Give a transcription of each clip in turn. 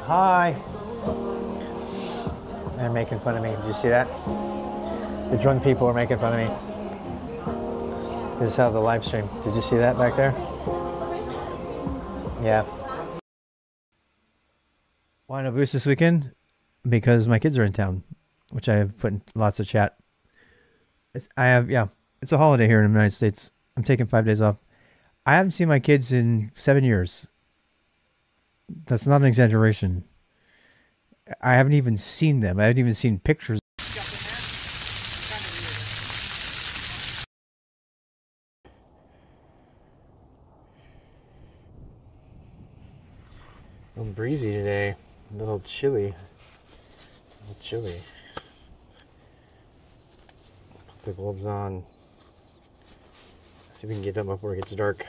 Hi. They're making fun of me. Did you see that? The drunk people are making fun of me. This is how the live stream. Did you see that back there? Yeah. Why no boost this weekend? Because my kids are in town, which I have put in lots of chat. It's a holiday here in the United States. I'm taking 5 days off. I haven't seen my kids in 7 years. That's not an exaggeration. I haven't even seen them. I haven't even seen pictures. A little breezy today. A little chilly. Put the gloves on. See if we can get done before it gets dark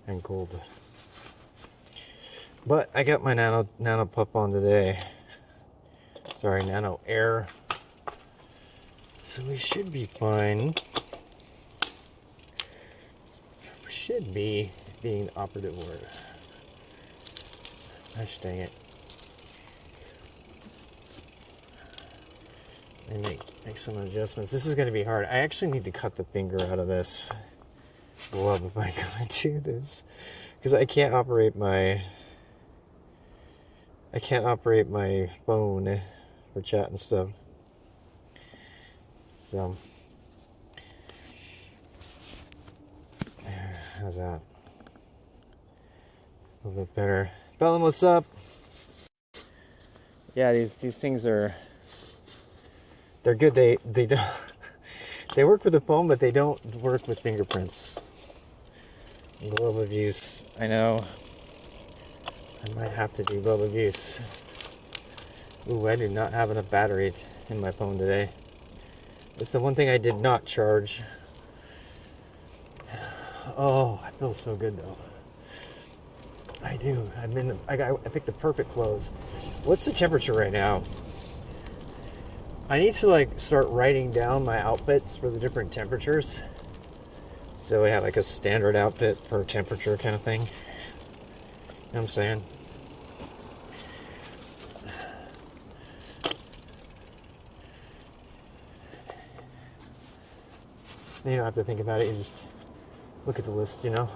and cold. But I got my Nano Pup on today. Sorry, Nano Air. So we should be fine. Should be being the operative word. Gosh dang it. And make some adjustments. This is going to be hard. I actually need to cut the finger out of this glove if I'm going to do this. Because I can't operate my phone for chat and stuff. So, how's that? A little bit better. Bellum, what's up? Yeah, these things they're good. They don't they work with the phone, but they don't work with fingerprints. Glove of use. I know. I might have to do glove of use. Ooh, I do not have enough battery in my phone today. It's the one thing I did not charge. Oh, I feel so good though. I do. I picked the perfect clothes. What's the temperature right now? I need to like start writing down my outfits for the different temperatures. So we have like a standard outfit per temperature kind of thing. You know what I'm saying? You don't have to think about it, you just look at the list, you know?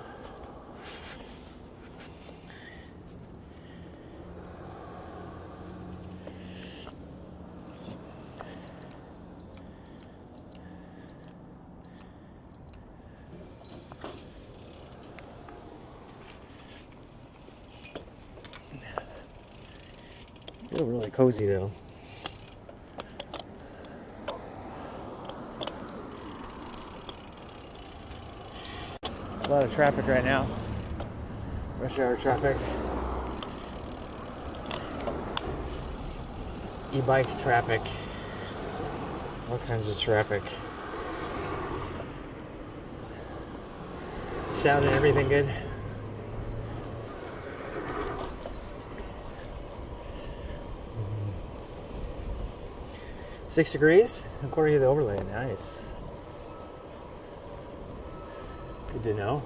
I feel really cozy though. A lot of traffic right now. Rush hour traffic. E-bike traffic. All kinds of traffic. Sound and everything good? Mm-hmm. 6 degrees according to the overlay. Nice. Good to know.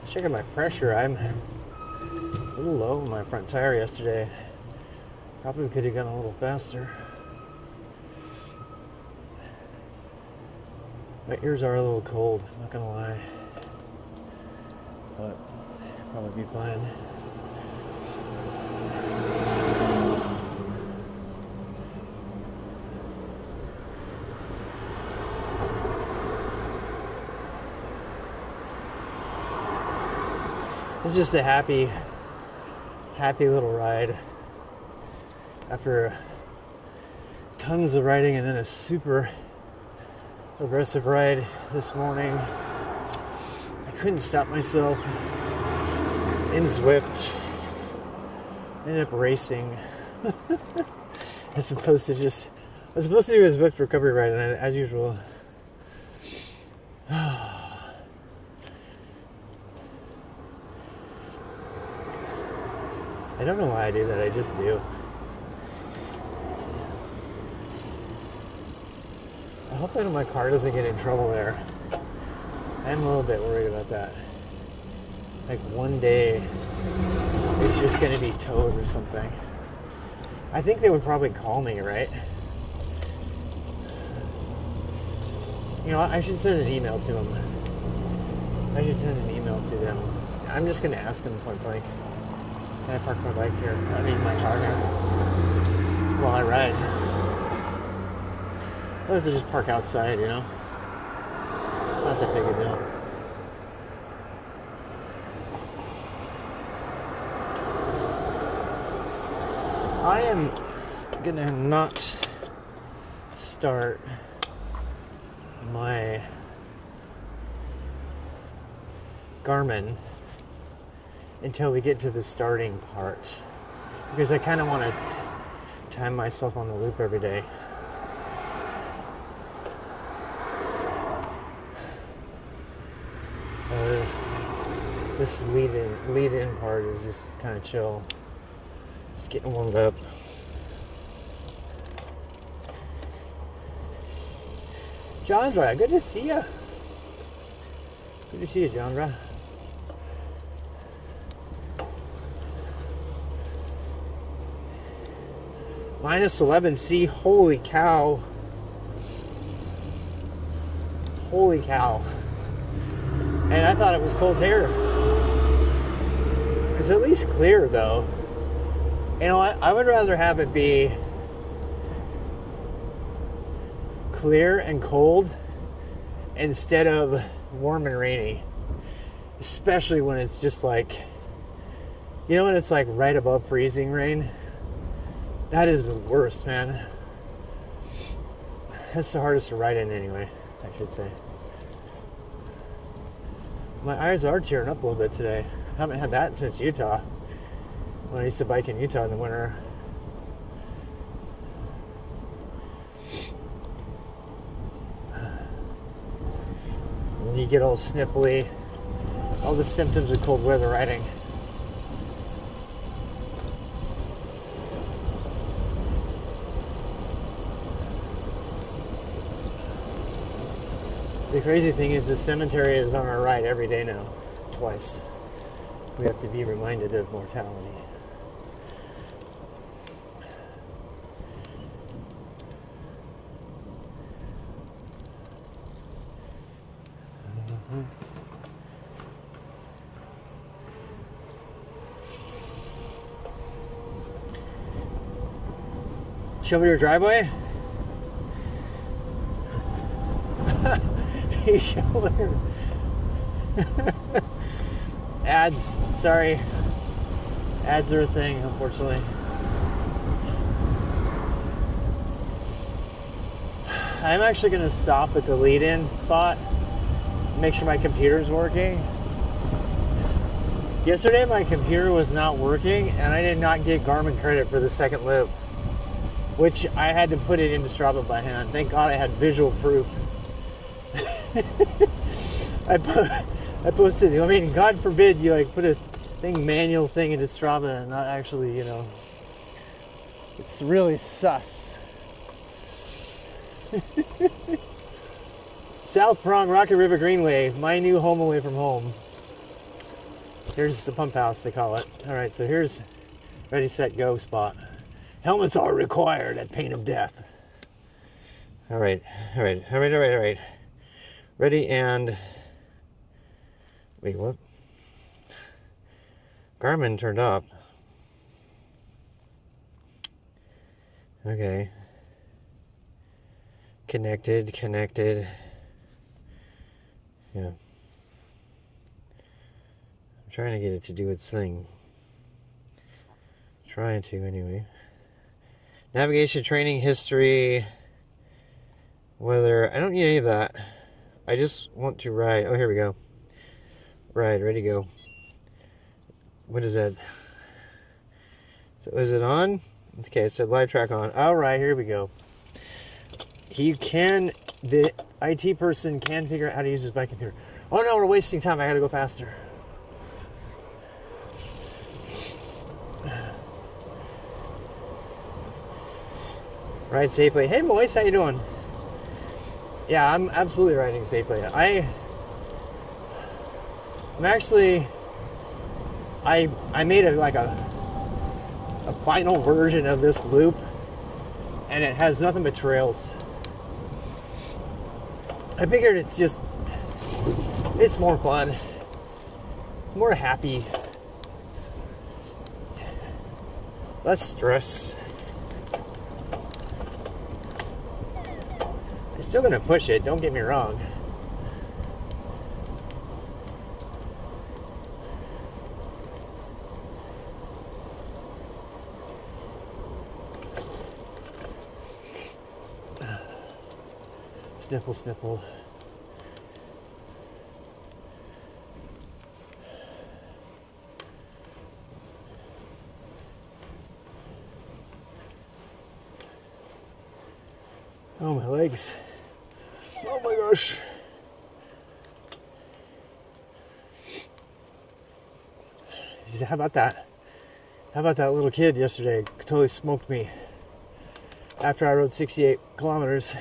Checking my pressure. I'm a little low on my front tire yesterday. Probably could have gone a little faster. My ears are a little cold, I'm not gonna lie. But probably be fine. It's just a happy little ride after tons of riding and then a super aggressive ride this morning. I couldn't stop myself. In Zwift. Ended up racing. I was supposed to do a Zwift recovery ride, and as usual. I don't know why I do that, I just do. I hope that my car doesn't get in trouble there. I'm a little bit worried about that. Like one day it's just gonna be towed or something. I think they would probably call me, right? You know what? I should send an email to them. I should send an email to them. I'm just gonna ask them point blank. Can I park my bike here? I mean my car here while I ride. Those to just park outside, you know? Not that big a deal. I am gonna not start my Garmin until we get to the starting part, because I kind of want to time myself on the loop every day. This lead-in part is just kind of chill. Just getting warmed up. Jandra, good to see you. Good to see you, Jandra. Minus 11C, holy cow. Holy cow. And I thought it was cold air. It's at least clear though. You know what? I would rather have it be clear and cold instead of warm and rainy. Especially when it's just like, you know, when it's like right above freezing rain. That is the worst, man. That's the hardest to ride in anyway, I should say. My eyes are tearing up a little bit today. I haven't had that since Utah. When I used to bike in Utah in the winter. And you get all snipply. All the symptoms of cold weather riding. The crazy thing is the cemetery is on our right every day now. Twice. We have to be reminded of mortality. Show me your driveway? Hey, shoulder. Ads, sorry. Ads are a thing, unfortunately. I'm actually going to stop at the lead-in spot, make sure my computer's working. Yesterday my computer was not working and I did not get Garmin credit for the second loop, which I had to put it into Strava by hand. Thank God I had visual proof. I posted, I mean, God forbid you like put a manual thing into Strava and not actually, you know, it's really sus. South Prong, Rocket River Greenway, my new home away from home. Here's the pump house, they call it. All right, so here's ready, set, go spot. Helmets are required at pain of death. All right. Ready and... Wait, what? Garmin turned up. Okay. Connected. Yeah. I'm trying to get it to do its thing. Trying to, anyway. Navigation, training, history, weather. I don't need any of that. I just want to ride. Oh, here we go. Ride, ready to go. What is that? So is it on? Okay, so live track on. All right, here we go. The IT person can figure out how to use his bike computer. Oh no, we're wasting time. I gotta go faster. Ride safely. Hey, Moise, how you doing? Yeah, I'm absolutely riding safely. I'm actually, I made a final version of this loop, and it has nothing but trails. I figured it's more fun, it's more happy, less stress. I'm still gonna push it, don't get me wrong. Sniffle, sniffle. Oh, my legs. Oh my gosh. How about that? How about that little kid yesterday? Totally smoked me after I rode 68 kilometers.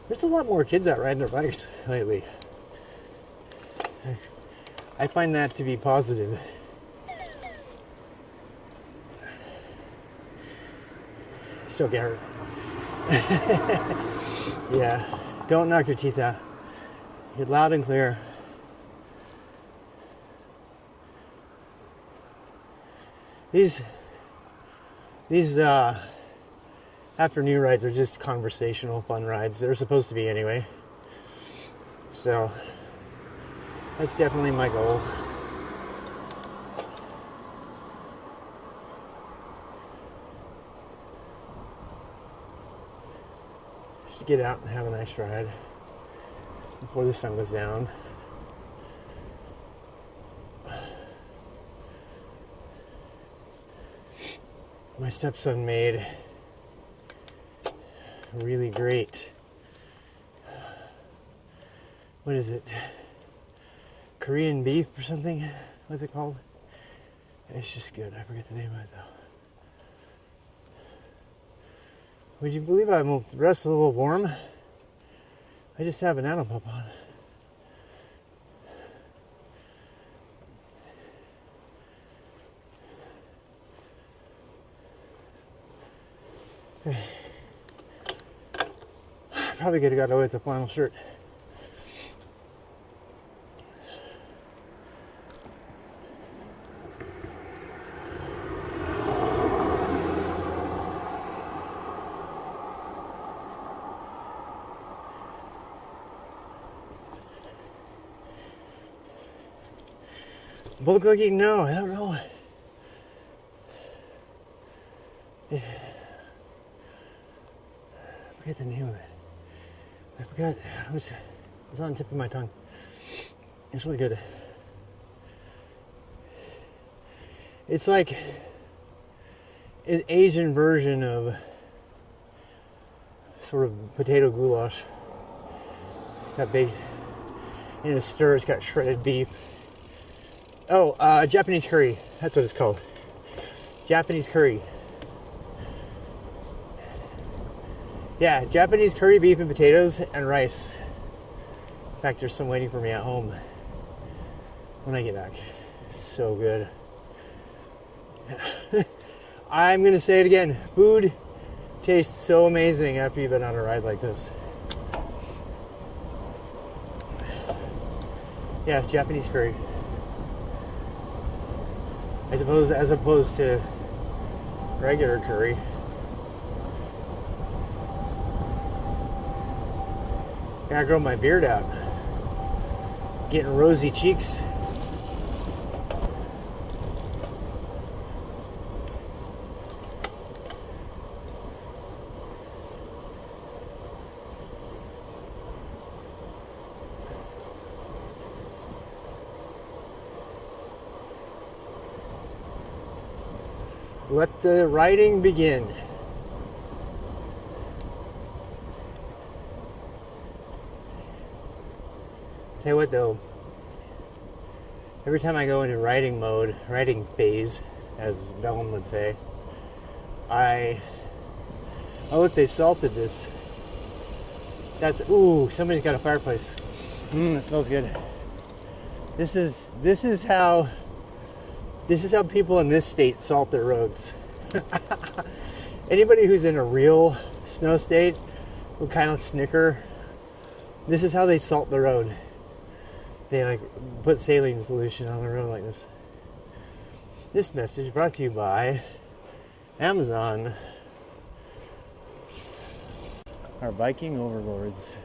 There's a lot more kids out riding their bikes lately. I find that to be positive. Still get hurt. Yeah, don't knock your teeth out. Get loud and clear. These afternoon rides are just conversational, fun rides. They're supposed to be anyway. So that's definitely my goal. Just get out and have a nice ride before the sun goes down. My stepson made really great, what is it, Korean beef or something? What's it called? It's just good. I forget the name of it though. Would you believe I'm dressed a little warm? I just have a nano pup on. Okay. Probably could have got away with the flannel shirt. Bull cooking? No, I don't know. I forget the name of it. I forgot. It was on the tip of my tongue. It's really good. It's like an Asian version of sort of potato goulash. Got big in a stir. It's got shredded beef. Oh, Japanese curry. That's what it's called. Japanese curry. Yeah, Japanese curry, beef, and potatoes, and rice. In fact, there's some waiting for me at home when I get back. It's so good. I'm going to say it again. Food tastes so amazing after you've been on a ride like this. Yeah, Japanese curry. I suppose as opposed to regular curry. Gotta grow my beard out. Getting rosy cheeks. Let the riding begin. Tell you what though, every time I go into riding mode, riding phase, as Bellum would say, oh look, they salted this. That's, ooh, somebody's got a fireplace. It smells good. This is how people in this state salt their roads. Anybody who's in a real snow state will kind of snicker. This is how they salt the road. They like put saline solution on the road like this. This message brought to you by Amazon. Our Viking overlords.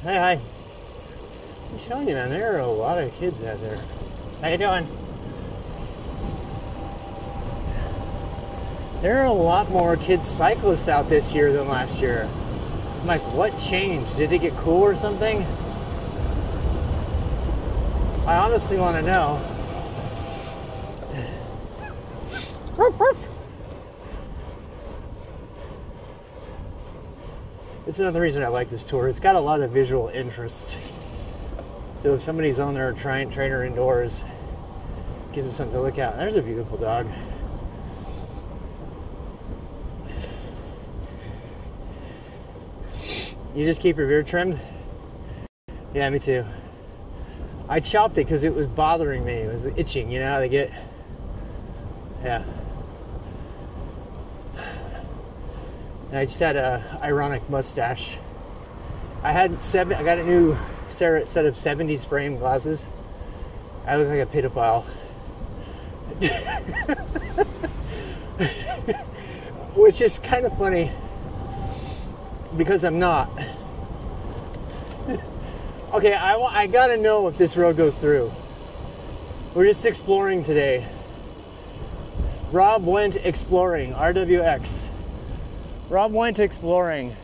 Hi. I'm telling you, man, there are a lot of kids out there. How you doing? There are a lot more kids cyclists out this year than last year. I'm like, what changed? Did it get cool or something? I honestly want to know. It's another reason I like this tour. It's got a lot of visual interest. So if somebody's on there trying trainer indoors, gives them something to look at. There's a beautiful dog. You just keep your beard trimmed? Yeah, me too. I chopped it because it was bothering me. It was itching, you know how they get. Yeah. I just had a ironic mustache. I got a new set of 70s frame glasses. I look like a pedophile. Which is kind of funny because I'm not. Okay, I gotta know if this road goes through. We're just exploring today. Rob went exploring, RWX. Rob went exploring.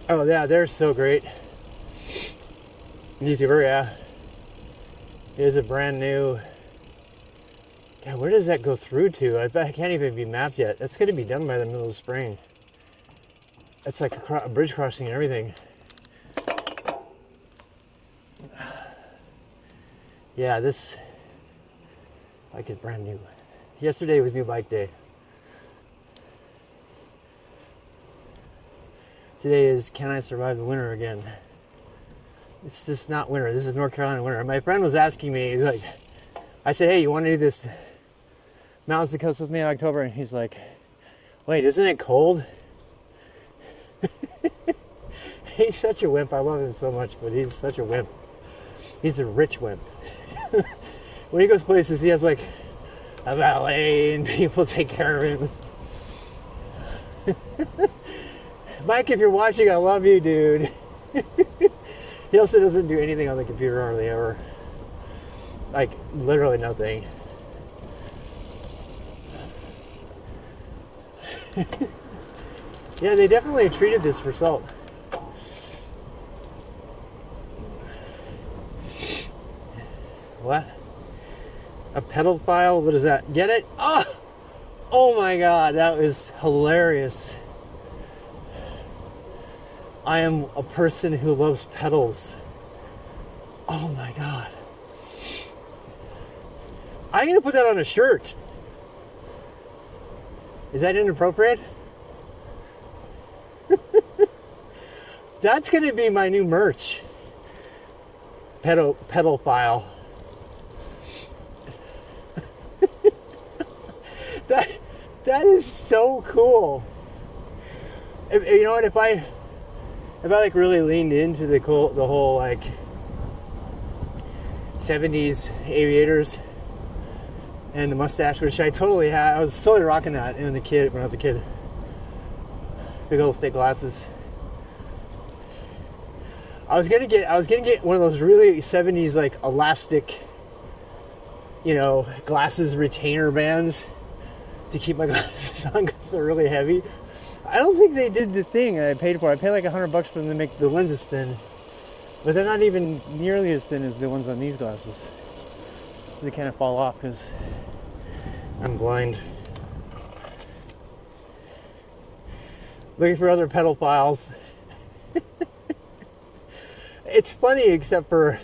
Oh yeah, they're so great. YouTuber, yeah. Here's a brand new. God, where does that go through to? I bet it can't even be mapped yet. That's gonna be done by the middle of spring. That's like a bridge crossing and everything. Yeah, this bike is brand new. Yesterday was new bike day. Today is, can I survive the winter again? It's just not winter. This is North Carolina winter. My friend was asking me, like, I said, hey, you want to do this Mountains of Coast with me in October? And he's like, wait, isn't it cold? He's such a wimp. I love him so much, but he's such a wimp. He's a rich wimp. When he goes places, he has like a valet and people take care of him. Mike, if you're watching, I love you, dude. He also doesn't do anything on the computer hardly ever. Like, literally nothing. Yeah, they definitely treated this for salt. What? A pedal file? What is that? Get it? Oh my god, that was hilarious. I am a person who loves pedals. Oh my god. I'm gonna put that on a shirt. Is that inappropriate? That's gonna be my new merch. Pedal file. That is so cool. You know what? If I like really leaned into the whole like 70s aviators and the mustache, which I totally had. I was totally rocking that when I was a kid. Big old thick glasses. I was gonna get one of those really 70s like elastic, you know, glasses retainer bands to keep my glasses on because they're really heavy. I don't think they did the thing I paid for. I paid like $100 for them to make the lenses thin, but they're not even nearly as thin as the ones on these glasses. They kind of fall off because I'm blind. looking for other pedophiles. It's funny, except for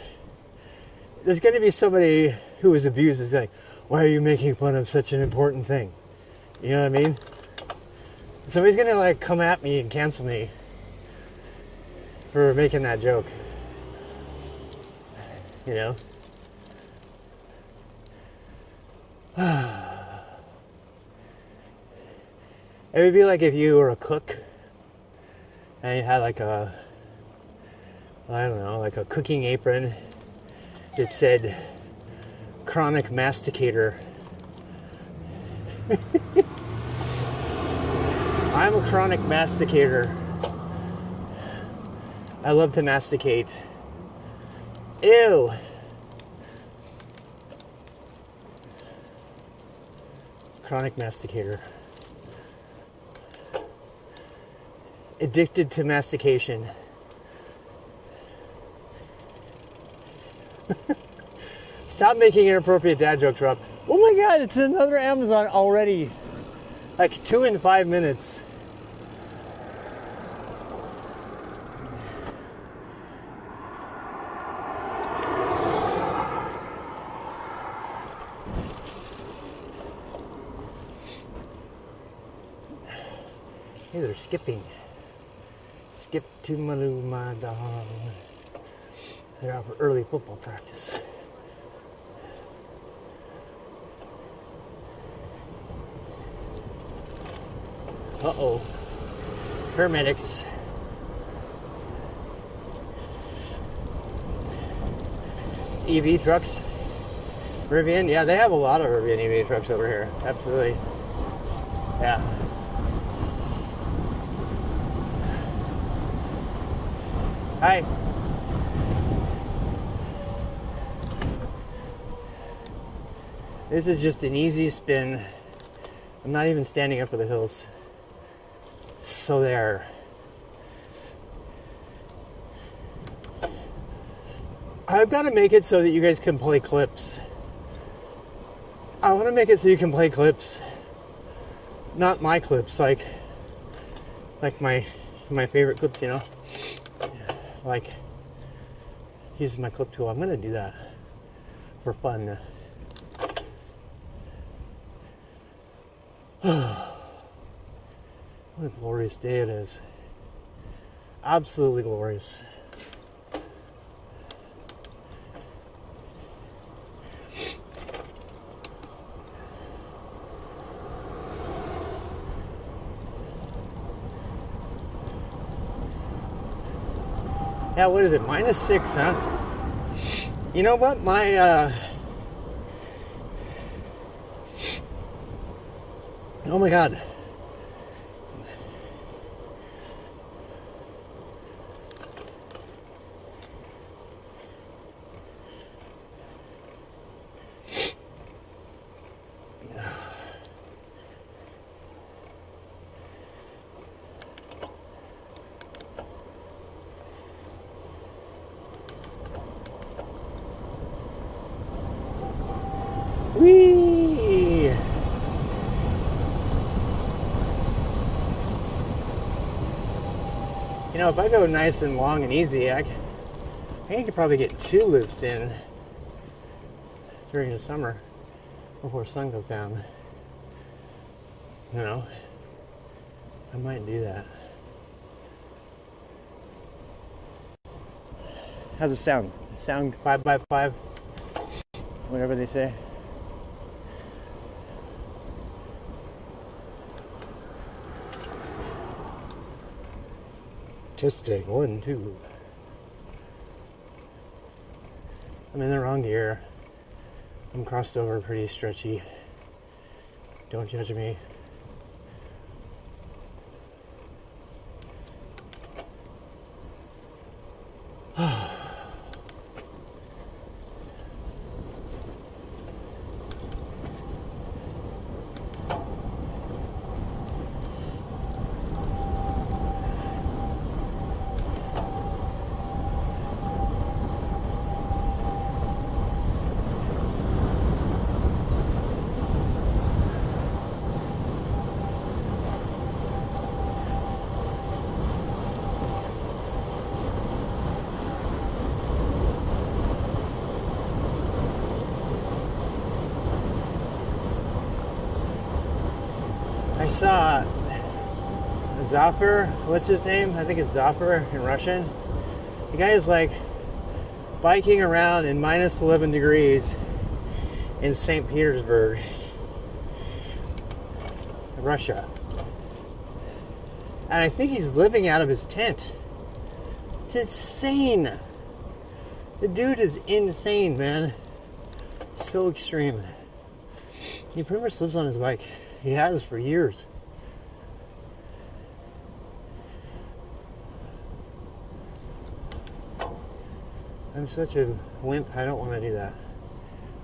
there's going to be somebody who was abused is like, why are you making fun of such an important thing? You know what I mean? Somebody's going to like come at me and cancel me for making that joke. You know? It would be like if you were a cook and you had like a, I don't know, like a cooking apron that said chronic masticator. I'm a chronic masticator. I love to masticate. Ew. Chronic masticator. Addicted to mastication. Stop making inappropriate dad jokes, Rob. Oh my god, it's another Amazon already. Like 2 in 5 minutes. Hey, they're skipping. Skip to Maloo, my dog. They're out for early football practice. Uh-oh. Paramedics. EV trucks. Rivian. Yeah, they have a lot of Rivian EV trucks over here. Absolutely. Yeah. Hi. This is just an easy spin. I'm not even standing up for the hills. So there. I've got to make it so that you guys can play clips. I want to make it so you can play clips. Not my clips, like my favorite clips, you know? Like, using my clip tool. I'm going to do that for fun. What a glorious day it is. Absolutely glorious. Yeah, what is it? -6, huh? You know what? Oh my god. Whee! You know, if I go nice and long and easy, I think I could probably get 2 loops in during the summer before the sun goes down. You know, I might do that. How's it sound? Sound 5x5? Whatever they say. Testing 1, 2. I'm in the wrong gear. I'm crossed over, pretty stretchy. Don't judge me. I saw Zafir, what's his name? I think it's Zafir in Russian. The guy is like biking around in minus 11 degrees in St. Petersburg, Russia. And I think he's living out of his tent. It's insane. The dude is insane, man. So extreme. He pretty much lives on his bike. He has for years. I'm such a wimp. I don't want to do that.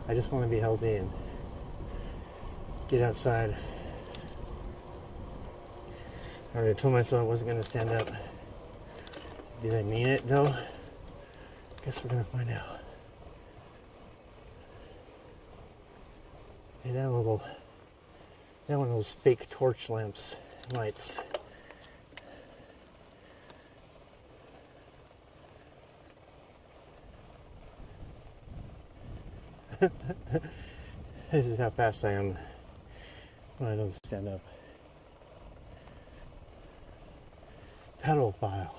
I just want to be healthy and get outside. I already told myself I wasn't going to stand up. Did I mean it though? Guess we're going to find out. Hey, that one of those fake torch lamps lights. This is how fast I am when I don't stand up. Pedal file.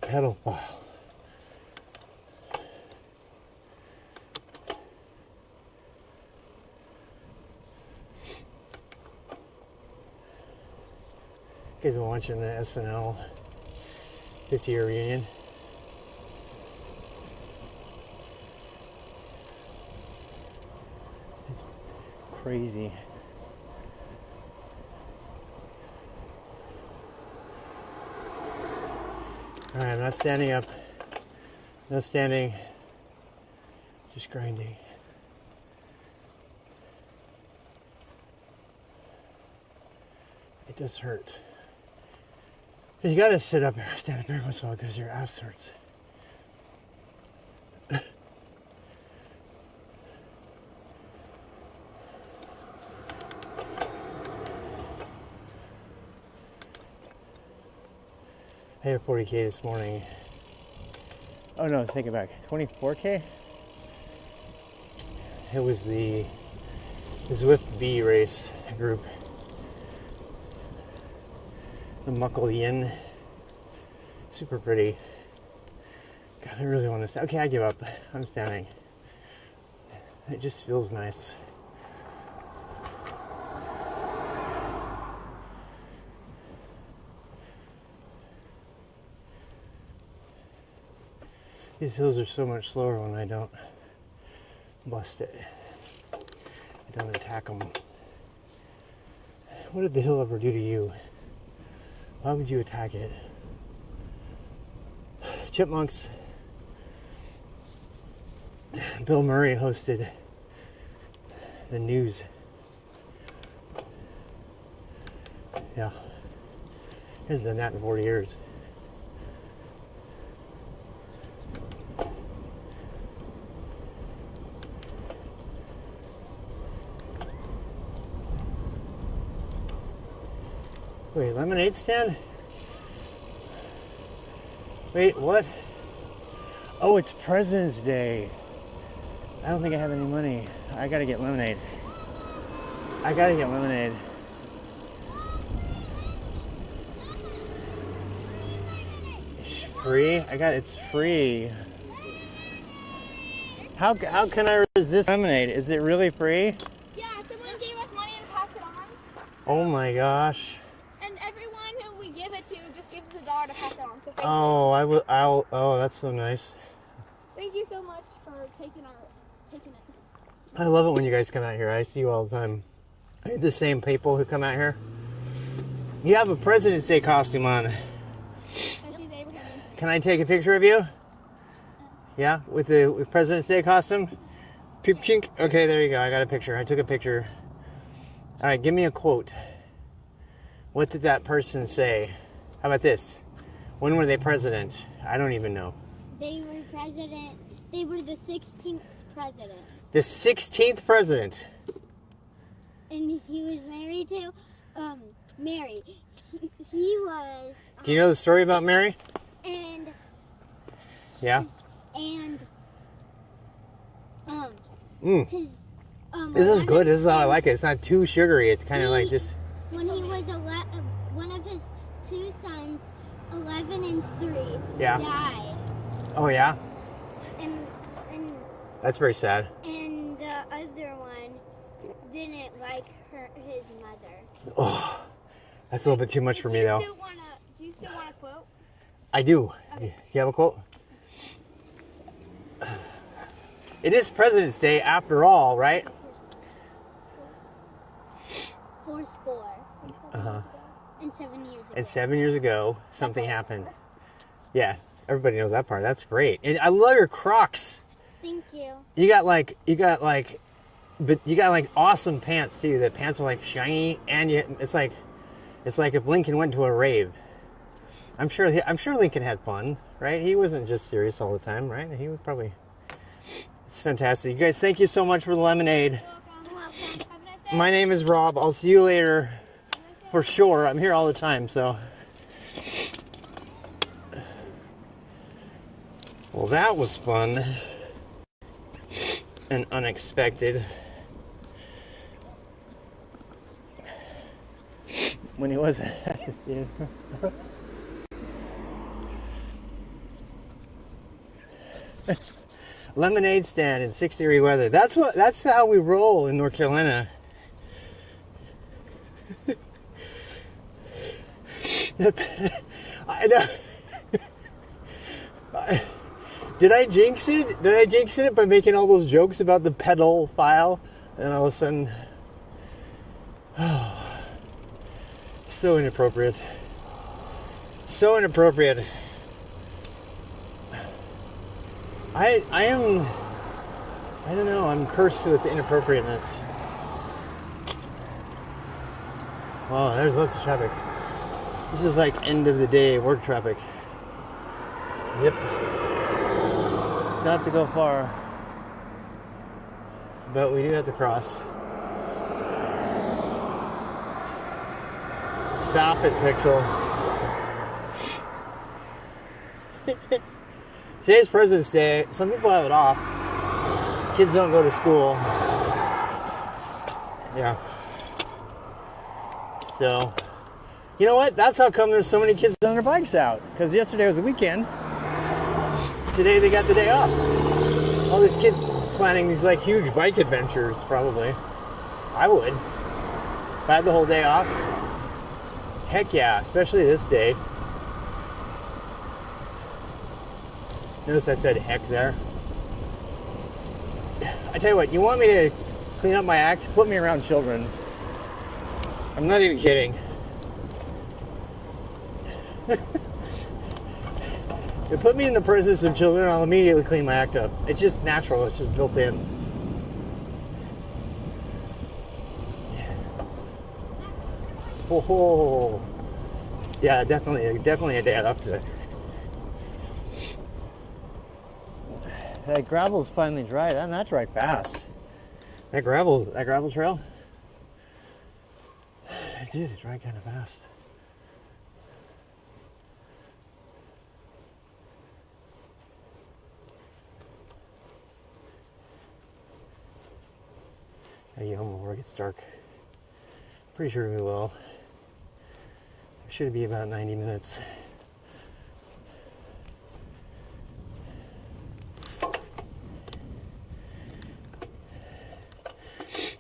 Pedal file. You guys been watching the SNL 50-year reunion? It's crazy. Alright, I'm not standing up. No standing. Just grinding. It does hurt. You gotta sit up, stand up every once in a while because your ass hurts. I hit 40K this morning. Oh no, take it back. 24K? It was the Zwift B race group. The Muckle Yin. Super pretty. God, I really want to stand. Okay, I give up. I'm standing. It just feels nice. These hills are so much slower when I don't bust it. I don't attack them. What did the hill ever do to you? Why would you attack it? Chipmunks. Bill Murray hosted the news. Yeah. He hasn't done that in 40 years. Wait, lemonade stand? Wait, what? Oh, it's President's Day. I don't think I have any money. I gotta get lemonade. I gotta get lemonade. It's free? It's free. How can I resist lemonade? Is it really free? Yeah, someone gave us money and passed it on. Oh my gosh. And everyone who we give it to just gives us $1 to pass it on. So thank Oh, oh, that's so nice. Thank you so much for taking it. I love it when you guys come out here. I see you all the time. Are you the same people who come out here? You have a President's Day costume on. And she's Abraham Lincoln. Can I take a picture of you? Yeah, with the President's Day costume? Peep chink. Okay, there you go. I got a picture. I took a picture. All right, give me a quote. What did that person say? How about this? When were they president? I don't even know. They were president. They were the 16th president. The 16th president. And he was married to Mary. He was. Do you know the story about Mary? And. Yeah. And. Mm. His This is 11 good. This is how I and like it. It's not too sugary. It's kind of like just. When he was one of his two sons, 11 and 3, Yeah. died. Oh yeah. And That's very sad. and the other one didn't like his mother. Oh, that's a little bit too much for me though. Do you still want a quote? I do. Okay. You have a quote? It is President's Day after all, right? 4 score. Uh-huh. And 7 years ago. And 7 years ago, something happened. Yeah, everybody knows that part. That's great. And I love your Crocs. Thank you. You got like awesome pants too. The pants are like shiny, and it's like if Lincoln went to a rave. I'm sure Lincoln had fun, right? He wasn't just serious all the time, right? He was probably. It's fantastic. You guys, thank you so much for the lemonade. You're welcome. Have a nice day. My name is Rob. I'll see you later. For sure. I'm here all the time, so. Well, that was fun. And unexpected. When he was at the lemonade stand in 60-degree weather. That's how we roll in North Carolina. I know. Did I jinx it? Did I jinx it by making all those jokes about the pedal file? And all of a sudden, oh, so inappropriate. So inappropriate. I don't know, I'm cursed with the inappropriateness. Wow, there's lots of traffic. This is like end of the day work traffic. Yep. Don't have to go far. But we do have to cross. Stop it, Pixel. Today's President's Day. Some people have it off. Kids don't go to school. Yeah. So, you know what? That's how come there's so many kids on their bikes out. Because yesterday was the weekend. Today they got the day off. All these kids planning these like huge bike adventures, probably. I would. If I had the whole day off. Heck yeah, especially this day. Notice I said heck there. I tell you what, you want me to clean up my act? Put me around children. I'm not even kidding. You put me in the presence of children, I'll immediately clean my act up. It's just natural, it's just built in. Oh, yeah, definitely a day up today. That gravel's finally dried, and that dried fast. That gravel trail, it did, it dried kind of fast. I get home before it gets dark. Pretty sure we will. It should be about 90 minutes.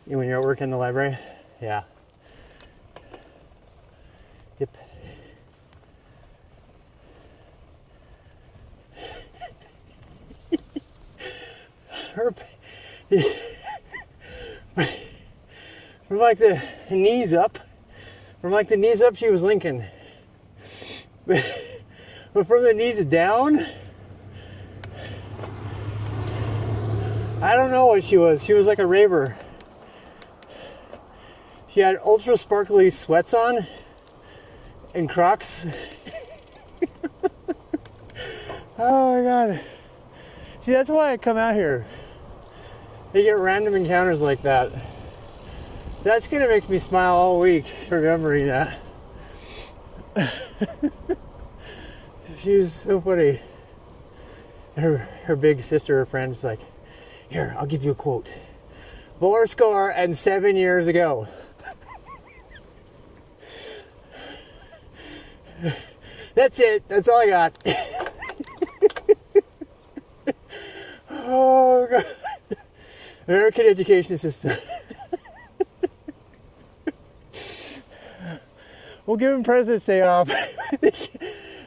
When you're at work in the library? Yeah. Yep. From like the knees up, she was Lincoln. But from the knees down, I don't know what she was. She was like a raver. She had ultra sparkly sweats on and Crocs. Oh my God. See, that's why I come out here. They get random encounters like that. That's gonna make me smile all week, remembering that. She was so funny. Her big sister, her friend, was like, "Here, I'll give you a quote. Fourscore and 7 years ago. That's it. That's all I got. Oh, God. American education system. We'll give him President's Day off.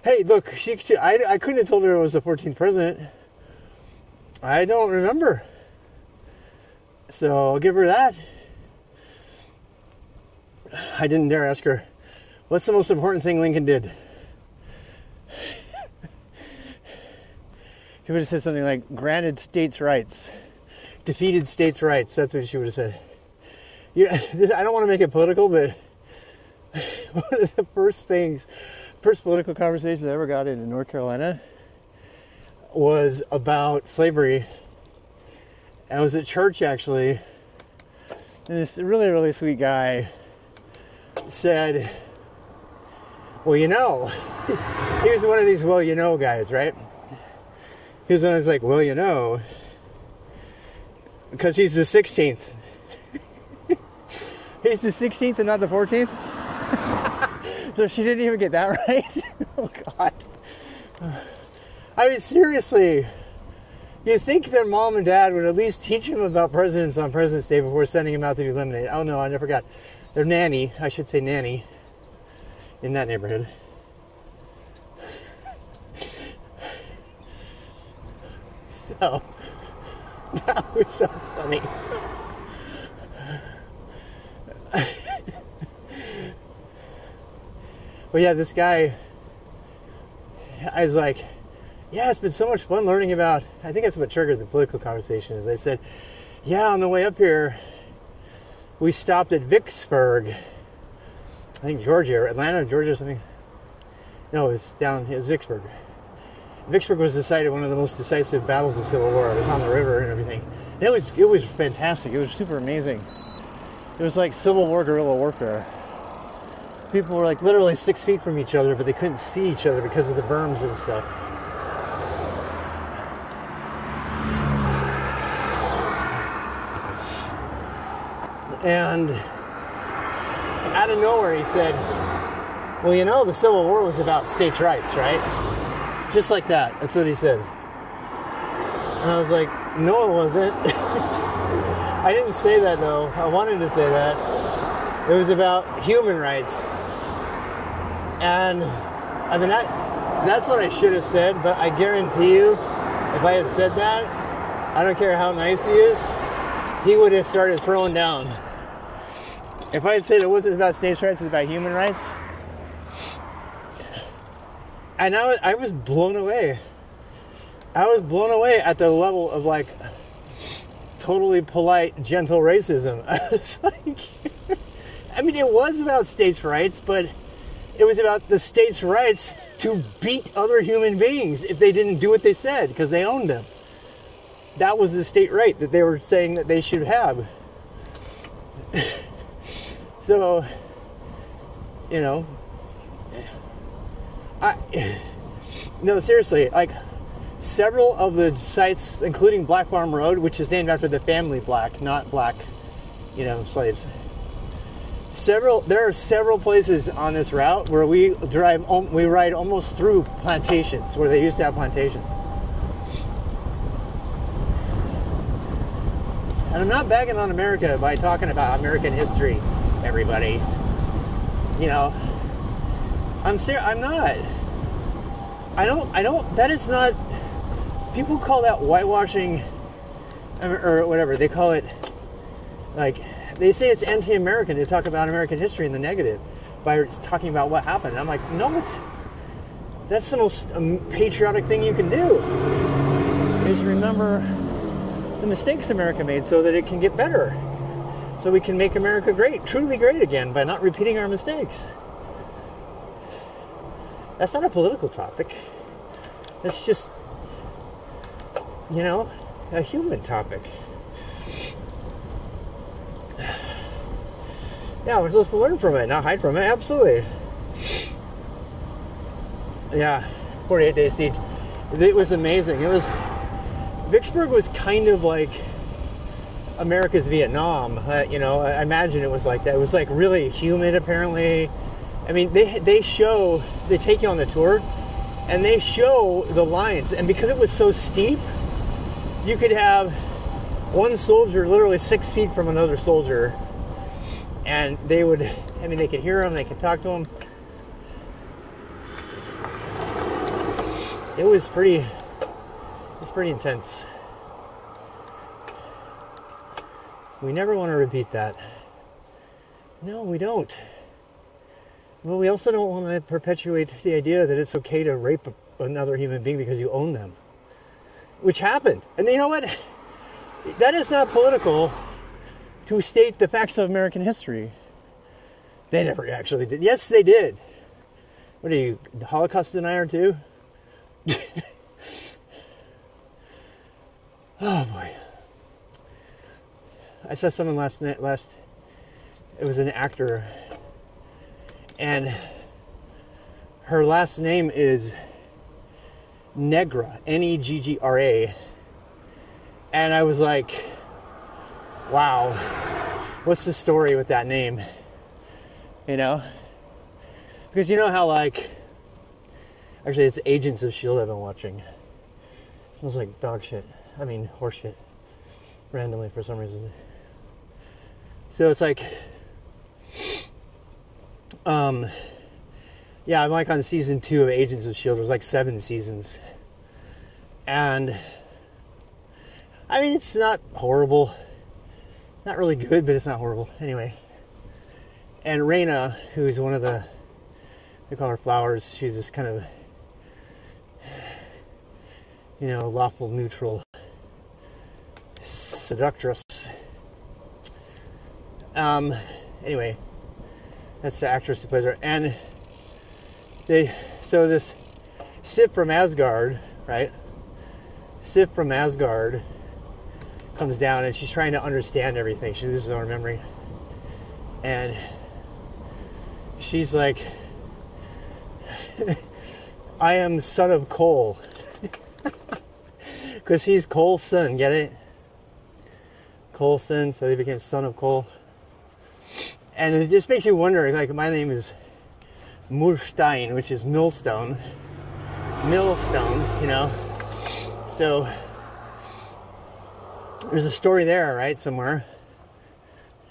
Hey, look, I couldn't have told her it was the 14th president. I don't remember. So I'll give her that. I didn't dare ask her, what's the most important thing Lincoln did? He would have said something like, granted states' rights. Defeated states' rights. That's what she would have said. Yeah, I don't want to make it political, but one of the first political conversations I ever got in North Carolina was about slavery. I was at church, actually, and this really, really sweet guy said, well, you know, he was one of these well, you know guys, right? He was always like, well, you know, because he's the 16th. He's the 16th and not the 14th? So she didn't even get that right? Oh, God. I mean, seriously, you think their mom and dad would at least teach him about presidents on President's Day before sending him out to be eliminated. Oh, no, I never forgot. Their nanny, I should say nanny, in that neighborhood. So, that was so funny. Well, yeah, this guy, I was like, yeah, it's been so much fun learning about, I think that's what triggered the political conversation, is I said, yeah, on the way up here, we stopped at Vicksburg, I think Georgia, or Atlanta, Georgia or something. No, it was Vicksburg. Vicksburg was the site of one of the most decisive battles of the Civil War. It was on the river and everything. And it was fantastic. It was super amazing. It was like Civil War guerrilla warfare. People were like literally 6 feet from each other, but they couldn't see each other because of the berms and stuff. And out of nowhere he said, well, you know, the Civil War was about states' rights, right? Just like that. That's what he said. And I was like, no, it wasn't. I didn't say that, though. I wanted to say that. It was about human rights. And, I mean, that's what I should have said, but I guarantee you, if I had said that, I don't care how nice he is, he would have started throwing down. If I had said it wasn't about states' rights, it was about human rights, and I was blown away. I was blown away at the level of, like, totally polite, gentle racism. I was like, I mean, it was about states' rights, but it was about the states' rights to beat other human beings if they didn't do what they said, because they owned them. That was the state right that they were saying that they should have. So, you know, no, seriously, like, several of the sites, including Black Farm Road, which is named after the family Black, not black, you know, slaves. There are several places on this route where we ride almost through plantations, where they used to have plantations. And I'm not bagging on America by talking about American history, everybody. You know, I'm not. I don't, that is not, people call that whitewashing, or whatever, they call it, like, they say it's anti-American to talk about American history in the negative by talking about what happened. And I'm like, no, that's the most patriotic thing you can do, is remember the mistakes America made so that it can get better. So we can make America great, truly great again, by not repeating our mistakes. That's not a political topic. That's just, you know, a human topic. Yeah, we're supposed to learn from it, not hide from it. Absolutely. Yeah, 48-day siege. It was amazing. Vicksburg was kind of like America's Vietnam. You know, I imagine it was like that. It was like really humid, apparently. I mean, they take you on the tour, and they show the lines. And because it was so steep, you could have one soldier literally 6 feet from another soldier, and they would, I mean, they could hear him, they could talk to him. It was pretty intense. We never want to repeat that. No, we don't. Well, we also don't want to perpetuate the idea that it's okay to rape another human being because you own them. Which happened. And you know what? That is not political to state the facts of American history. They never actually did. Yes, they did. What are you, the Holocaust denier too? Oh boy. I saw someone last it was an actor, and her last name is Negra, Neggra, and I was like, wow, what's the story with that name? You know, because you know how, like, actually it's Agents of S.H.I.E.L.D. I've been watching. It smells like dog shit. I mean horse shit, randomly for some reason. So it's like, yeah, I'm like on season 2 of Agents of S.H.I.E.L.D. It was like 7 seasons. And, I mean, it's not horrible. Not really good, but it's not horrible. Anyway. And Raina, who's one of the, they call her Flowers, she's this kind of, you know, lawful, neutral seductress. Anyway, that's the actress who plays her. And so this Sif from Asgard, right? Sif from Asgard comes down and she's trying to understand everything. She loses all her memory. And she's like, I am son of Cole. Because he's Cole's son, get it? Coulson, so they became son of Cole. And it just makes you wonder, like, my name is Murstein, which is millstone. Millstone, you know. So there's a story there, right, somewhere.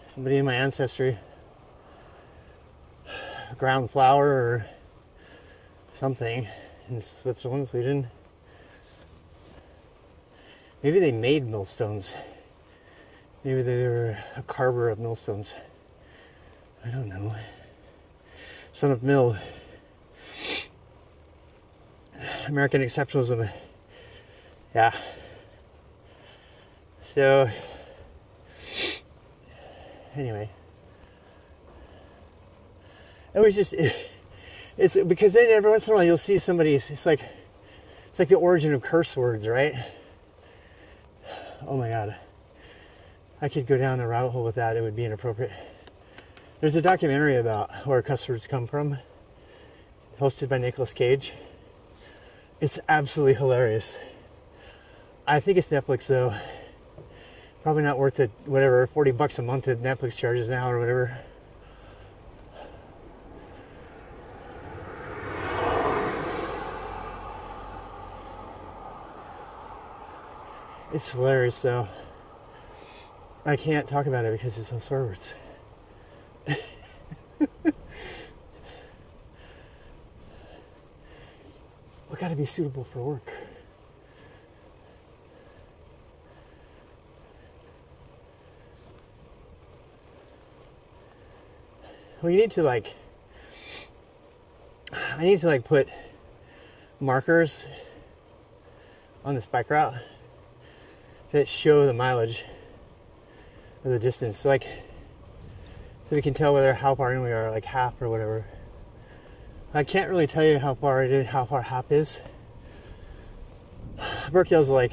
Somebody in my ancestry ground flour or something in Switzerland, Sweden. Maybe they made millstones. Maybe they were a carver of millstones. I don't know. Son of Mill. American exceptionalism. Yeah. So, anyway. It was just, it's because then every once in a while you'll see somebody, it's like the origin of curse words, right? Oh my God. I could go down a rabbit hole with that. It would be inappropriate. There's a documentary about where cuss words come from, hosted by Nicolas Cage. It's absolutely hilarious. I think it's Netflix though. Probably not worth it, whatever, $40 a month that Netflix charges now or whatever. It's hilarious though. I can't talk about it because it's all swear words. We gotta be suitable for work. Well, you need to I need to put markers on this bike route that show the mileage or the distance, so we can tell how far in we are, like half or whatever. I can't really tell you how far it is, how far half is. Birkdale's like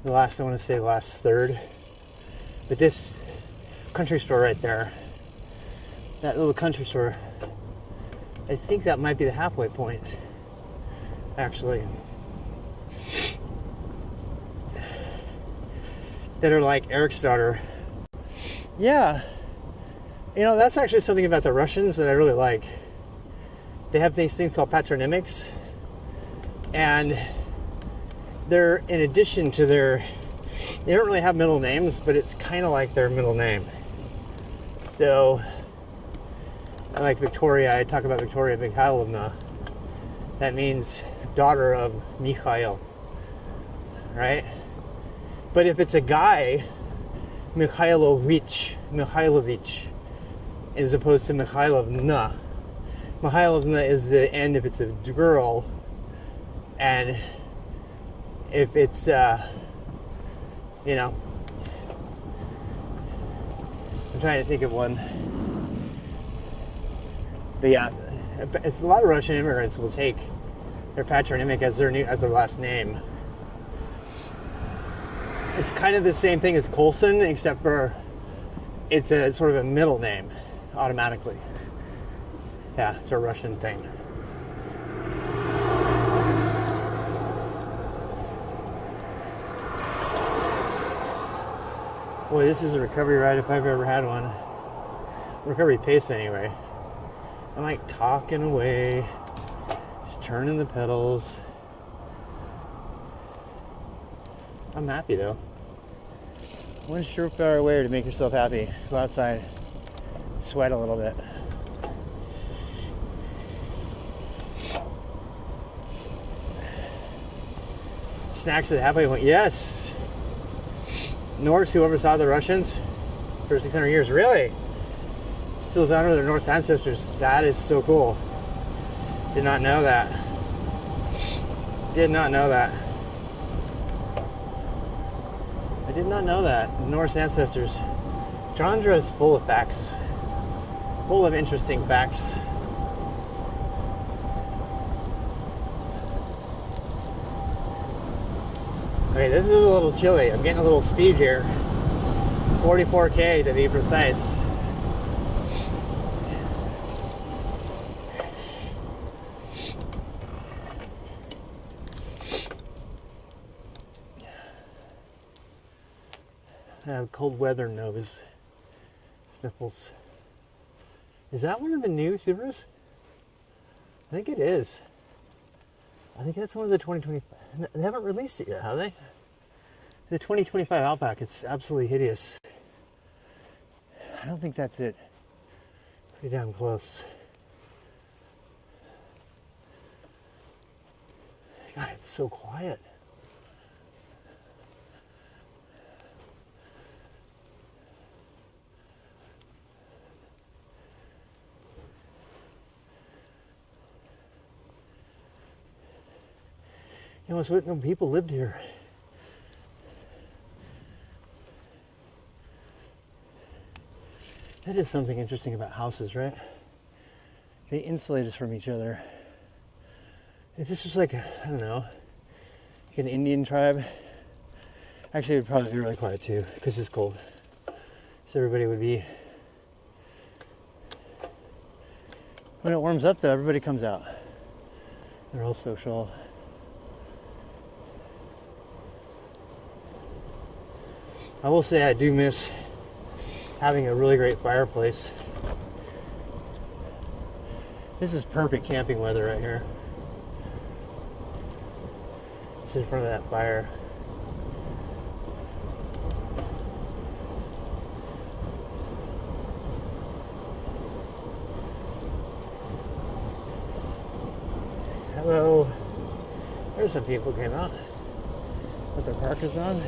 the last third. But this country store right there, that little country store, I think that might be the halfway point, actually. that are like Eric's daughter. Yeah. You know, that's actually something about the Russians that I really like. They have these things called patronymics. And they're, in addition to they don't really have middle names, but it's kind of like their middle name. So, I like Victoria. I talk about Victoria Mikhailovna. That means daughter of Mikhail, right? But if it's a guy, Mikhailovich, as opposed to Mikhailovna. Mikhailovna is the end if it's a girl, and if it's, you know, I'm trying to think of one. But yeah, it's a lot of Russian immigrants will take their patronymic as their last name. It's kind of the same thing as Coulson, except for it's a sort of a middle name automatically. Yeah, it's a Russian thing. Boy, this is a recovery ride if I've ever had one. Recovery pace anyway. I'm like talking away, just turning the pedals. I'm happy though. One surefire way to make yourself happy. Go outside, sweat a little bit. Snacks at the halfway point. Yes. Norse who oversaw the Russians for 600 years. Really? Still honor their Norse ancestors. That is so cool. Did not know that. Did not know that. I did not know that. Norse ancestors. Chandra is full of facts. Full of interesting facts. Okay, this is a little chilly. I'm getting a little speed here. 44K to be precise. I have cold weather nose. Sniffles. Is that one of the new Subarus? I think it is. I think that's one of the 2025. They haven't released it yet, have they? The 2025 Outback. It's absolutely hideous. I don't think that's it. Pretty damn close. God, it's so quiet. You know, it's what no people lived here. That is something interesting about houses, right? They insulate us from each other. If this was like, I don't know, like an Indian tribe, actually it would probably be really quiet too, because it's cold. So everybody would be, when it warms up though, everybody comes out. They're all social. I will say I do miss having a really great fireplace. This is perfect camping weather right here. Sit in front of that fire. Hello. There's some people came out with their parkas on.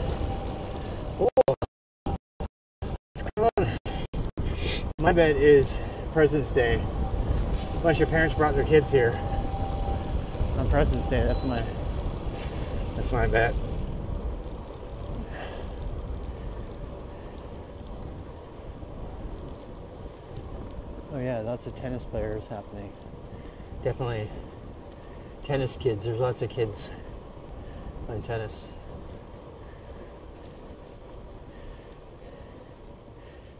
My bet is President's Day. A bunch of parents brought their kids here on President's Day. That's my bet. Oh yeah, lots of tennis players happening. Definitely tennis kids. There's lots of kids playing tennis.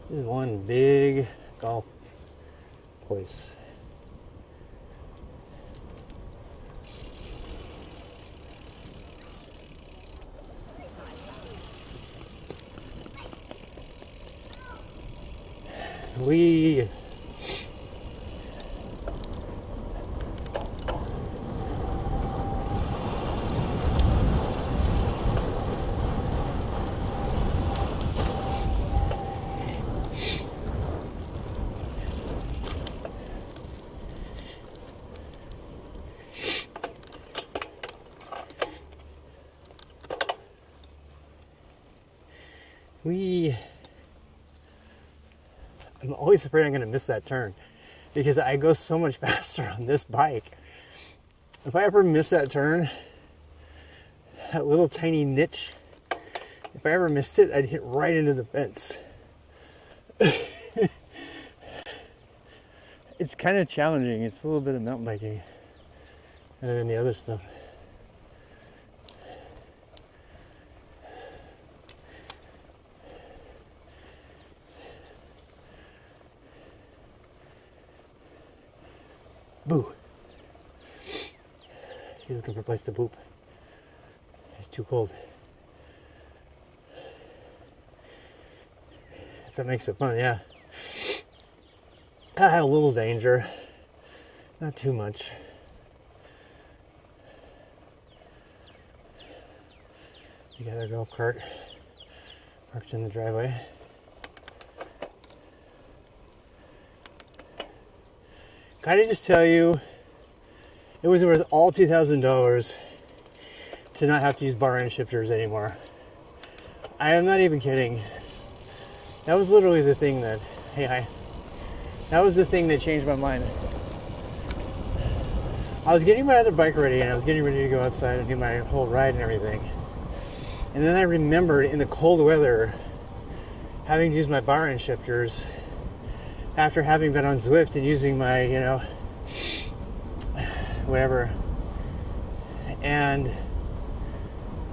This is one big golf place. We I'm always afraid I'm going to miss that turn because I go so much faster on this bike. If I ever miss that turn, that little tiny niche, if I ever missed it, I'd hit right into the fence. It's kind of challenging. It's a little bit of mountain biking other than the other stuff. Boo. She's looking for a place to poop. It's too cold. If that makes it fun, yeah. I had a little danger. Not too much. You got their golf cart parked in the driveway. Can I just tell you, it was worth all $2,000 to not have to use bar end shifters anymore. I am not even kidding. That was literally the thing that, hey, hi. That was the thing that changed my mind. I was getting my other bike ready and I was getting ready to go outside and do my whole ride and everything. And then I remembered in the cold weather having to use my bar end shifters after having been on Zwift and using my, you know, whatever. And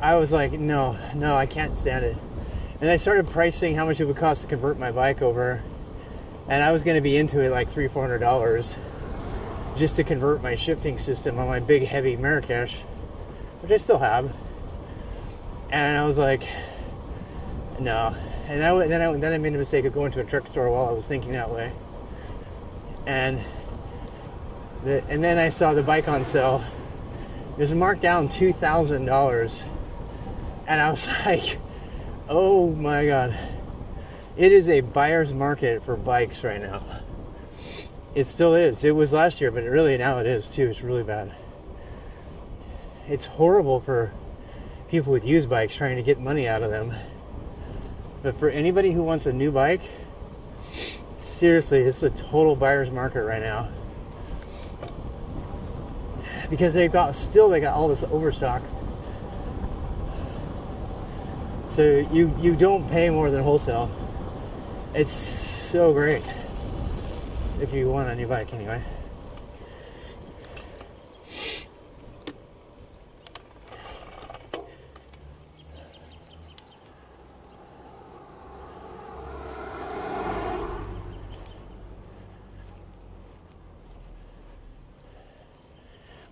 I was like, no, I can't stand it. And I started pricing how much it would cost to convert my bike over. And I was going to be into it like $300-400 just to convert my shifting system on my big heavy Marrakesh, which I still have. And I was like, no. And then I made the mistake of going to a truck store while I was thinking that way. And then I saw the bike on sale. It was marked down $2,000. And I was like, oh my God. It is a buyer's market for bikes right now. It still is. It was last year, but really now it is too. It's really bad. It's horrible for people with used bikes trying to get money out of them. But for anybody who wants a new bike, seriously, it's a total buyer's market right now. Because they got all this overstock. So you don't pay more than wholesale. It's so great if you want a new bike anyway.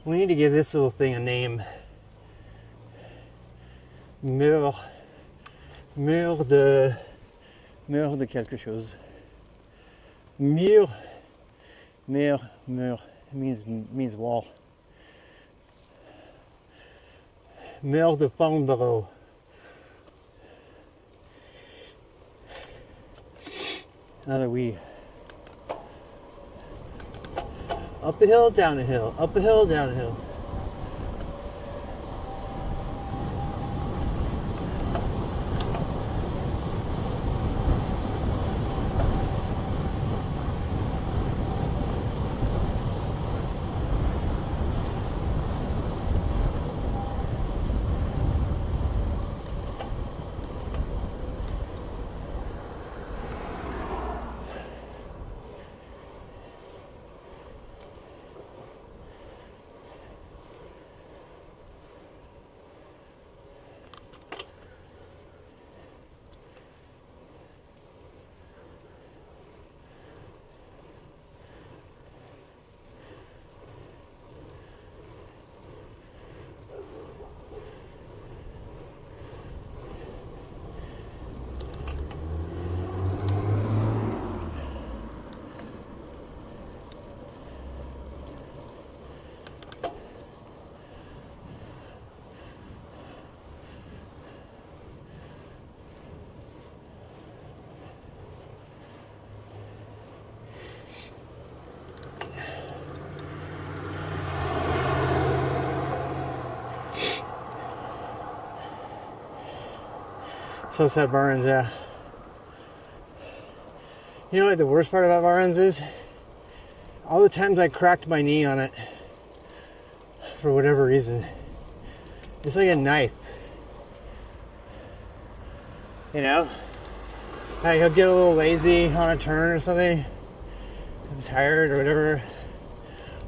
We need to give this little thing a name. Mur de quelque chose. Mur means wall. Mur de Farnborough. Another wee. Up a hill, down a hill. Up a hill, down a hill. Sunset Barnes, yeah. You know what the worst part about Barnes is? All the times I cracked my knee on it, for whatever reason, it's like a knife. You know? Like he'll get a little lazy on a turn or something. I'm tired or whatever.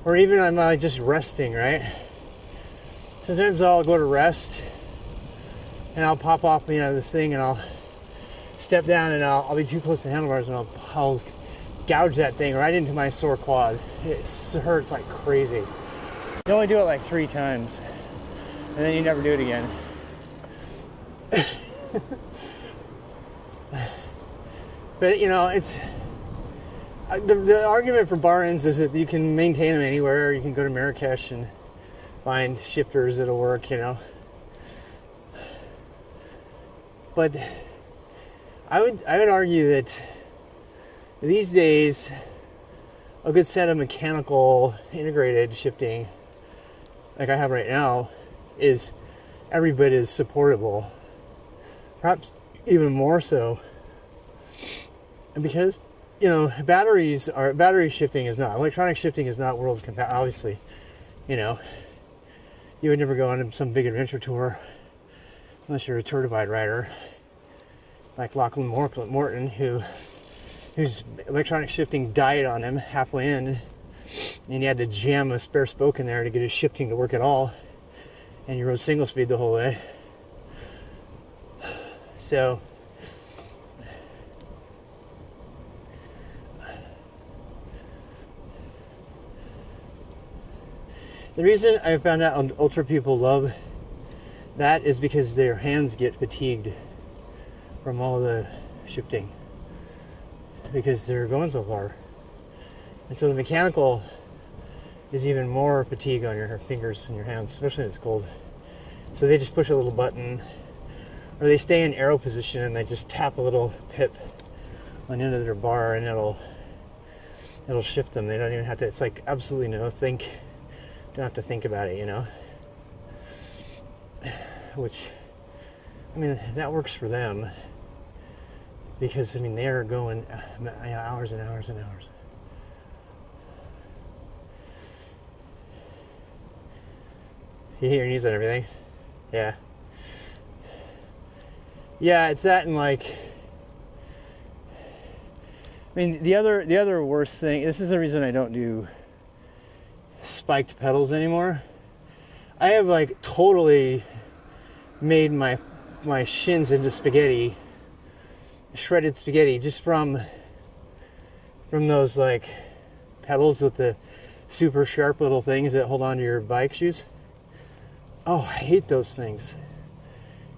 Or even I'm just resting, right? Sometimes I'll go to rest and I'll pop off, this thing, and I'll step down and I'll be too close to the handlebars, and I'll gouge that thing right into my sore quad. It hurts like crazy. You only do it like 3 times, and then you never do it again. But it's the argument for bar ends is that you can maintain them anywhere. You can go to Marrakesh and find shifters that'll work, But I would argue that these days a good set of mechanical integrated shifting like I have right now is every bit as supportable, perhaps even more so. And because battery shifting is not, electronic shifting is not world compatible. Obviously, you would never go on some big adventure tour unless you're a tour divide rider like Lachlan Morton, whose electronic shifting died on him halfway in, and he had to jam a spare spoke in there to get his shifting to work at all, and he rode single speed the whole way. So the reason I found out ultra people love that is because their hands get fatigued from all the shifting, because they're going so far. And so the mechanical is even more fatigue on your fingers and your hands, especially when it's cold. So they just push a little button, or they stay in arrow position and they just tap a little pip on the end of their bar, and it'll shift them. They don't even have to, it's like absolutely don't have to think about it, which, that works for them, because they're going hours and hours and hours. You hear your knees and everything? Yeah. Yeah, it's that, and the other worst thing, this is the reason I don't do spiked pedals anymore. I have totally made my shins into spaghetti, shredded spaghetti, just from those pedals with the super sharp little things that hold on to your bike shoes. Oh, I hate those things.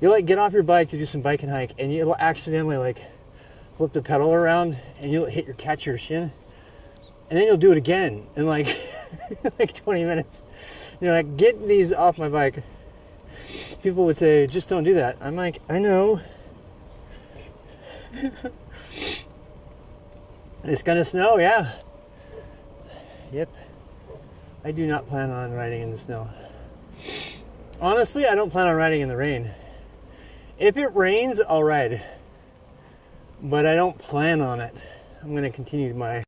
You get off your bike to do some bike and hike, and you'll accidentally flip the pedal around, and you'll catch your shin, and then you'll do it again in 20 minutes. Get these off my bike. People would say, just don't do that. I'm like, I know. It's gonna snow, yeah. Yep. I do not plan on riding in the snow. Honestly, I don't plan on riding in the rain. If it rains, I'll ride. But I don't plan on it. I'm gonna continue my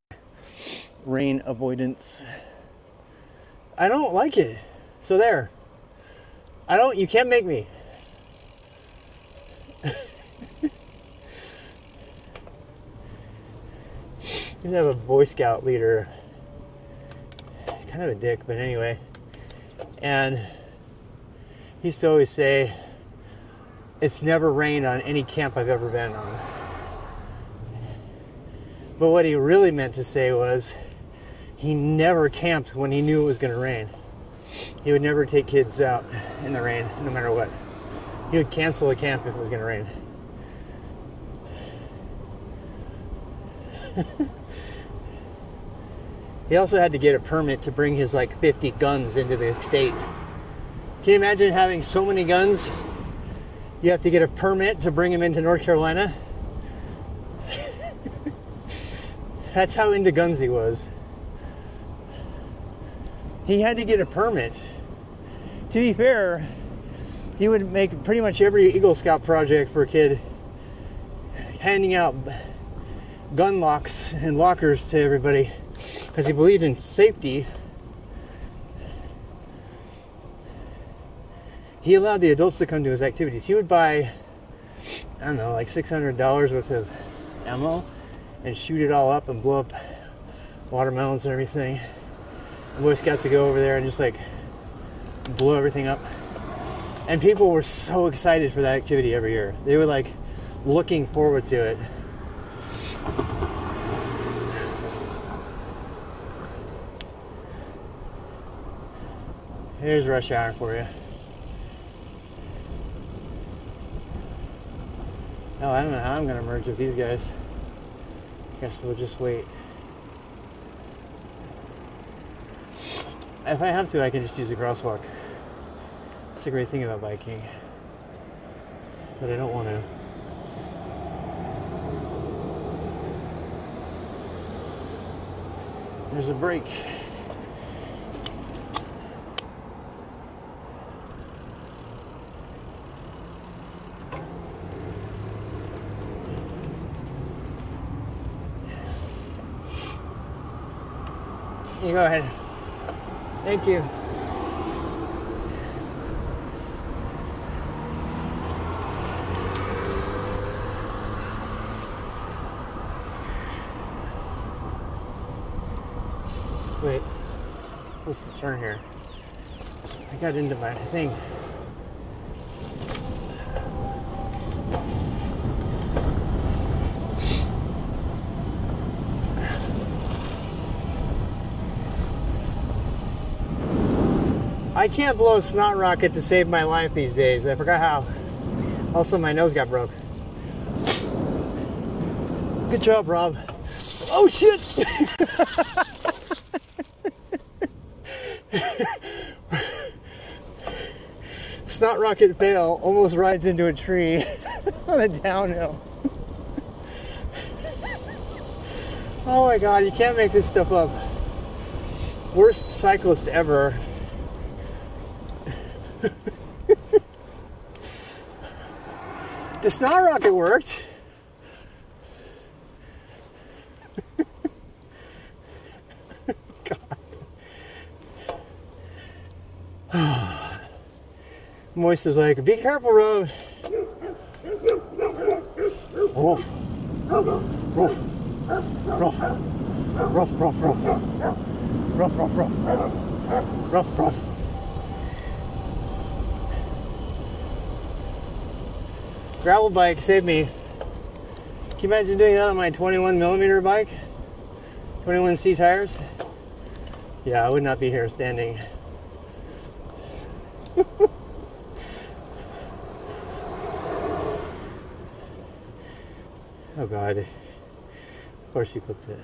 rain avoidance. I don't like it. So there. You can't make me. You have a Boy Scout leader. He's kind of a dick, but anyway. And he used to always say, it's never rained on any camp I've ever been on. But what he really meant to say was, he never camped when he knew it was going to rain. He would never take kids out in the rain, no matter what. He would cancel a camp if it was going to rain. He also had to get a permit to bring his 50 guns into the state. Can you imagine having so many guns? You have to get a permit to bring them into North Carolina? That's how into guns he was. He had to get a permit. To be fair, he would make pretty much every Eagle Scout project for a kid handing out gun locks and lockers to everybody because he believed in safety. He allowed the adults to come to his activities. He would buy, I don't know, like $600 worth of ammo and shoot it all up and blow up watermelons and everything. The Boy Scouts would go over there and just like blow everything up. And people were so excited for that activity every year. They were like looking forward to it. Here's rush hour for you. Oh, I don't know how I'm going to merge with these guys. Guess we'll just wait. If I have to, I can just use a crosswalk. That's the great thing about biking. But I don't want to. There's a break. You go ahead. Thank you. Wait, what's the turn here? I got into my thing. I can't blow a snot rocket to save my life these days. I forgot how. Also, my nose got broke. Good job, Rob. Oh, shit! Snot rocket fail, almost rides into a tree on a downhill. Oh my god, you can't make this stuff up. Worst cyclist ever. The snot rocket worked. God. Moist is like, be careful, Rob. Ruff. Ruff. Ruff. Ruff, ruff, ruff. Ruff, ruff, ruff. Ruff, ruff. Gravel bike saved me. Can you imagine doing that on my 21mm bike? 21C tires? Yeah, I would not be here standing. Oh god. Of course you clipped it.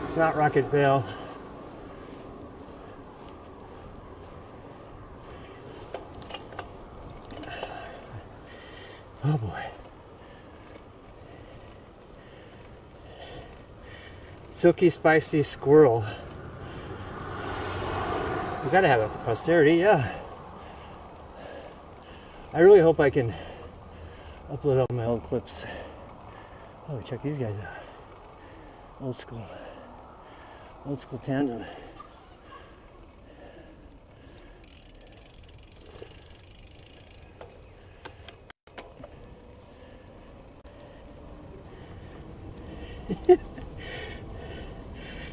It's not rocket fail. Oh boy. Silky spicy squirrel. We gotta have it for posterity, yeah. I really hope I can upload all my old clips. Oh, check these guys out. Old school tandem.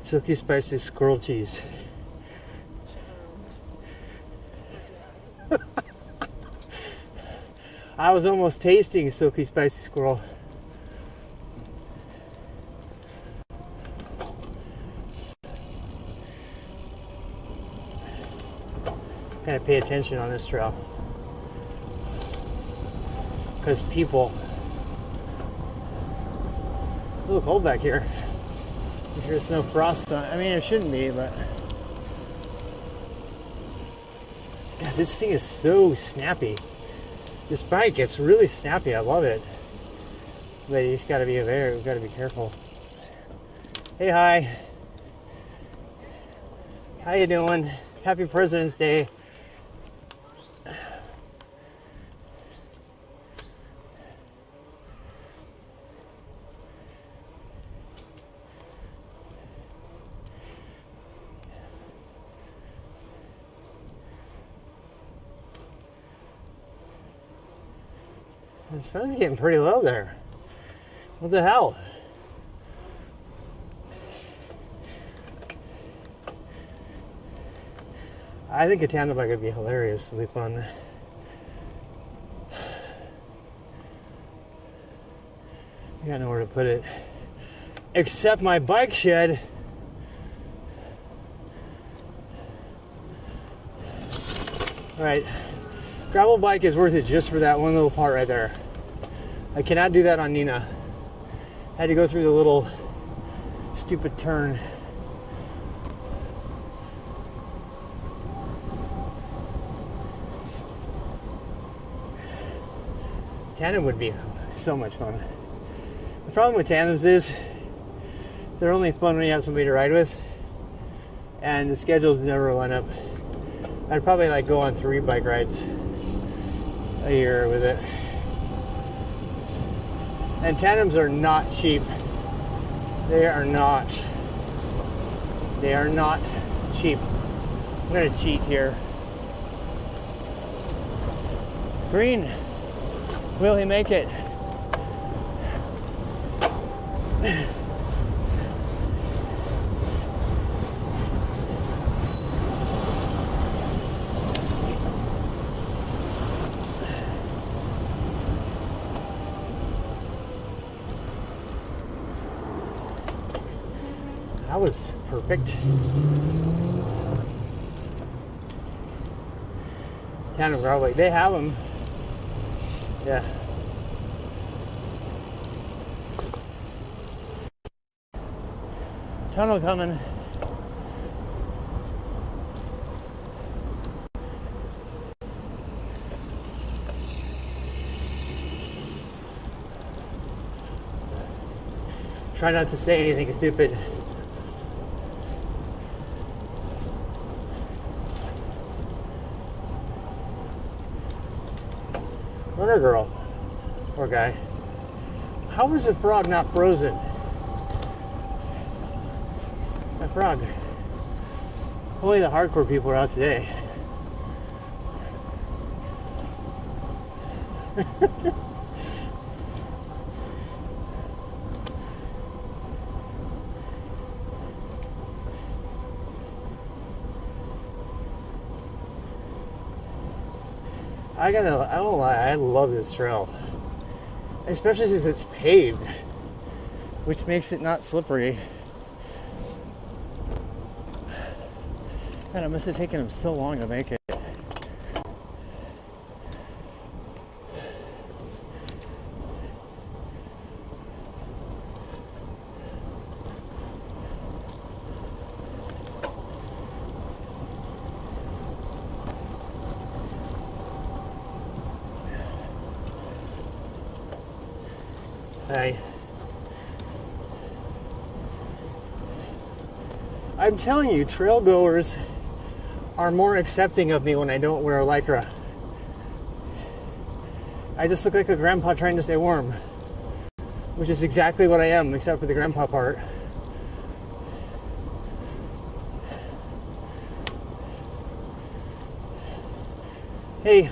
Silky spicy squirrel cheese. I was almost tasting silky spicy squirrel. Gotta pay attention on this trail. Because people. A little cold back here. There's no frost on. I mean, it shouldn't be, but God, this thing is so snappy. This bike, it's really snappy. I love it, but you just gotta be aware. We've got to be careful. Hey, hi. How you doing? Happy President's Day. The sun's getting pretty low there. What the hell? I think a tandem bike would be hilariously fun. I got nowhere to put it except my bike shed. Right, gravel bike is worth it just for that one little part right there. I cannot do that on Nina. I had to go through the little stupid turn. Tandem would be so much fun. The problem with tandems is they're only fun when you have somebody to ride with, and the schedules never line up. I'd probably like go on 3 bike rides a year with it. And tandems are not cheap. They are not cheap. I'm gonna cheat here. Green, will he make it? That was perfect. Tandem gravel bike, they have them. Yeah. Tunnel coming. Try not to say anything stupid. Runner girl, poor guy. How is the frog not frozen? That frog. Only the hardcore people are out today. I won't lie, I love this trail. Especially since it's paved, which makes it not slippery. God, it must have taken him so long to make it. I'm telling you, trail goers are more accepting of me when I don't wear a Lycra. I just look like a grandpa trying to stay warm, which is exactly what I am, except for the grandpa part. Hey.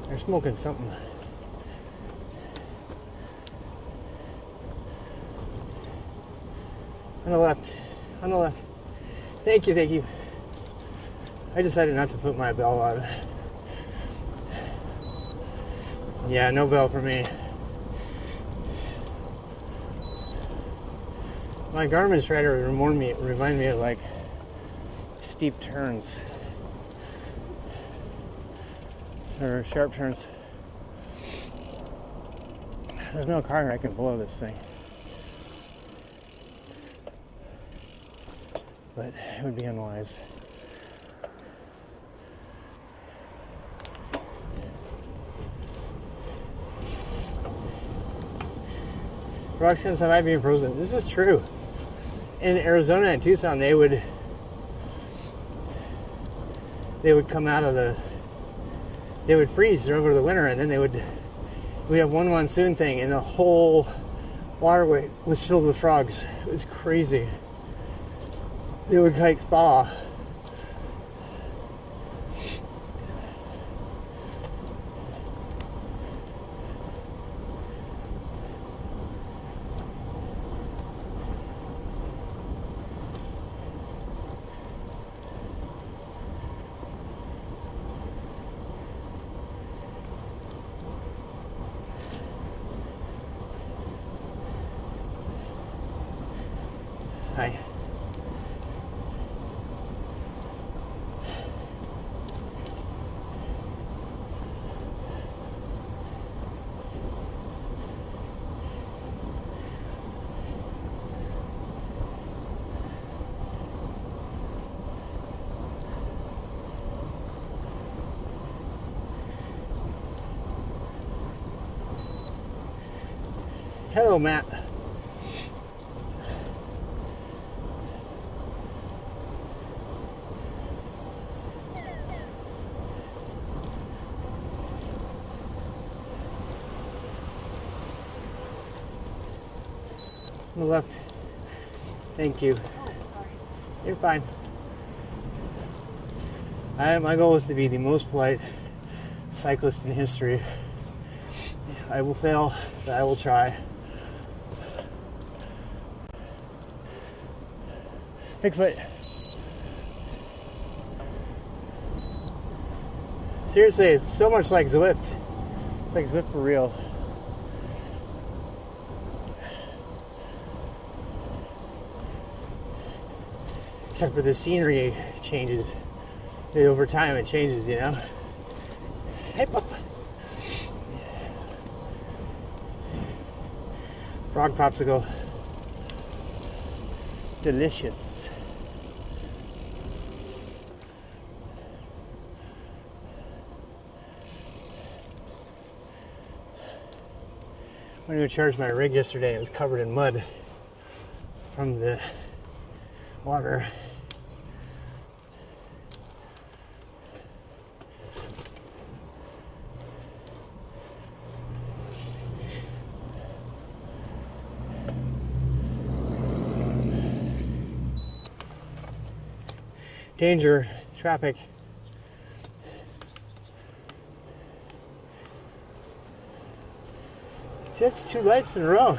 They're smoking something. On the left. On the left. Thank you, thank you. I decided not to put my bell on. Yeah, no bell for me. My Garmin's trying to remind me of like steep turns. Or sharp turns. There's no car I can blow this thing. But it would be unwise. Rocks I might be frozen. This is true. In Arizona and Tucson, they would come out of they would freeze over the winter, and then we'd have one monsoon thing, and the whole waterway was filled with frogs. It was crazy. they would like thaw. Hi. Hello, Matt. On the left. Thank you. Oh, sorry. You're fine. My goal is to be the most polite cyclist in history. I will fail, but I will try. Bigfoot. Seriously, it's so much like Zwift. It's like Zwift for real. Except for the scenery changes. Over time it changes, you know. Hey, pup. Frog popsicle. Delicious. I went to charge my rig yesterday. It was covered in mud from the water. Danger, traffic. See, that's 2 lights in a row.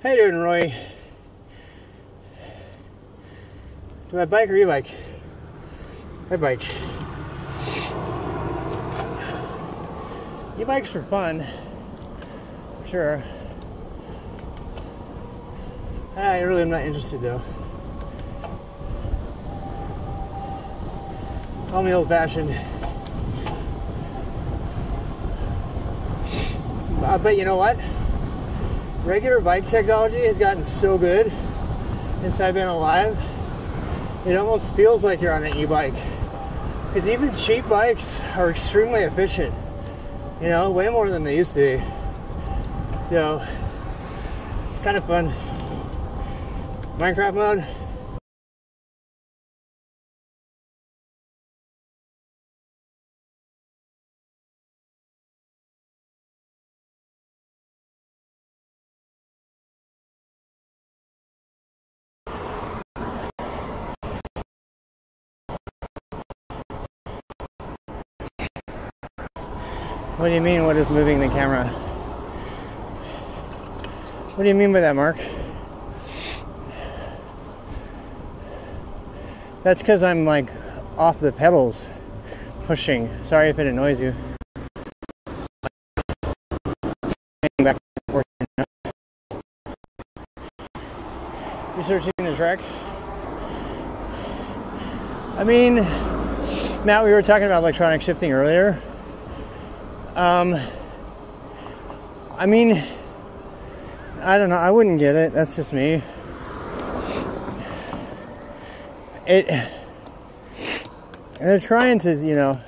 How you doing, Roy? Do I bike or e-bike? I bike. E-bikes are fun, for sure. I really am not interested though. Call me old-fashioned. But you know what? Regular bike technology has gotten so good since I've been alive. It almost feels like you're on an e-bike. Because even cheap bikes are extremely efficient. You know, way more than they used to be. So, it's kind of fun. Minecraft mode. What do you mean, what is moving the camera? What do you mean by that, Mark? That's because I'm like off the pedals, pushing. Sorry if it annoys you. Back and forth. Researching the track. I mean, Matt, we were talking about electronic shifting earlier. I mean, I don't know. I wouldn't get it. That's just me. And they're trying to, you know,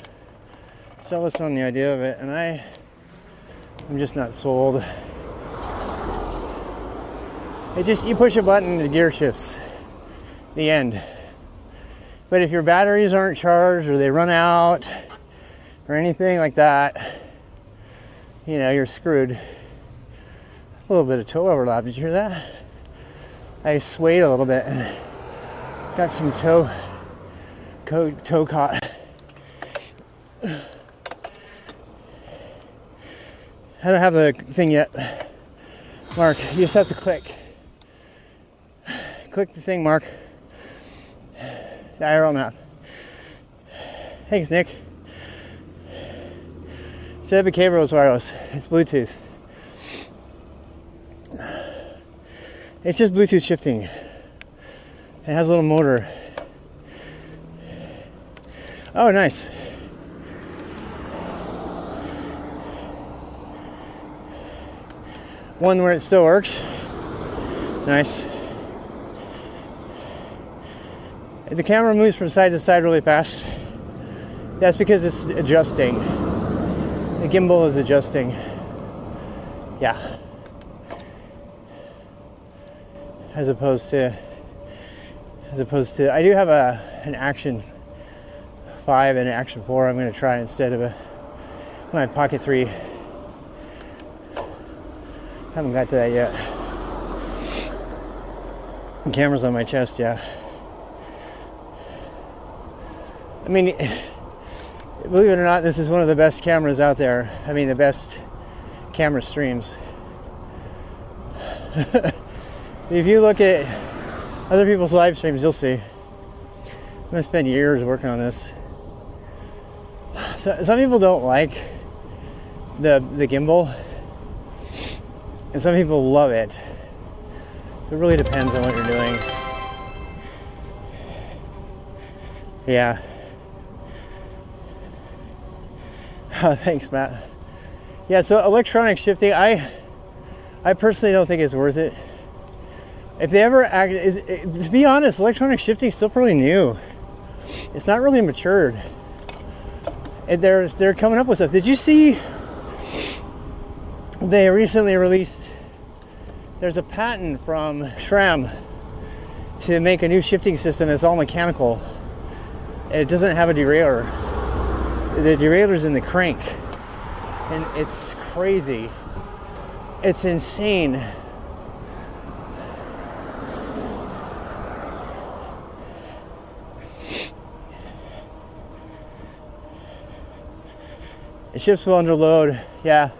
sell us on the idea of it, and I'm just not sold. It just, you push a button, the gear shifts. The end. But if your batteries aren't charged or they run out or anything like that, you know, you're screwed. A little bit of toe overlap. Did you hear that? I swayed a little bit and got some toe caught. I don't have the thing yet, Mark. You just have to click. Click the thing, Mark. The IRL map. Thanks, Nick. Instead of cables wireless, it's Bluetooth. It's just Bluetooth shifting. It has a little motor. Oh, nice. One where it still works. Nice. The camera moves from side to side really fast. That's because it's adjusting. The gimbal is adjusting. Yeah. As opposed to, I do have an Action 5 and an Action 4 I'm going to try instead of my Pocket 3. Haven't got to that yet. The camera's on my chest, yeah. I mean, believe it or not, this is one of the best cameras out there. I mean, the best camera streams. If you look at other people's live streams, you'll see. I'm gonna spend years working on this. So, some people don't like the gimbal, and some people love it. It really depends on what you're doing. Yeah. Oh, thanks, Matt. Yeah, so electronic shifting, I personally don't think it's worth it. If they ever to be honest, electronic shifting is still pretty new. It's not really matured. And they're coming up with stuff. Did you see they recently released, there's a patent from SRAM to make a new shifting system that's all mechanical. It doesn't have a derailleur. The derailleur's in the crank. And it's crazy. It's insane. It shifts well under load, yeah.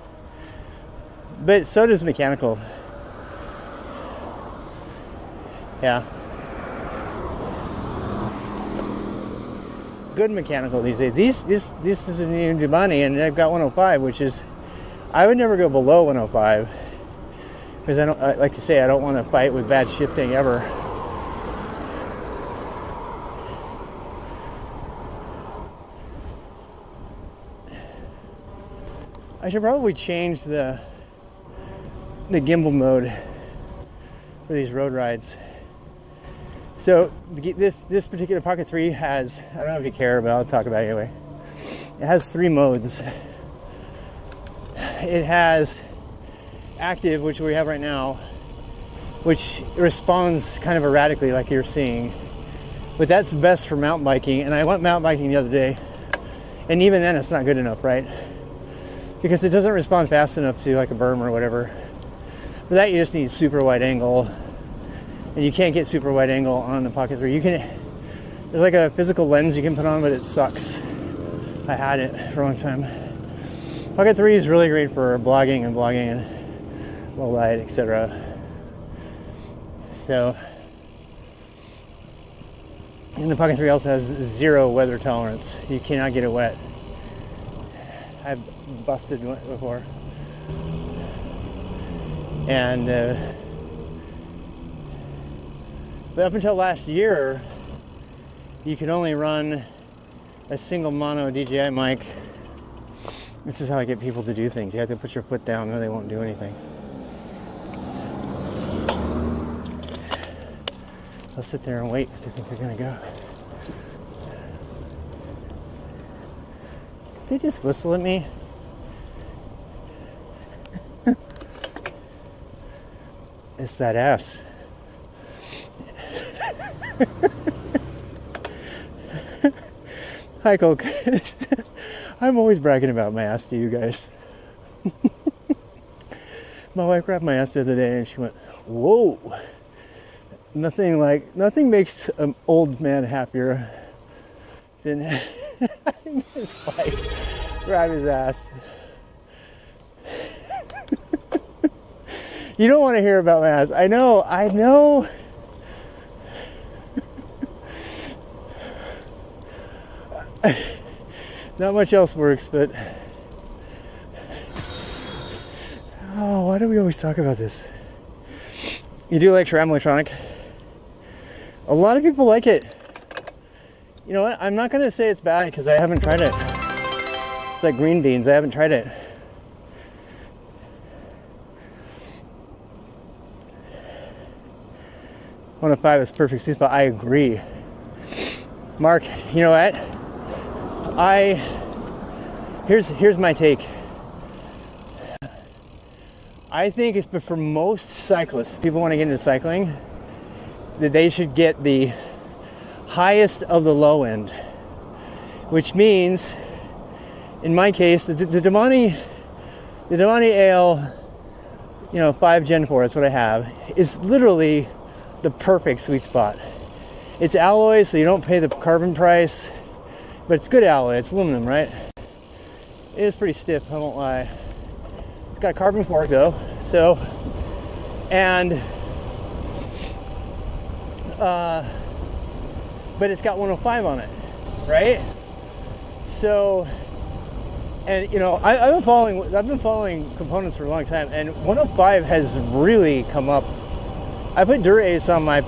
But so does mechanical. Yeah. Good mechanical these days. This is a new Dumani, and I've got 105, which is, I would never go below 105 because I like to say, I don't want to fight with bad shifting ever. I should probably change the gimbal mode for these road rides. So this particular Pocket 3 has, I don't know if you care, but I'll talk about it anyway. It has 3 modes. It has active, which we have right now, which responds kind of erratically like you're seeing. But that's best for mountain biking, and I went mountain biking the other day, and even then it's not good enough, right? Because it doesn't respond fast enough to like a berm or whatever. For that you just need super wide angle. And you can't get super wide angle on the Pocket 3. There's like a physical lens you can put on, but it sucks. I had it for a long time. Pocket 3 is really great for blogging and low light, etc. So, and the Pocket 3 also has 0 weather tolerance. You cannot get it wet. I've busted before. And but up until last year, you could only run a single mono DJI mic. This is how I get people to do things. You have to put your foot down or they won't do anything. I'll sit there and wait because they think they're gonna go. they just whistle at me. It's that ass. Hi, Coke. I'm always bragging about my ass to you guys. My wife grabbed my ass the other day and she went, whoa. Nothing makes an old man happier than having his wife grab his ass. You don't want to hear about my ass. I know. Not much else works, but oh, why do we always talk about this? You do like Sharam Electronic? A lot of people like it. You know what? I'm not gonna say it's bad because I haven't tried it. It's like green beans. I haven't tried it. One of 5 is perfect sweet spot. I agree. Mark, you know what? Here's my take. I think it's for most cyclists, people want to get into cycling, that they should get the highest of the low end, which means, in my case, the Domani AL, 5 Gen 4, that's what I have, is literally the perfect sweet spot. It's alloy, so you don't pay the carbon price, but it's good alloy. It's aluminum, right? It is pretty stiff, I won't lie. It's got a carbon fork though, so, and but it's got 105 on it, right? So, and I've been following components for a long time, and 105 has really come up. I put Dura-Ace on my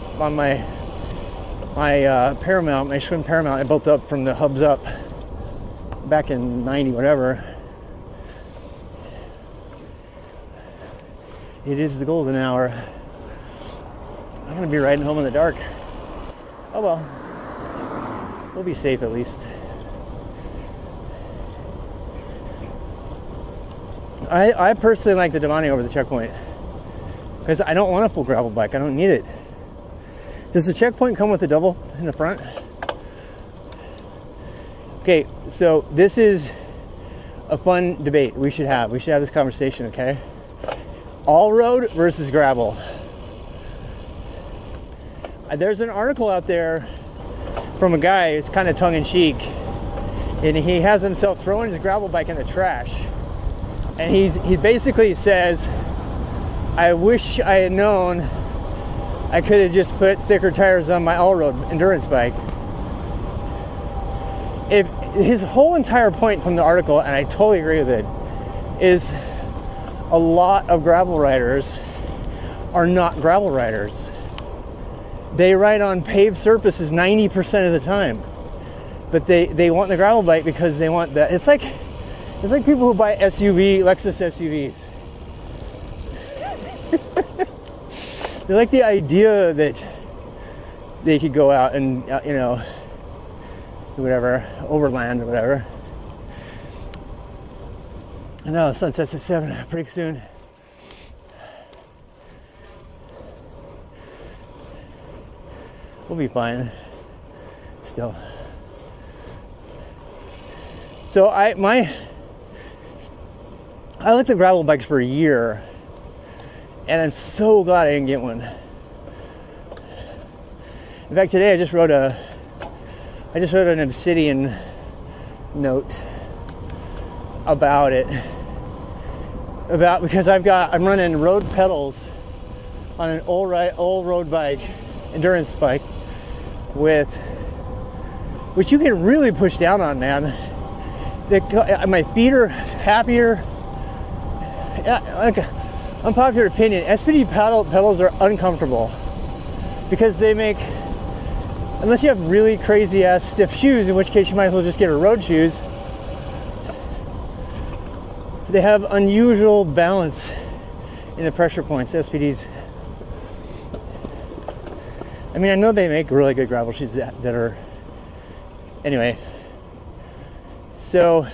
Paramount, my Schwinn Paramount. I built up from the hubs up back in 90 whatever. It is the golden hour. I'm gonna be riding home in the dark. Oh well, we'll be safe at least. I personally like the Domani over the Checkpoint because I don't want a full gravel bike. I don't need it. Does the Checkpoint come with a double in the front? Okay, so this is a fun debate we should have. We should have this conversation, okay? All road versus gravel. There's an article out there from a guy, it's kind of tongue-in-cheek, and he has himself throwing his gravel bike in the trash. And he basically says, I wish I had known I could have just put thicker tires on my all-road endurance bike. If his whole entire point from the article, and I totally agree with it, is a lot of gravel riders are not gravel riders. They ride on paved surfaces 90% of the time, but they want the gravel bike because they want that. It's like people who buy Lexus SUVs. They like the idea that they could go out and, whatever, overland or whatever. I know, sun sets at 7 pretty soon. We'll be fine still. So I looked at gravel bikes for a year, and I'm so glad I didn't get one. In fact, today I just wrote an Obsidian note about it. Because I'm running road pedals on an old road bike, endurance bike, which you can really push down on, man. My feet are happier. Like unpopular opinion, SPD pedals are uncomfortable because they make, unless you have really crazy ass stiff shoes, in which case you might as well just get a road shoes. They have unusual balance in the pressure points, SPDs. I mean, I know they make really good gravel shoes that are, anyway. So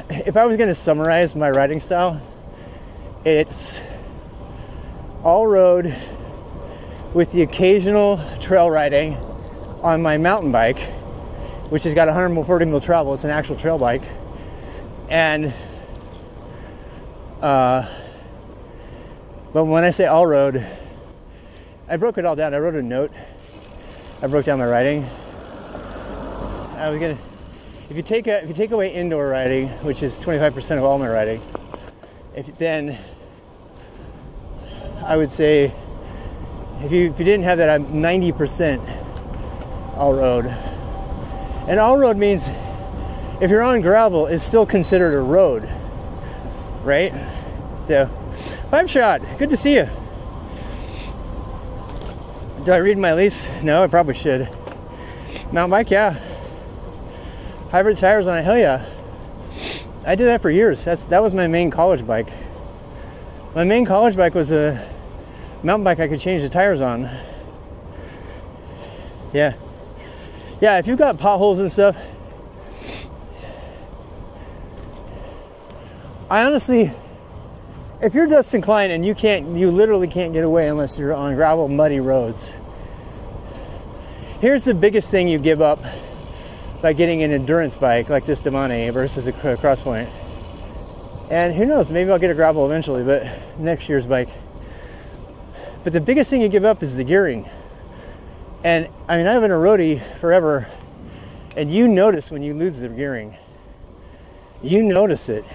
if I was going to summarize my riding style, it's all road with the occasional trail riding on my mountain bike, which has got 140 mil travel. It's an actual trail bike. And but when I say all road, I broke it all down. I wrote a note. I broke down my riding. I was gonna, if you take away indoor riding, which is 25% of all my riding, then I would say if you didn't have that, I'm 90% all road. And all road means if you're on gravel, it's still considered a road, right? So, Pipe Shot, good to see you. Do I read my lease? No, I probably should. Mountain bike, yeah. Hybrid tires on it, hell yeah. I did that for years. That was my main college bike. My main college bike was a mountain bike I could change the tires on. Yeah. Yeah, if you've got potholes and stuff, I honestly, if you're Dustin Klein and you literally can't get away unless you're on gravel, muddy roads. Here's the biggest thing you give up by getting an endurance bike like this Damani versus a Crosspoint. And who knows, maybe I'll get a gravel eventually, but next year's bike. But the biggest thing you give up is the gearing. And I mean, I've been a roadie forever, and you notice when you lose the gearing. You notice it.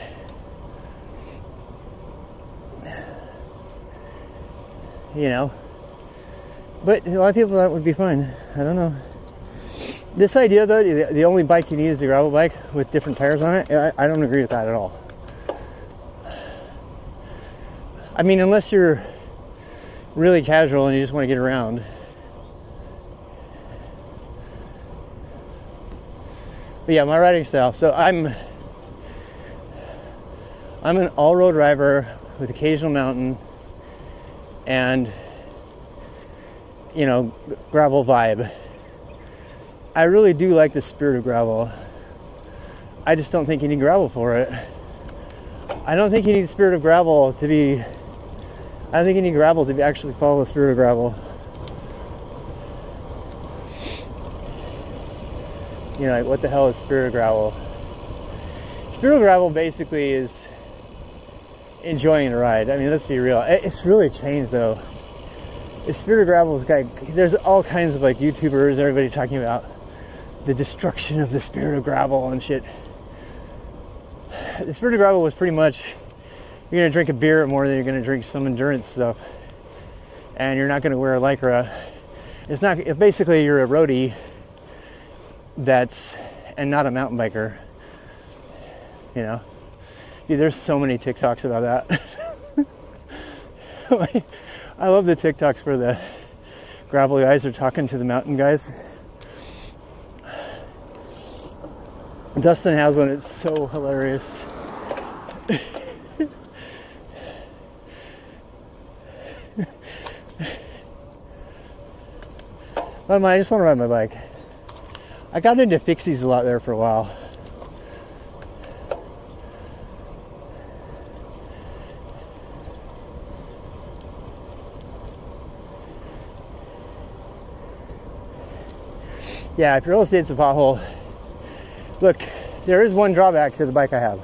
You know, but a lot of people that would be fine. I don't know. This idea though, the only bike you need is a gravel bike with different tires on it, I don't agree with that at all. I mean, unless you're really casual and you just want to get around. But yeah, my riding style. So I'm an all-road driver with occasional mountain and, you know, gravel vibe. I really do like the spirit of gravel. I just don't think you need gravel for it. I don't think you need the spirit of gravel to be, I don't think you need gravel to actually follow the spirit of gravel. You know, like, what the hell is spirit of gravel? Spirit of gravel basically is enjoying a ride. I mean, let's be real. It's really changed though. The spirit of gravel is like, there's all kinds of like YouTubers, everybody talking about the destruction of the spirit of gravel and shit. The spirit of gravel was pretty much, you're gonna drink a beer more than you're gonna drink some endurance stuff, and you're not gonna wear a Lycra. It's not, basically you're a roadie and not a mountain biker, you know. Dude, there's so many TikToks about that. I love the TikToks where the gravel guys are talking to the mountain guys. Dustin has one, it's so hilarious. I just want to ride my bike. I got into fixies a lot there for a while. Yeah, if your real estate's a pothole, look, there is one drawback to the bike I have.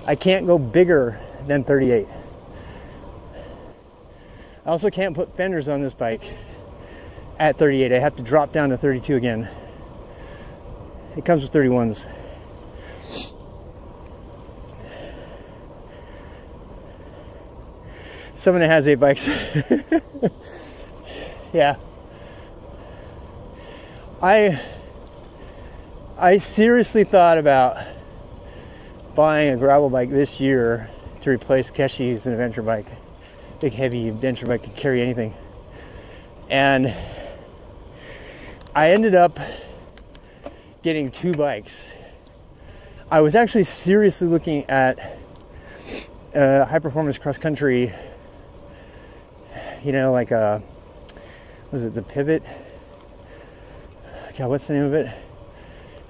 I can't go bigger than 38. I also can't put fenders on this bike at 38. I have to drop down to 32 again. It comes with 31s. Someone that has 8 bikes. Yeah. I seriously thought about buying a gravel bike this year to replace Keshi's an adventure bike. Big heavy adventure bike, could carry anything. And I ended up getting 2 bikes. I was actually seriously looking at high performance cross country, you know, like was it the Pivot? God, what's the name of it?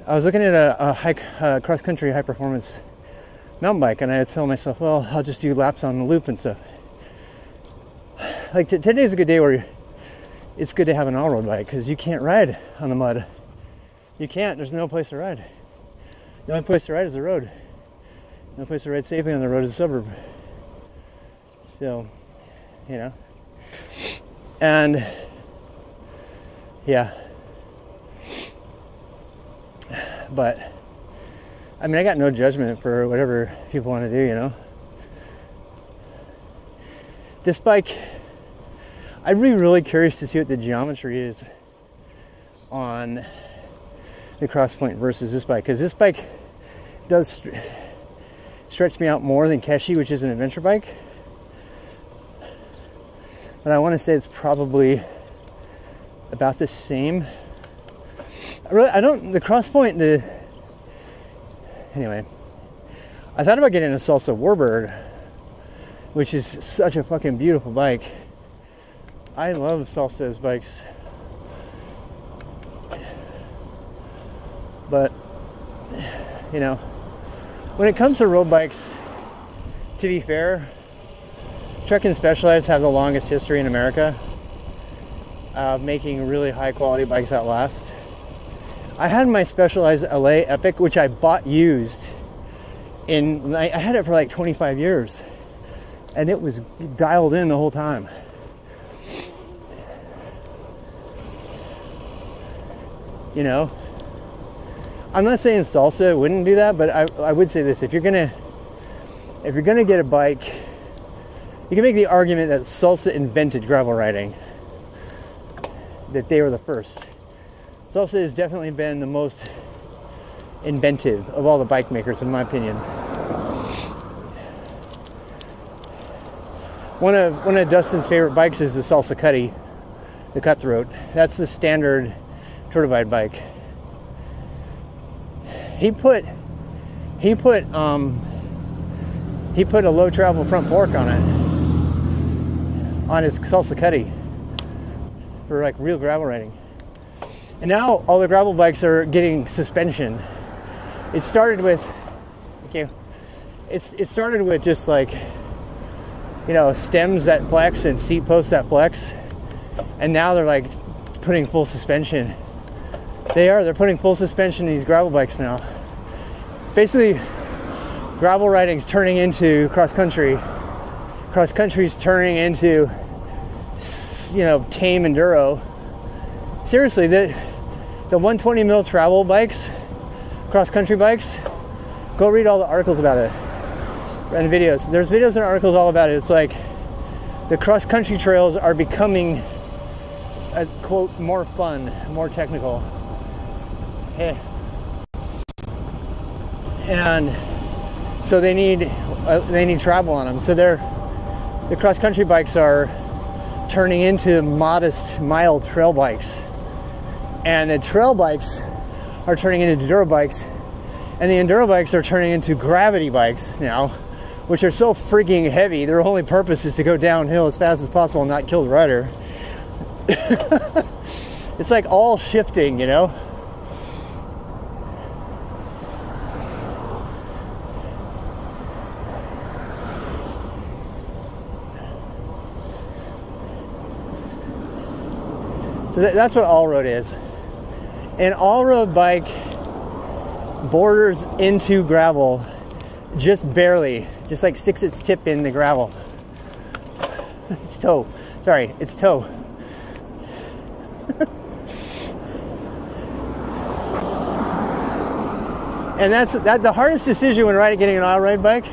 I was looking at a cross-country high-performance mountain bike, and I tell myself, well, I'll just do laps on the loop and stuff. Like today's a good day where it's good to have an all-road bike because you can't ride on the mud. You can't. There's no place to ride. The only place to ride is the road. No place to ride safely on the road is the suburb. So, you know. And yeah. But I mean, I got no judgment for whatever people want to do, you know. This bike, I'd be really curious to see what the geometry is on the Crosspoint versus this bike, because this bike does stretch me out more than Keshi, which is an adventure bike. But I want to say it's probably about the same. The Crosspoint, anyway, I thought about getting a Salsa Warbird, which is such a fucking beautiful bike. I love Salsa's bikes. But, you know, when it comes to road bikes, to be fair, Trek and Specialized have the longest history in America of making really high quality bikes that last. I had my Specialized LA Epic, which I bought used. I had it for like 25 years. And it was dialed in the whole time. You know? I'm not saying Salsa wouldn't do that, but I would say this. If you're gonna get a bike, you can make the argument that Salsa invented gravel riding. That they were the first. Salsa has definitely been the most inventive of all the bike makers, in my opinion. One of Dustin's favorite bikes is the Salsa Cutty, the Cutthroat. That's the standard Turtledvide bike. He put a low travel front fork on it, on his Salsa Cutty, for like real gravel riding. And now all the gravel bikes are getting suspension. It started with, it started with just like, you know, stems that flex and seat posts that flex, and now they're like putting full suspension. They're putting full suspension in these gravel bikes now. Basically, gravel riding's turning into cross country. Cross country's turning into, you know, tame enduro. Seriously, the 120 mil travel bikes, cross country bikes, go read all the articles about it and videos. There's videos and articles all about it. It's like the cross country trails are becoming a quote more fun, more technical. And so they need travel on them. So the cross country bikes are turning into modest, mild trail bikes. And the trail bikes are turning into enduro bikes, and the enduro bikes are turning into gravity bikes now, which are so freaking heavy. Their only purpose is to go downhill as fast as possible and not kill the rider. It's like all shifting, you know. So that's what all-road is. An all-road bike borders into gravel, just barely, just like sticks its tip in the gravel. It's toe. Sorry, it's toe. And that's the hardest decision when getting an all-road bike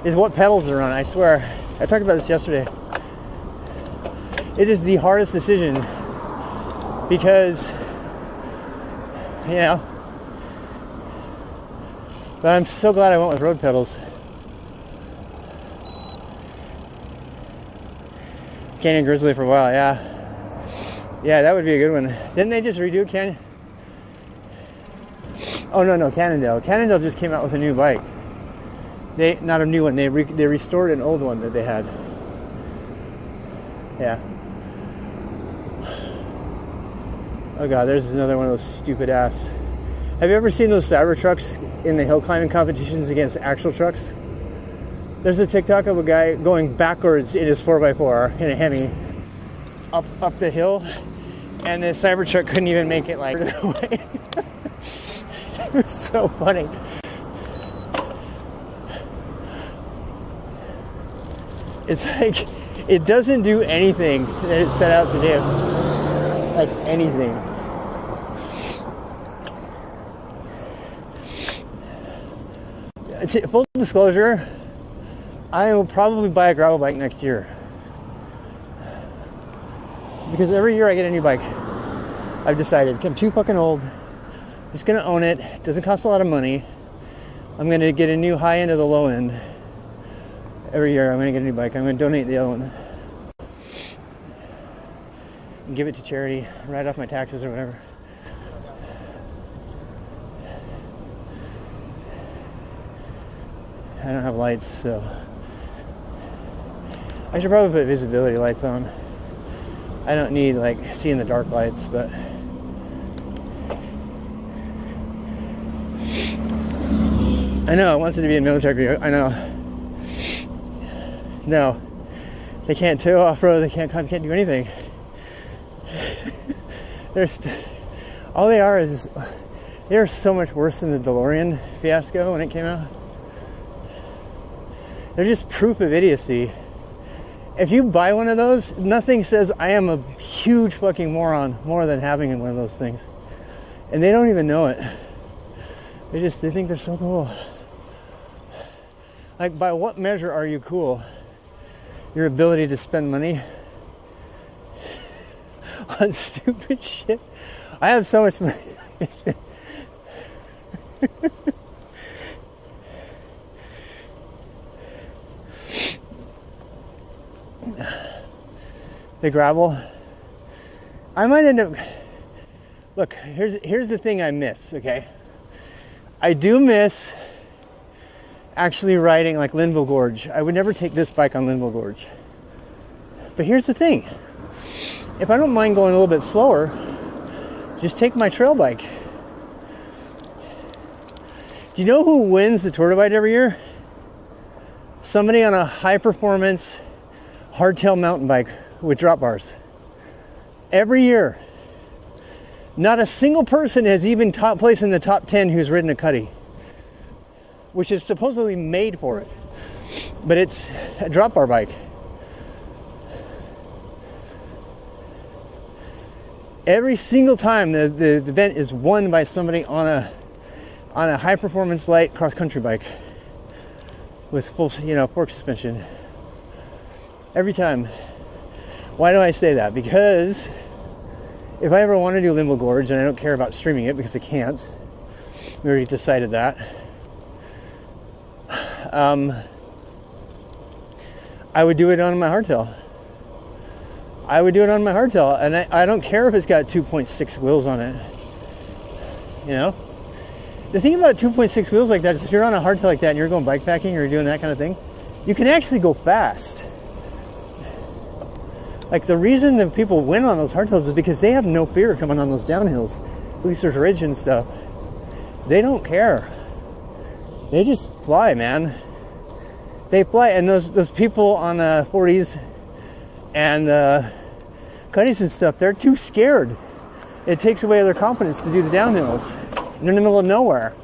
is what pedals to run. I swear, I talked about this yesterday. It is the hardest decision because, you know, but I'm so glad I went with road pedals. Canyon Grizzly for a while, yeah. Yeah, that would be a good one. Didn't they just redo Canyon? Oh, no, Cannondale. Cannondale just came out with a new bike. Not a new one, they restored an old one that they had. Yeah. Oh God, there's another one of those stupid ass Have you ever seen those Cybertrucks in the hill climbing competitions against actual trucks? There's a TikTok of a guy going backwards in his 4x4 in a Hemi up the hill, and the Cybertruck couldn't even make it like the way. It was so funny. It's like it doesn't do anything that it set out to do. Like anything. Full disclosure, I will probably buy a gravel bike next year. Because every year I get a new bike. I've decided I'm too fucking old. I'm just gonna own it. It doesn't cost a lot of money. I'm gonna get a new high end or the low end. Every year I'm gonna get a new bike. I'm gonna donate the other one. And give it to charity, write off my taxes or whatever. I don't have lights, so I should probably put visibility lights on. I don't need like see in the dark lights, but I know it wants it to be a military vehicle. I know. No, they can't tow off-road. They can't do anything. All they are is they're so much worse than the DeLorean fiasco when it came out. They're just proof of idiocy. If you buy one of those, nothing says I am a huge fucking moron more than having one of those things. And they don't even know it. They think they're so cool. Like, by what measure are you cool? Your ability to spend money on stupid shit? I have so much money. The gravel. I might end up. Look, here's the thing I miss. Okay, I do miss actually riding like Linville Gorge. I would never take this bike on Linville Gorge. But here's the thing: if I don't mind going a little bit slower, just take my trail bike. Do you know who wins the Tour Divide every year? Somebody on a high performance hardtail mountain bike with drop bars. Every year. Not a single person has even top place in the top 10 who's ridden a Cuddy, which is supposedly made for it, but it's a drop bar bike. Every single time the event is won by somebody on a high performance light cross country bike with full, fork suspension. Every time. Why do I say that? Because if I ever want to do Linville Gorge, and I don't care about streaming it because I can't, we already decided that. I would do it on my hardtail. And I don't care if it's got 2.6 wheels on it. The thing about 2.6 wheels like that is if you're on a hardtail like that and you're going bikepacking or you're doing that kind of thing, you can actually go fast. Like, the reason that people win on those hardtails is because they have no fear coming on those downhills. At least there's ridge and stuff. They don't care. They just fly, man. They fly. And those people on the 40s and Cuddys and stuff, they're too scared. It takes away their confidence to do the downhills. They're in the middle of nowhere.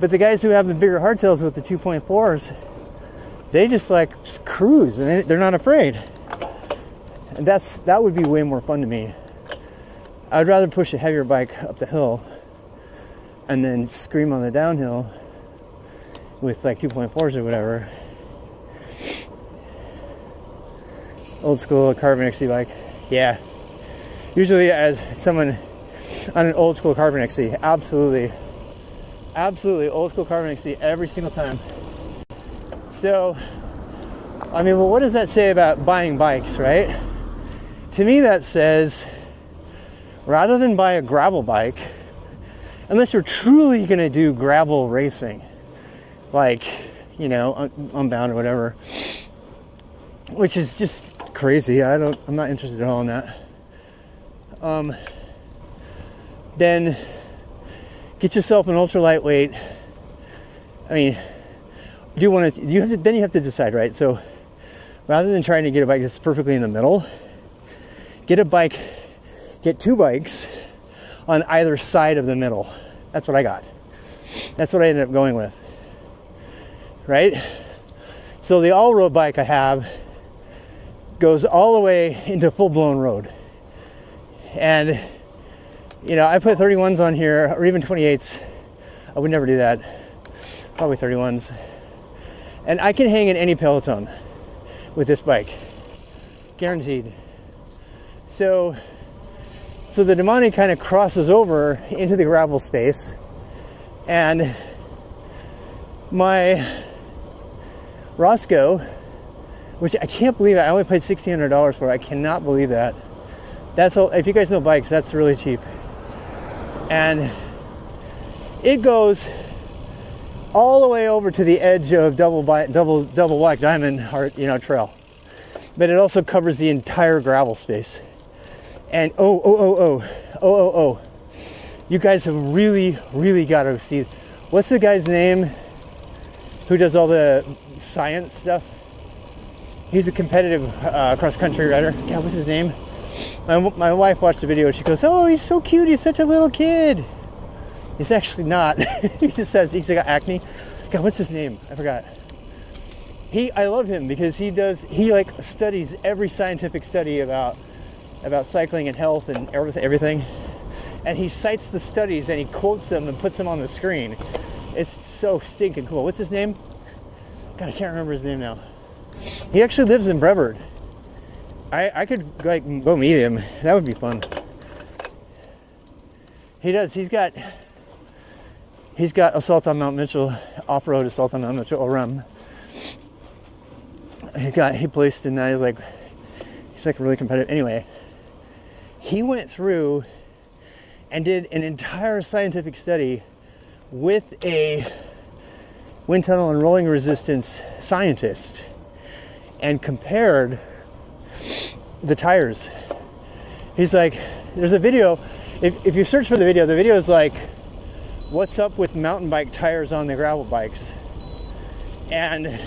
But the guys who have the bigger hardtails with the 2.4s, they just cruise and they're not afraid. And that would be way more fun to me. I'd rather push a heavier bike up the hill and then scream on the downhill with 2.4s or whatever. Old school Carbon XC bike. Yeah. Usually as someone on an old school Carbon XC. Absolutely old school Carbon XC every single time. So, what does that say about buying bikes, right? To me, that says, rather than buy a gravel bike, unless you're truly going to do gravel racing, Unbound or whatever, which is just crazy. I'm not interested at all in that. Then get yourself an ultra lightweight. I mean, do you want to? Then you have to decide, right? So rather than trying to get a bike that's perfectly in the middle, get two bikes on either side of the middle. That's what I got. That's what I ended up going with, right? So the all-road bike I have goes all the way into full-blown road. And, you know, I put 31s on here, or even 28s. I would never do that. Probably 31s. And I can hang in any Peloton with this bike. Guaranteed. So the Demani kind of crosses over into the gravel space. And my Roscoe, which I can't believe I only paid $1,600 for. I cannot believe that. That's all. If you guys know bikes, that's really cheap. And it goes all the way over to the edge of double black diamond trail, but it also covers the entire gravel space. And you guys have really got to see. What's the guy's name who does all the science stuff? He's a competitive cross-country rider. God, what's his name? My wife watched the video and she goes, "Oh, he's so cute. He's such a little kid." He's actually not. He's got acne. God, what's his name? I forgot. I love him because he studies every scientific study about cycling and health and everything. And he cites the studies and he quotes them and puts them on the screen. It's so stinking cool. What's his name? God, I can't remember his name now. He actually lives in Brevard. I could go meet him. That would be fun. He does. He's got Assault on Mount Mitchell, off-road Assault on Mount Mitchell, ORM. He placed in that. He's really competitive. Anyway, he went through and did an entire scientific study with a wind tunnel and rolling resistance scientist and compared the tires. He's like, there's a video, if you search for the video is like, what's up with mountain bike tires on the gravel bikes? And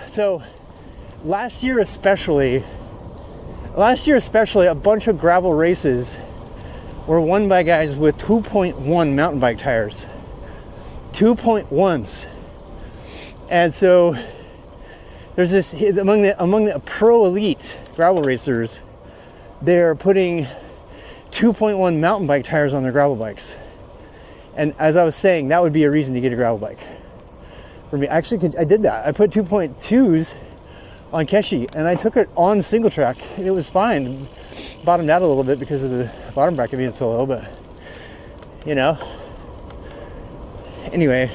so last year especially, a bunch of gravel races were won by guys with 2.1 mountain bike tires. 2.1s. And so there's this among the pro elite gravel racers, they're putting 2.1 mountain bike tires on their gravel bikes. And as I was saying, that would be a reason to get a gravel bike. For me, actually, I did that. I put 2.2s on Keshi, and I took it on single track, and it was fine. Bottomed out a little bit because of the bottom bracket being so low, but you know. Anyway,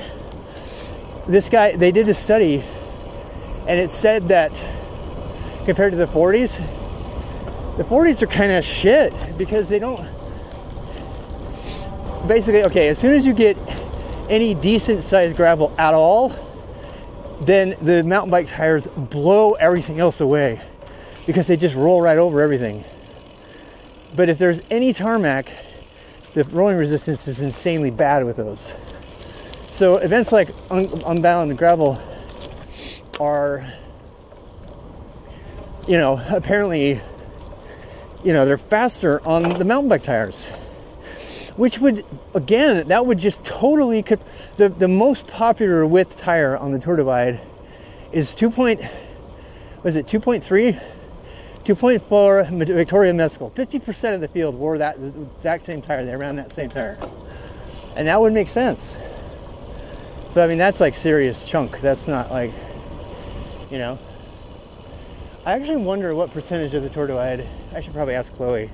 this guy, they did a study, and it said that compared to the 40s are kind of shit because they don't. Basically, okay, as soon as you get any decent sized gravel at all, then the mountain bike tires blow everything else away because they just roll right over everything. But if there's any tarmac, the rolling resistance is insanely bad with those. So events like Unbound and gravel are, apparently, they're faster on the mountain bike tires, which would, again, that would just totally, the most popular width tire on the Tour Divide is 2.3? 2.4 Victoria Mescal. 50% of the field wore that exact same tire. They ran that same tire. And that would make sense. But I mean, that's like serious chunk. That's not like, I actually wonder what percentage of the Tour Divide, I should probably ask Chloe.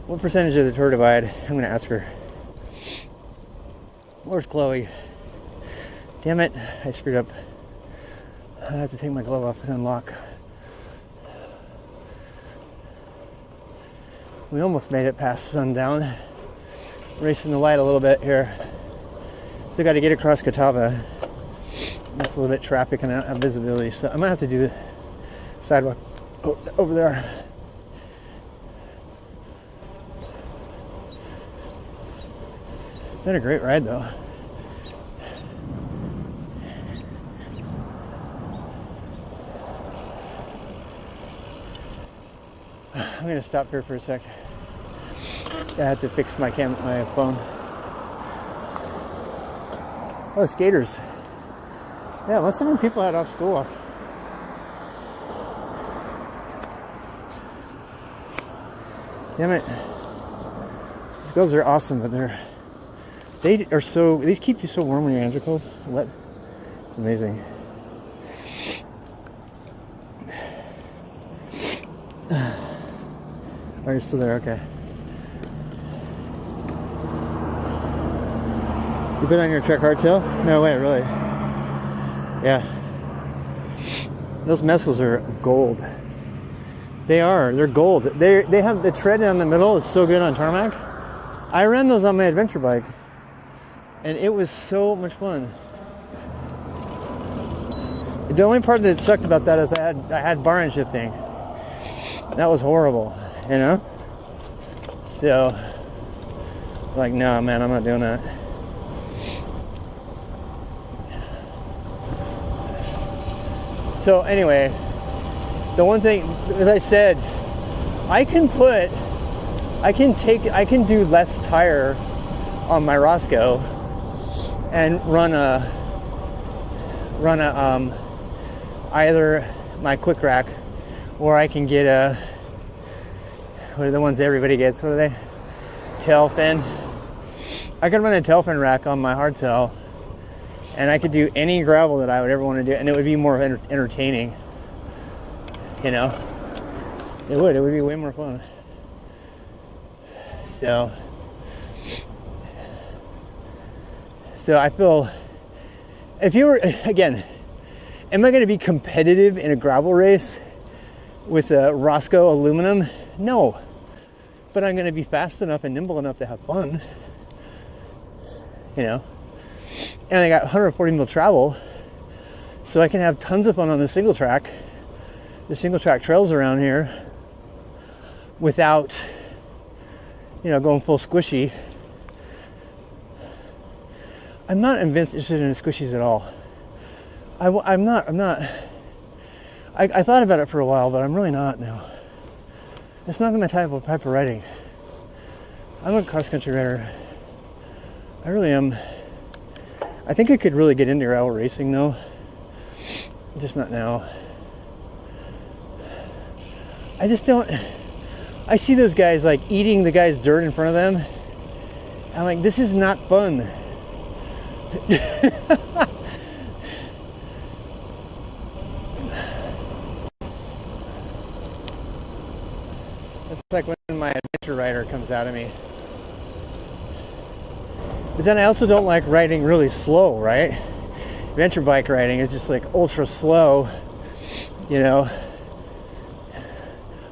What percentage of the Tour Divide? I'm going to ask her. Where's Chloe? Damn it, I screwed up. I have to take my glove off and unlock. We almost made it past sundown. Racing the light a little bit here. Still got to get across Catawba. That's a little bit traffic and I don't have visibility, so I might have to do the sidewalk over there. Been a great ride though. I'm gonna stop here for a sec. I had to fix my phone. Oh, skaters. Yeah, most of them people had off school. Damn it. These gloves are awesome, but these keep you so warm when your hands are cold. What? It's amazing. Oh, you're still there, okay. You been on your Trek hardtail? No way, really. Yeah. Those Messels are gold. They are. They're gold. They have the tread down the middle is so good on tarmac. I ran those on my adventure bike, and it was so much fun. The only part that sucked about that is I had bar end shifting. That was horrible, you know. So, like, no, man, I'm not doing that. So anyway, the one thing, as I said, I can do less tire on my Roscoe and run either my quick rack, or I can get what are the ones everybody gets? What are they? Tail fin. I could run a tail fin rack on my hardtail, and I could do any gravel that I would ever want to do, and it would be more entertaining. You know, it would be way more fun. So I feel, if you were, again, am I going to be competitive in a gravel race with a Roscoe aluminum? No, but I'm going to be fast enough and nimble enough to have fun, you know. And I got 140 mil travel, so I can have tons of fun on the single track. The single track trails around here without, you know, going full squishy. I'm not interested in the squishies at all. I'm not. I thought about it for a while, but I'm really not now. It's not my type of riding. I'm a cross country rider. I really am. I think I could really get into gravel racing though. Just not now. I just don't. I see those guys like eating the guy's dirt in front of them. I'm like, this is not fun. It's like when my adventure rider comes out of me. But then I also don't like riding really slow, right? Adventure bike riding is just like ultra slow, you know.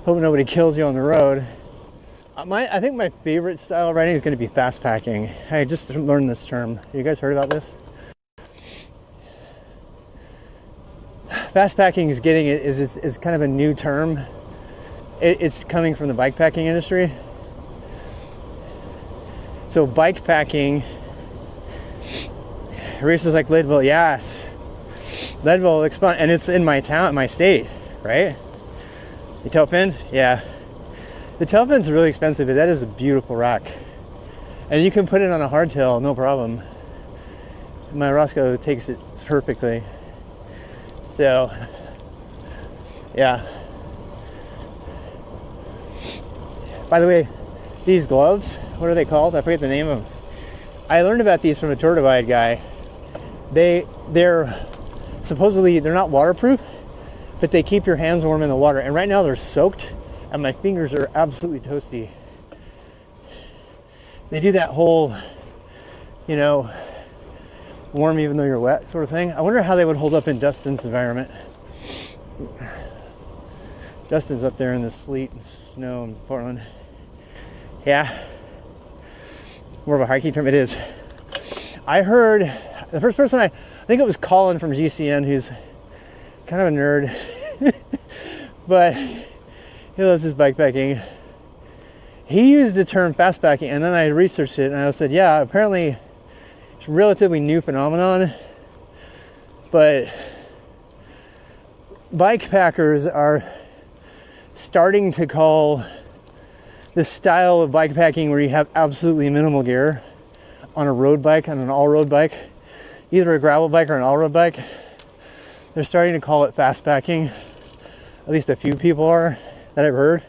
Hope nobody kills you on the road. I think my favorite style of riding is going to be fast packing. I just learned this term. You guys heard about this? Fast packing is is kind of a new term. It's coming from the bike packing industry. So bike packing, races like Leadville, yes. Leadville, and it's in my town, my state, right? The tail fin? Yeah. The tail fin's really expensive, but that is a beautiful rack. And you can put it on a hardtail, no problem. My Roscoe takes it perfectly. So, yeah. By the way, these gloves, what are they called? I forget the name of them. I learned about these from a Tour Divide guy. They're supposedly, they're not waterproof, but they keep your hands warm in the water. And right now they're soaked, and my fingers are absolutely toasty. They do that whole, you know, warm even though you're wet sort of thing. I wonder how they would hold up in Dustin's environment. Dustin's up there in the sleet and snow in Portland. Yeah. More of a hiking term. It is. I heard the first person, I think it was Colin from GCN, who's kind of a nerd, but he loves his bike packing. he used the term fastbacking, and then I researched it, and I said, yeah, apparently it's a relatively new phenomenon, but bike packers are starting to call this style of bike packing where you have absolutely minimal gear on a road bike, on an all-road bike, either a gravel bike or an all-road bike. They're starting to call it fastbacking. At least a few people are that I've heard.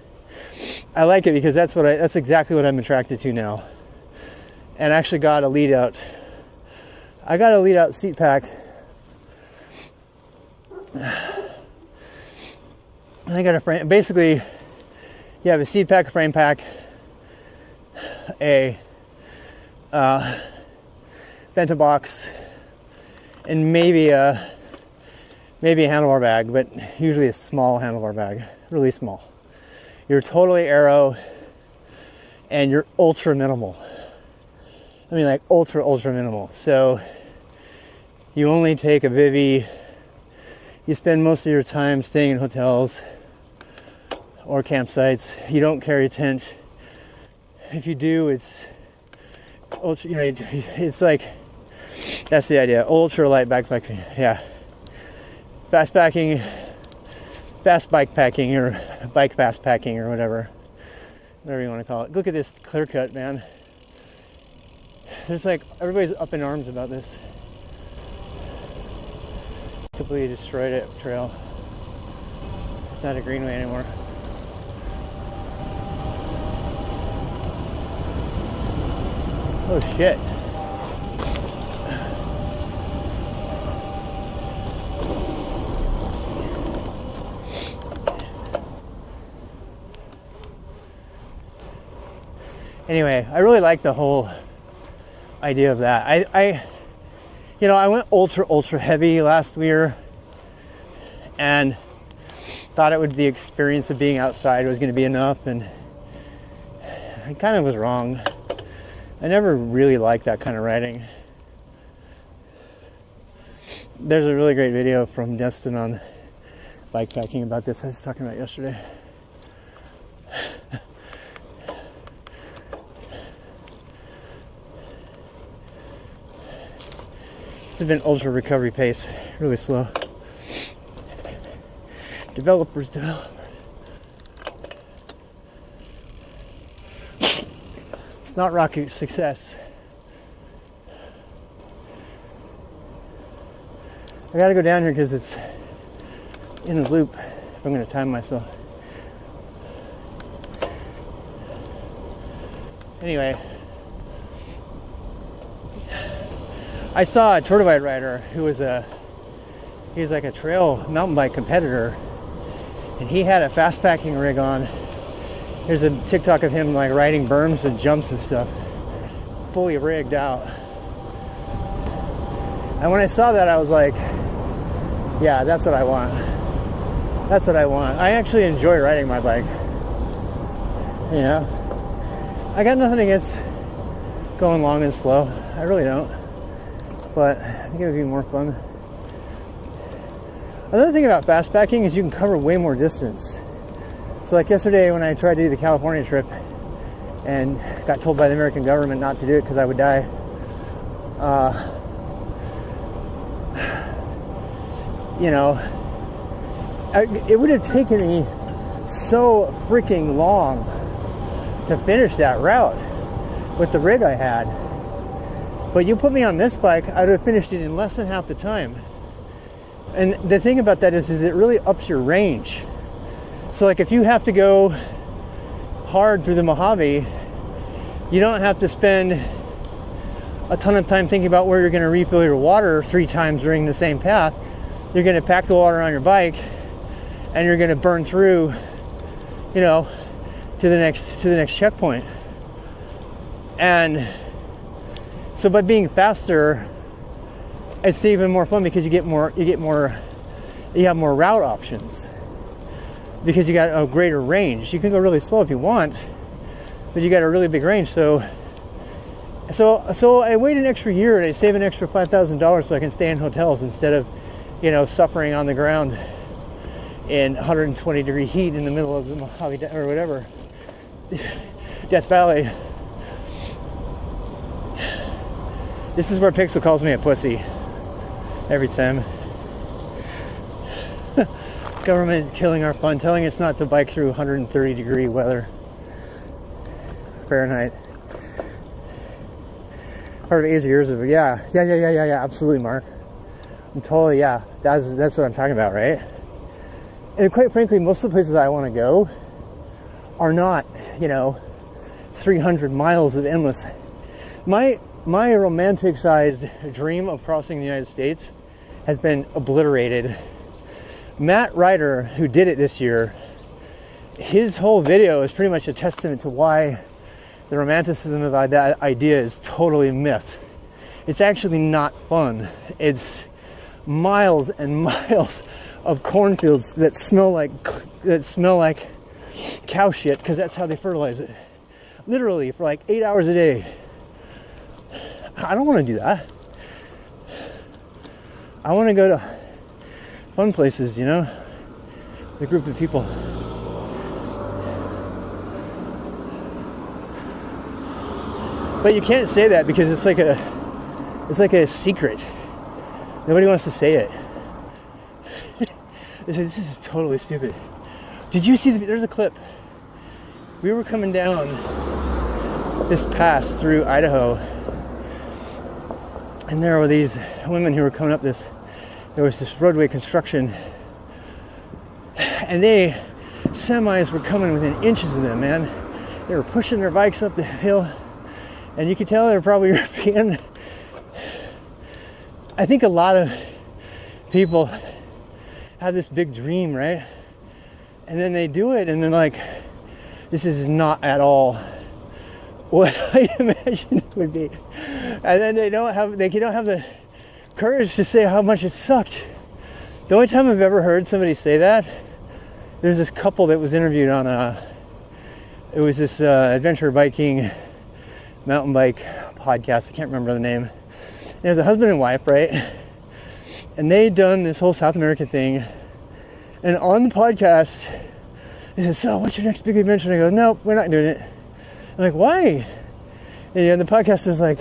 I like it because that's exactly what I'm attracted to now. And I actually got a lead out. I got a lead out seat pack. I got a frame. Basically, you have a seat pack, a frame pack, a bento box, and maybe a handlebar bag, but usually a small handlebar bag, really small. You're totally aero, and you're ultra minimal. I mean, like ultra minimal. So you only take a bivvy. You spend most of your time staying in hotels or campsites. You don't carry a tent. If you do, it's ultra. It's like, that's the idea. Ultra light backpacking. Yeah. Fast packing, fast bike packing, or bike fast packing, or whatever you want to call it. Look at this clear cut, man. There's like, everybody's up in arms about this. Completely destroyed it, trail. Not a greenway anymore. Oh shit. Anyway, I really like the whole idea of that. I went ultra heavy last year and thought it would, the experience of being outside was going to be enough, and I kind of was wrong. I never really liked that kind of riding. There's a really great video from Destin on bike packing about this I was talking about yesterday. This has been ultra recovery pace, really slow. Developers. It's not rocket success. I gotta go down here because it's in the loop if I'm gonna time myself. Anyway, I saw a Tour Divide rider who was like a trail mountain bike competitor, and he had a fast packing rig on. There's a TikTok of him like riding berms and jumps and stuff, fully rigged out. And when I saw that, I was like, yeah, that's what I want. That's what I want. I actually enjoy riding my bike. You know, I got nothing against going long and slow. I really don't. But I think it would be more fun. Another thing about fast packing is you can cover way more distance. So like yesterday when I tried to do the California trip and got told by the American government not to do it because I would die. It would have taken me so freaking long to finish that route with the rig I had. But you put me on this bike, I would have finished it in less than half the time. And the thing about that is it really ups your range. So like if you have to go hard through the Mojave, you don't have to spend a ton of time thinking about where you're going to refill your water 3 times during the same path. You're going to pack the water on your bike and you're going to burn through, to the next checkpoint. And so by being faster, it's even more fun because you have more route options because you got a greater range. You can go really slow if you want, but you got a really big range. So I wait an extra year and I save an extra $5,000 so I can stay in hotels instead of, suffering on the ground in 120-degree heat in the middle of the Mojave or whatever. Death Valley. This is where Pixel calls me a pussy every time. Government killing our fun, telling us not to bike through 130-degree weather. Fahrenheit. Part of 8 years of it. Yeah, absolutely, Mark. I'm totally, yeah. That's what I'm talking about, right? And quite frankly, most of the places I want to go are not, 300 miles of endless. My romantic-sized dream of crossing the United States has been obliterated. Matt Ryder, who did it this year, his whole video is pretty much a testament to why the romanticism of that idea is totally myth. It's actually not fun. It's miles and miles of cornfields that smell like cow shit, because that's how they fertilize it. Literally for like 8 hours a day. I don't want to do that. I want to go to fun places, the group of people. But you can't say that because it's like a secret. Nobody wants to say it. This is totally stupid. Did you see there's a clip. We were coming down this pass through Idaho, and there were these women who were coming up there was this roadway construction, and semis were coming within inches of them, man. They were pushing their bikes up the hill, and you could tell they were probably European. I think a lot of people have this big dream, right? And then they do it, and they're like, this is not at all what I imagined it would be. And then they don't have the courage to say how much it sucked. The only time I've ever heard somebody say that, there's this couple that was interviewed on it was this adventure biking, mountain bike podcast. I can't remember the name. And it was a husband and wife, right? And they'd done this whole South American thing. And on the podcast, they said, so what's your next big adventure? And I go, nope, we're not doing it. I'm like, why? And the podcast was like,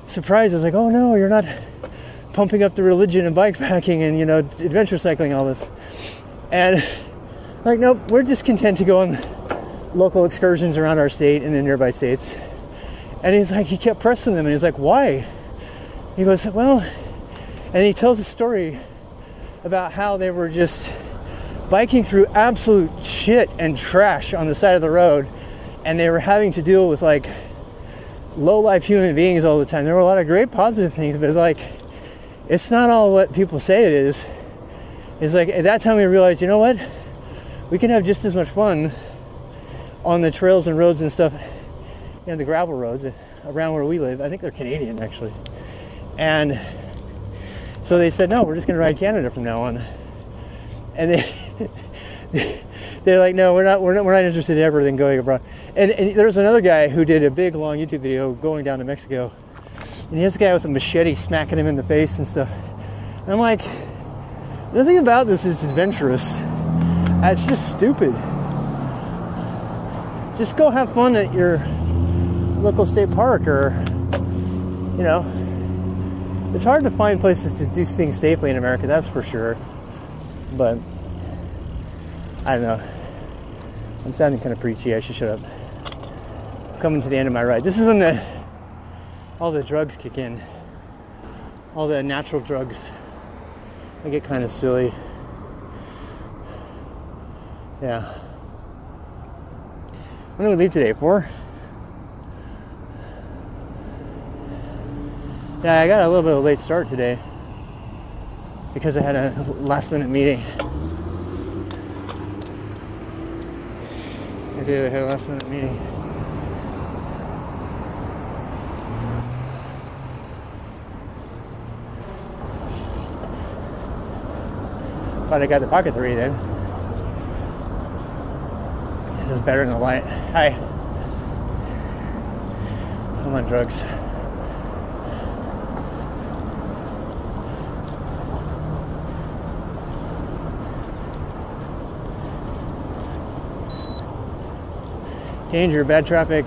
surprised. I was like, oh no, you're not pumping up the religion and bike packing and, adventure cycling, all this. And like, nope, we're just content to go on local excursions around our state and the nearby states. And he's like, he kept pressing them, and he's like, why? He goes, well, and he tells a story about how they were just biking through absolute shit and trash on the side of the road, and they were having to deal with like low-life human beings all the time. There were a lot of great positive things, but like, it's not all what people say it is. It's like, at that time we realized, you know what? We can have just as much fun on the trails and roads and stuff, the gravel roads around where we live. I think they're Canadian, actually. And so they said, no, we're just going to ride Canada from now on. And they're like, no, we're not interested ever in going abroad. And there's another guy who did a big, long YouTube video going down to Mexico. And he has a guy with a machete smacking him in the face and stuff. And I'm like, nothing about this is adventurous. It's just stupid. Just go have fun at your local state park, or, it's hard to find places to do things safely in America, that's for sure. But I don't know. I'm sounding kind of preachy. I should shut up. I'm coming to the end of my ride. This is when all the drugs kick in. All the natural drugs. I get kind of silly. Yeah. When do we leave today? 4? Yeah, I got a little bit of a late start today because I had a last minute meeting. I had a last minute meeting. Thought I got the pocket 3 then. It was better than the light. Hi. I'm on drugs. Danger, bad traffic.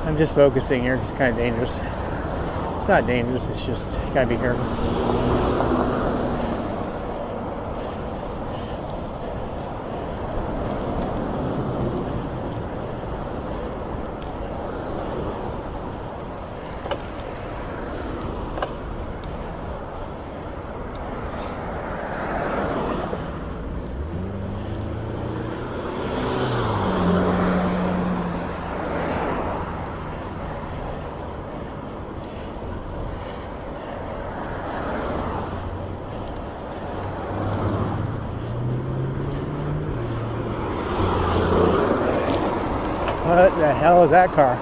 I'm just focusing here because it's kind of dangerous. It's not dangerous, it's just you gotta be careful. What the hell is that car?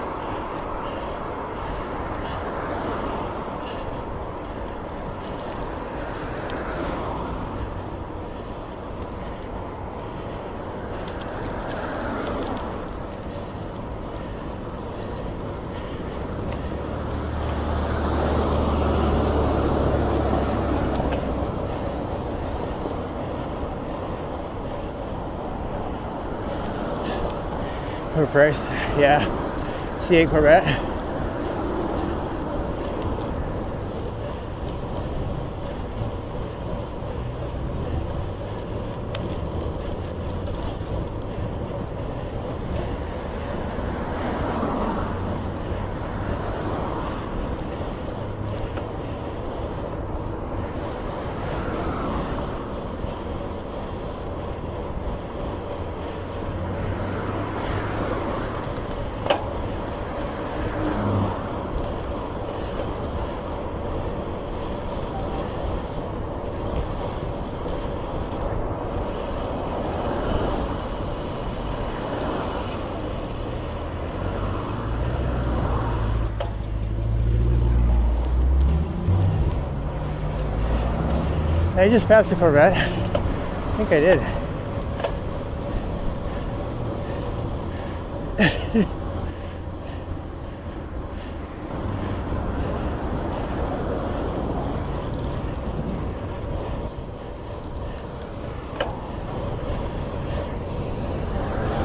Overpriced, yeah. C8 Corvette. I just passed the Corvette. I think I did.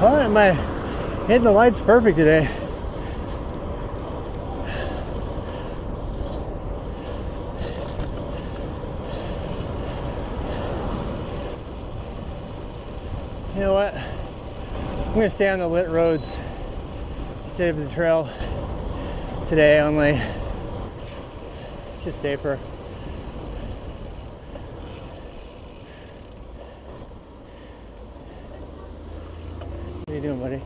Well, my hitting the lights perfect today. You know what? I'm gonna stay on the lit roads instead of the trail today only. It's just safer. What are you doing, buddy?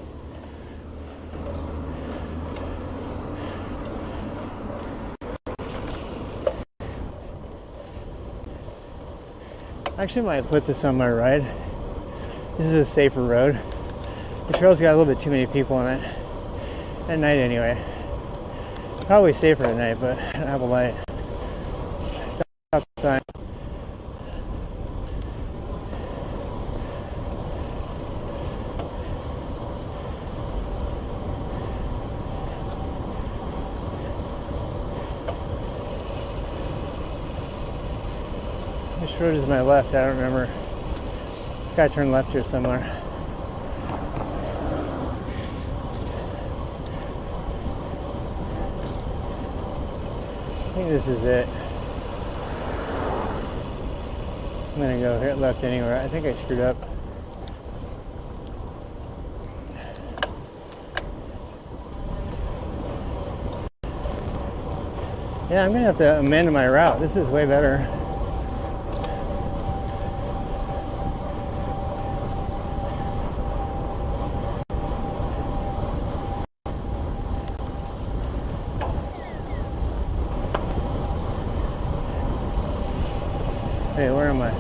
I actually might put this on my ride. This is a safer road. The trail's got a little bit too many people on it. At night anyway. Probably safer at night, but I don't have a light. Stop sign. Which road is my left? I don't remember. Gotta turn left here somewhere. I think this is it. I'm gonna go here left anywhere. I think I screwed up. Yeah, I'm gonna have to amend my route. This is way better. Hey, where am I?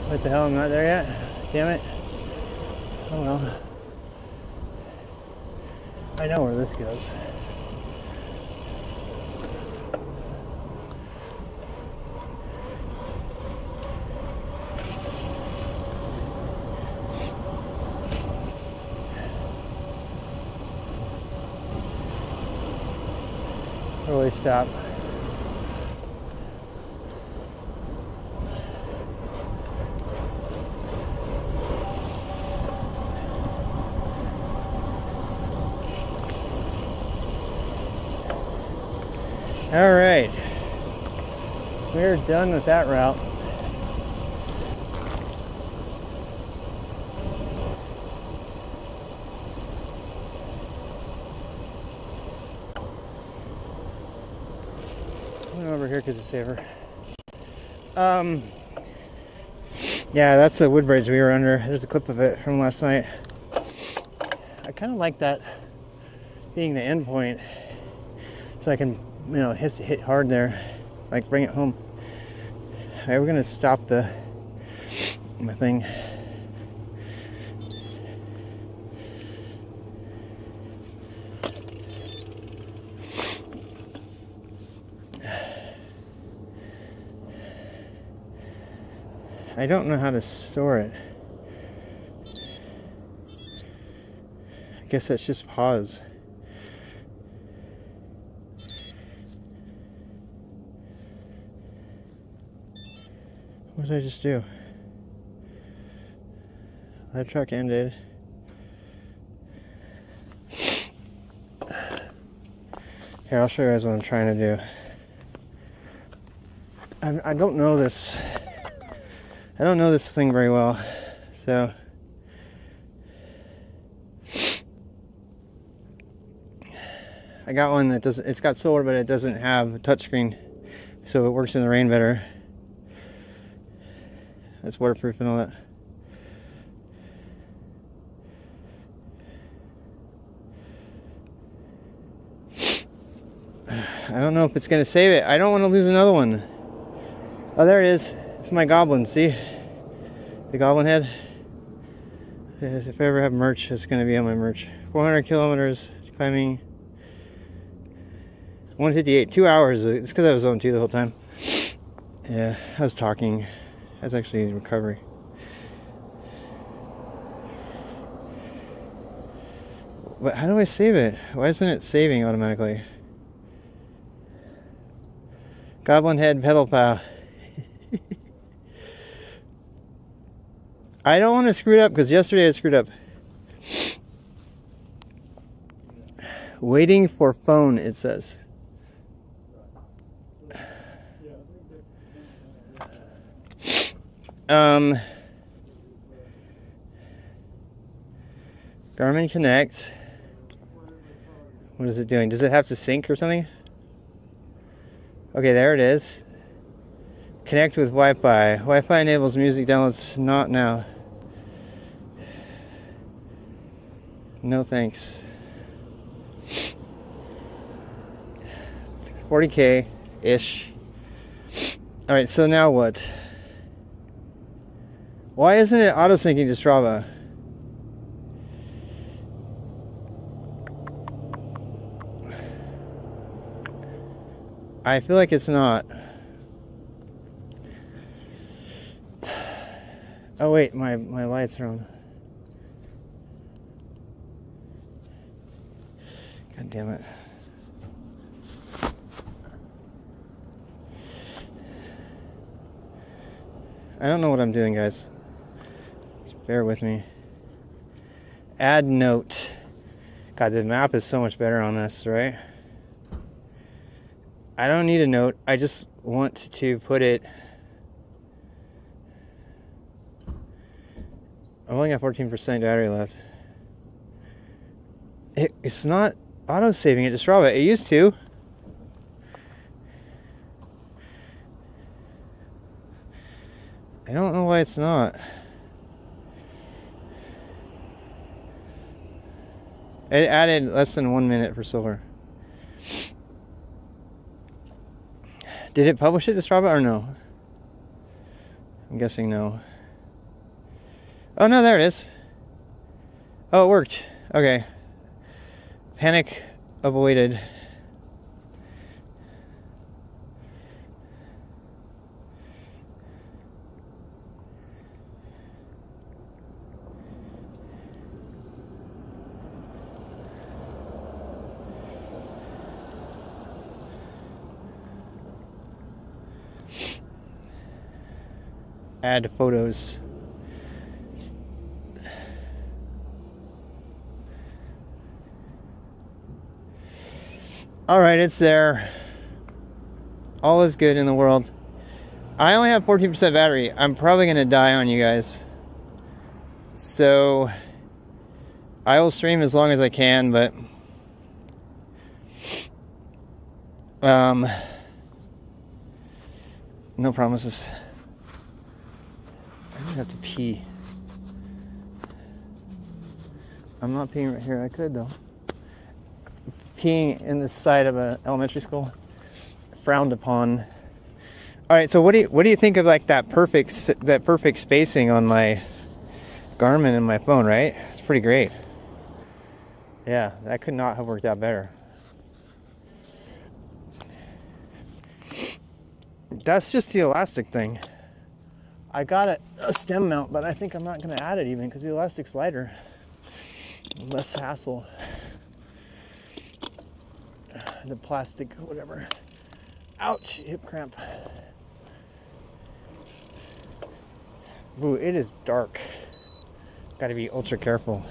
What the hell, I'm not there yet? Damn it. Oh well. I know where this goes. Really stop. All right, we're done with that route. I went over here because it's safer. Yeah, that's the wood bridge we were under. There's a clip of it from last night. I kind of like that being the end point, so I can, you know, hit hard there, like bring it home. All right, we're gonna stop my thing. I don't know how to store it. I guess that's just pause. What did I just do? That truck ended. Here, I'll show you guys what I'm trying to do. I don't know this. I don't know this thing very well, so I got one that doesn't. It's got solar, but it doesn't have a touchscreen, so it works in the rain better. It's waterproof and all that. I don't know if it's gonna save it. I don't want to lose another one. Oh, there it is. It's my goblin. See, the goblin head. If I ever have merch, it's gonna be on my merch. 400 kilometers climbing. 158. 2 hours. It's because I was on 2 the whole time. Yeah, I was talking. That's actually in recovery. But how do I save it? Why isn't it saving automatically? Goblin head pedal pal. I don't want to screw it up because yesterday I screwed up. Waiting for phone, it says. Garmin Connect. What is it doing? Does it have to sync or something? Okay, there it is. Connect with Wi-Fi. Wi-Fi enables music downloads. Not now. No thanks. 40K-ish. Alright, so now what? Why isn't it auto-syncing to Strava? I feel like it's not. Oh wait, my lights are on. God damn it. I don't know what I'm doing, guys. Just bear with me. Add note. God, the map is so much better on this, right? I don't need a note. I just want to put it. I've only got 14% battery left. It's not auto-saving it to Strava. It used to. I don't know why it's not. It added less than 1 minute for silver. Did it publish it to Strava or no? I'm guessing no. Oh no, there it is. Oh, it worked. Okay. Panic avoided. Add photos. All right, it's there. All is good in the world. I only have 14% battery. I'm probably gonna die on you guys. So I will stream as long as I can, but no promises. I just have to pee. I'm not peeing right here. I could though. Peeing in the side of an elementary school, frowned upon. All right, so what do you think of like that perfect spacing on my Garmin and my phone? Right, it's pretty great. Yeah, that could not have worked out better. That's just the elastic thing. I got a stem mount, but I think I'm not going to add it even because the elastic's lighter, less hassle. The plastic, whatever. Ouch, hip cramp. Ooh, it is dark. Got to be ultra careful.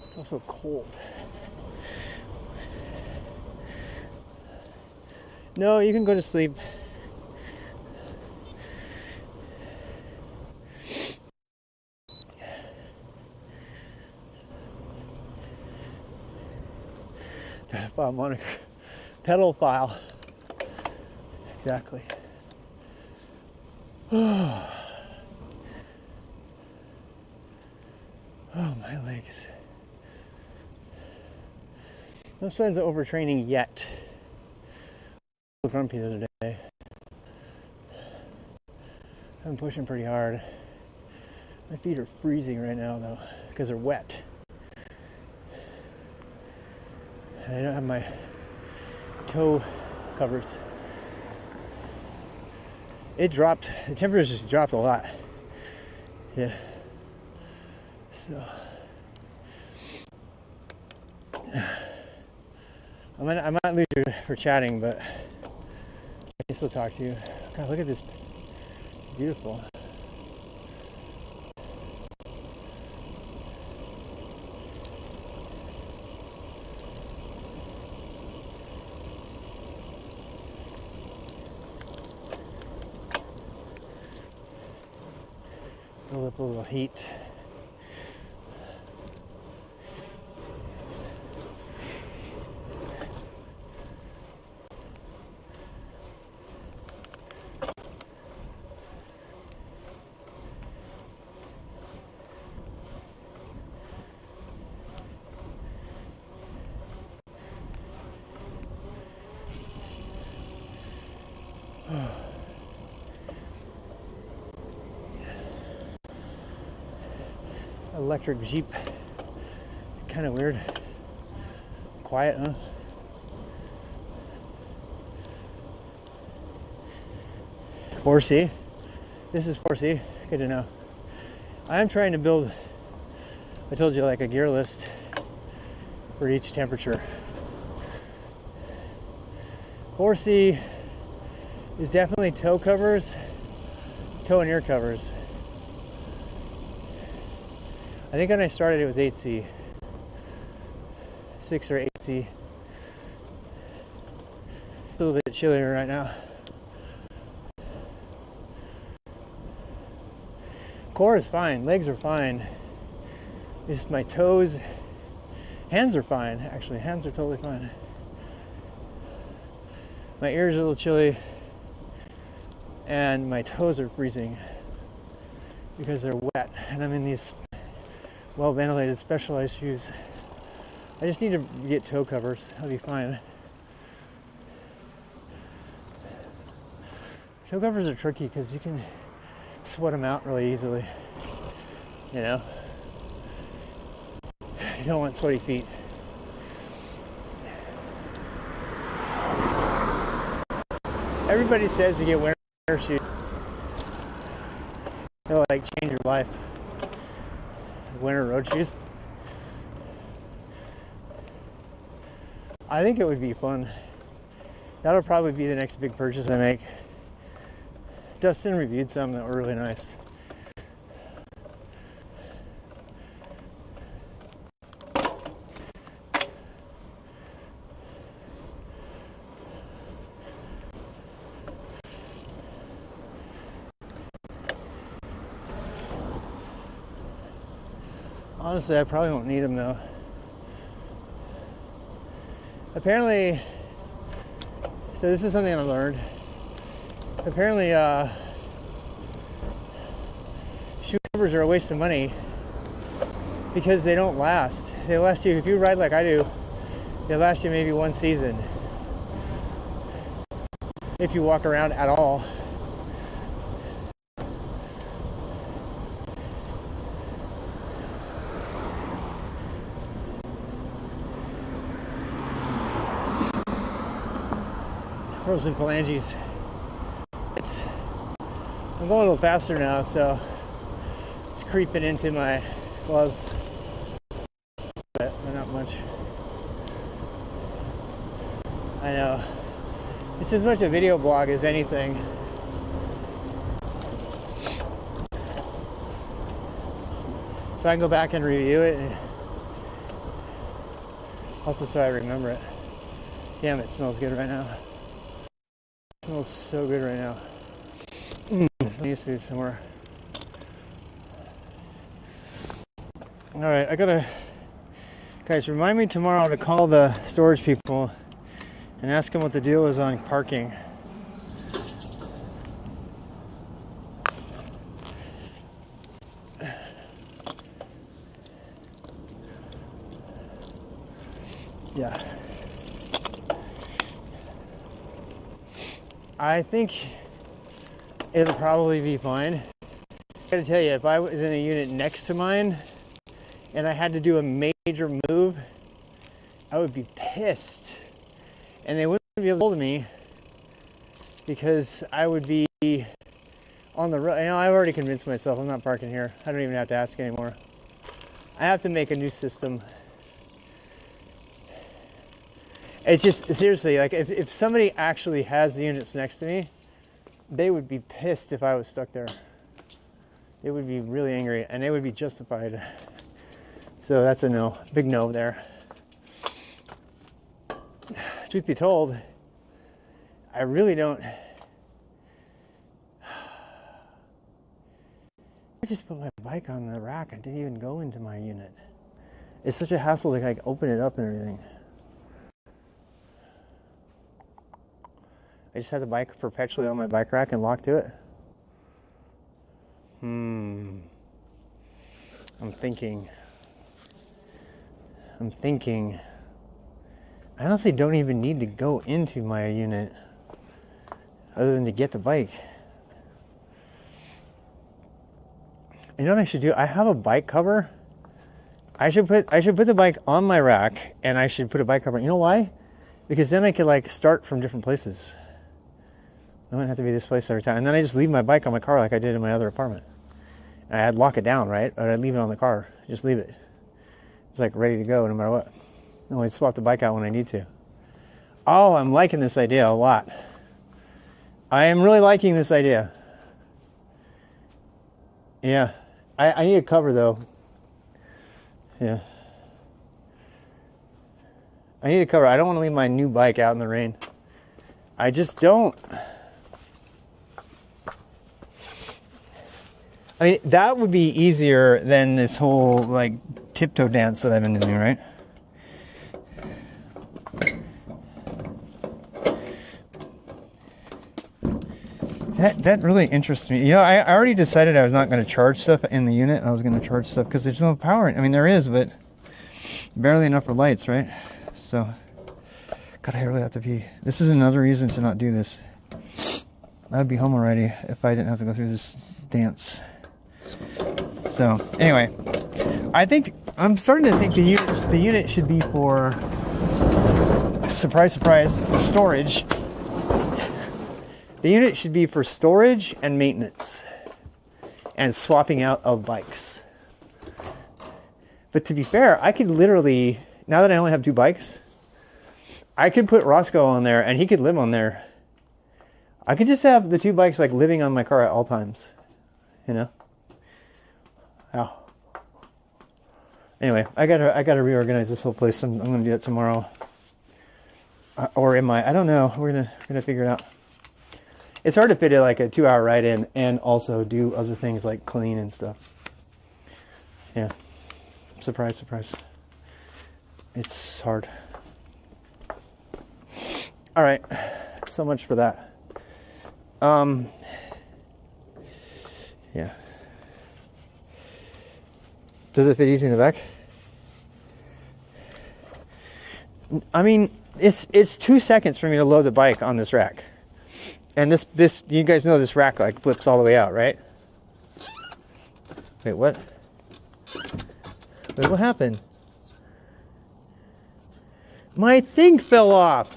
It's also cold. No, you can go to sleep. Moniker. Pedal file. Exactly. Oh, my legs. No signs of overtraining yet. I'm grumpy the other day. I'm pushing pretty hard. My feet are freezing right now though, because they're wet. I don't have my toe covers. It dropped, the temperature just dropped a lot. Yeah. So I might lose you for chatting, but I can still talk to you. God, look at this. Beautiful. Build up a little heat. Electric Jeep. Kind of weird. Quiet, huh? Horsey. This is Horsey. Good to know. I'm trying to build, I told you, like a gear list for each temperature. Horsey is definitely toe covers, toe and ear covers. I think when I started it was 8C. 6 or 8C. A little bit chillier right now. Core is fine, legs are fine. Just my toes, hands are fine actually, hands are totally fine. My ears are a little chilly and my toes are freezing because they're wet and I'm in these well ventilated specialized shoes. I just need to get toe covers. I'll be fine. Toe covers are tricky because you can sweat them out really easily. You know? You don't want sweaty feet. Everybody says to get winter shoes. They'll like change your life. Winter road shoes. I think it would be fun. That'll probably be the next big purchase I make. Dustin reviewed some that were really nice. Honestly, I probably won't need them though. Apparently, so this is something I learned. Apparently, shoe covers are a waste of money because they don't last. They last you, if you ride like I do, they last you maybe one season. If you walk around at all. Frozen phalanges. I'm going a little faster now, so it's creeping into my gloves, but not much. I know. It's as much a video blog as anything. So I can go back and review it, and also so I remember it. Damn, it smells good right now. It smells so good right now. Needs to be somewhere. All right, I gotta, guys, remind me tomorrow to call the storage people and ask them what the deal is on parking. Yeah. I think it'll probably be fine. I gotta tell you, if I was in a unit next to mine and I had to do a major move, I would be pissed. And they wouldn't be able to hold me because I would be on the road. You know, I've already convinced myself I'm not parking here. I don't even have to ask anymore. I have to make a new system. It's just, seriously, like if somebody actually has the units next to me, they would be pissed if I was stuck there. They would be really angry, and they would be justified. So that's a no, big no there. Truth be told, I really don't. I just put my bike on the rack and didn't even go into my unit. It's such a hassle to like open it up and everything. I just had the bike perpetually on my bike rack and locked to it. I'm thinking. I honestly don't even need to go into my unit other than to get the bike. You know what I should do? I have a bike cover. I should put the bike on my rack and I should put a bike cover. You know why? Because then I could like start from different places. I wouldn't have to be this place every time. And then I just leave my bike on my car like I did in my other apartment. And I'd lock it down, right? Or I'd leave it on the car. Just leave it. It's like ready to go no matter what. No, I'd swap the bike out when I need to. Oh, I'm liking this idea a lot. I am really liking this idea. Yeah. I need a cover though. Yeah. I need a cover. I don't want to leave my new bike out in the rain. I just don't. I mean, that would be easier than this whole, like, tiptoe dance that I've been doing, right? That really interests me. You know, I already decided I was not going to charge stuff in the unit. I was going to charge stuff because there's no power. I mean, there is, but barely enough for lights, right? So, God, I really have to pee. This is another reason to not do this. I'd be home already if I didn't have to go through this dance. So, anyway, I'm starting to think the unit should be for, surprise, surprise, storage. The unit should be for storage and maintenance and swapping out of bikes. But to be fair, I could literally, now that I only have 2 bikes, I could put Roscoe on there and he could live on there. I could just have the 2 bikes like living on my car at all times, you know? Oh. Anyway, I gotta reorganize this whole place. I'm gonna do that tomorrow. Or am I don't know. We're gonna figure it out. It's hard to fit it like a 2-hour ride in and also do other things like clean and stuff. Yeah. Surprise, surprise. It's hard. All right. So much for that. Yeah. Does it fit easy in the back? I mean, it's 2 seconds for me to load the bike on this rack. And this you guys know this rack like flips all the way out, right? Wait, what? Wait, what happened? My thing fell off.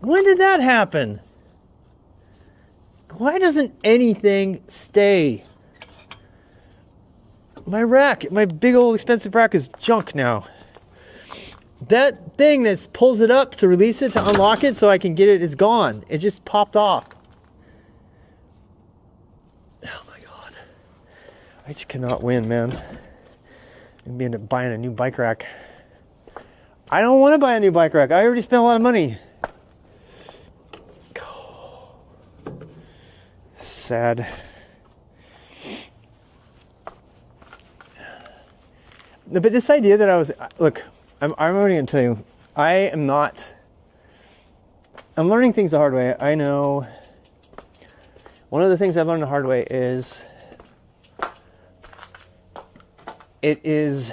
When did that happen? Why doesn't anything stay? My rack, my big old expensive rack is junk now. That thing that pulls it up to release it, to unlock it so I can get it, is gone. It just popped off. Oh my God. I just cannot win, man. I'm going to end up buying a new bike rack. I don't want to buy a new bike rack. I already spent a lot of money. Sad. But this idea that look, I'm already going to tell you, I'm learning things the hard way. I know one of the things I learned the hard way is it is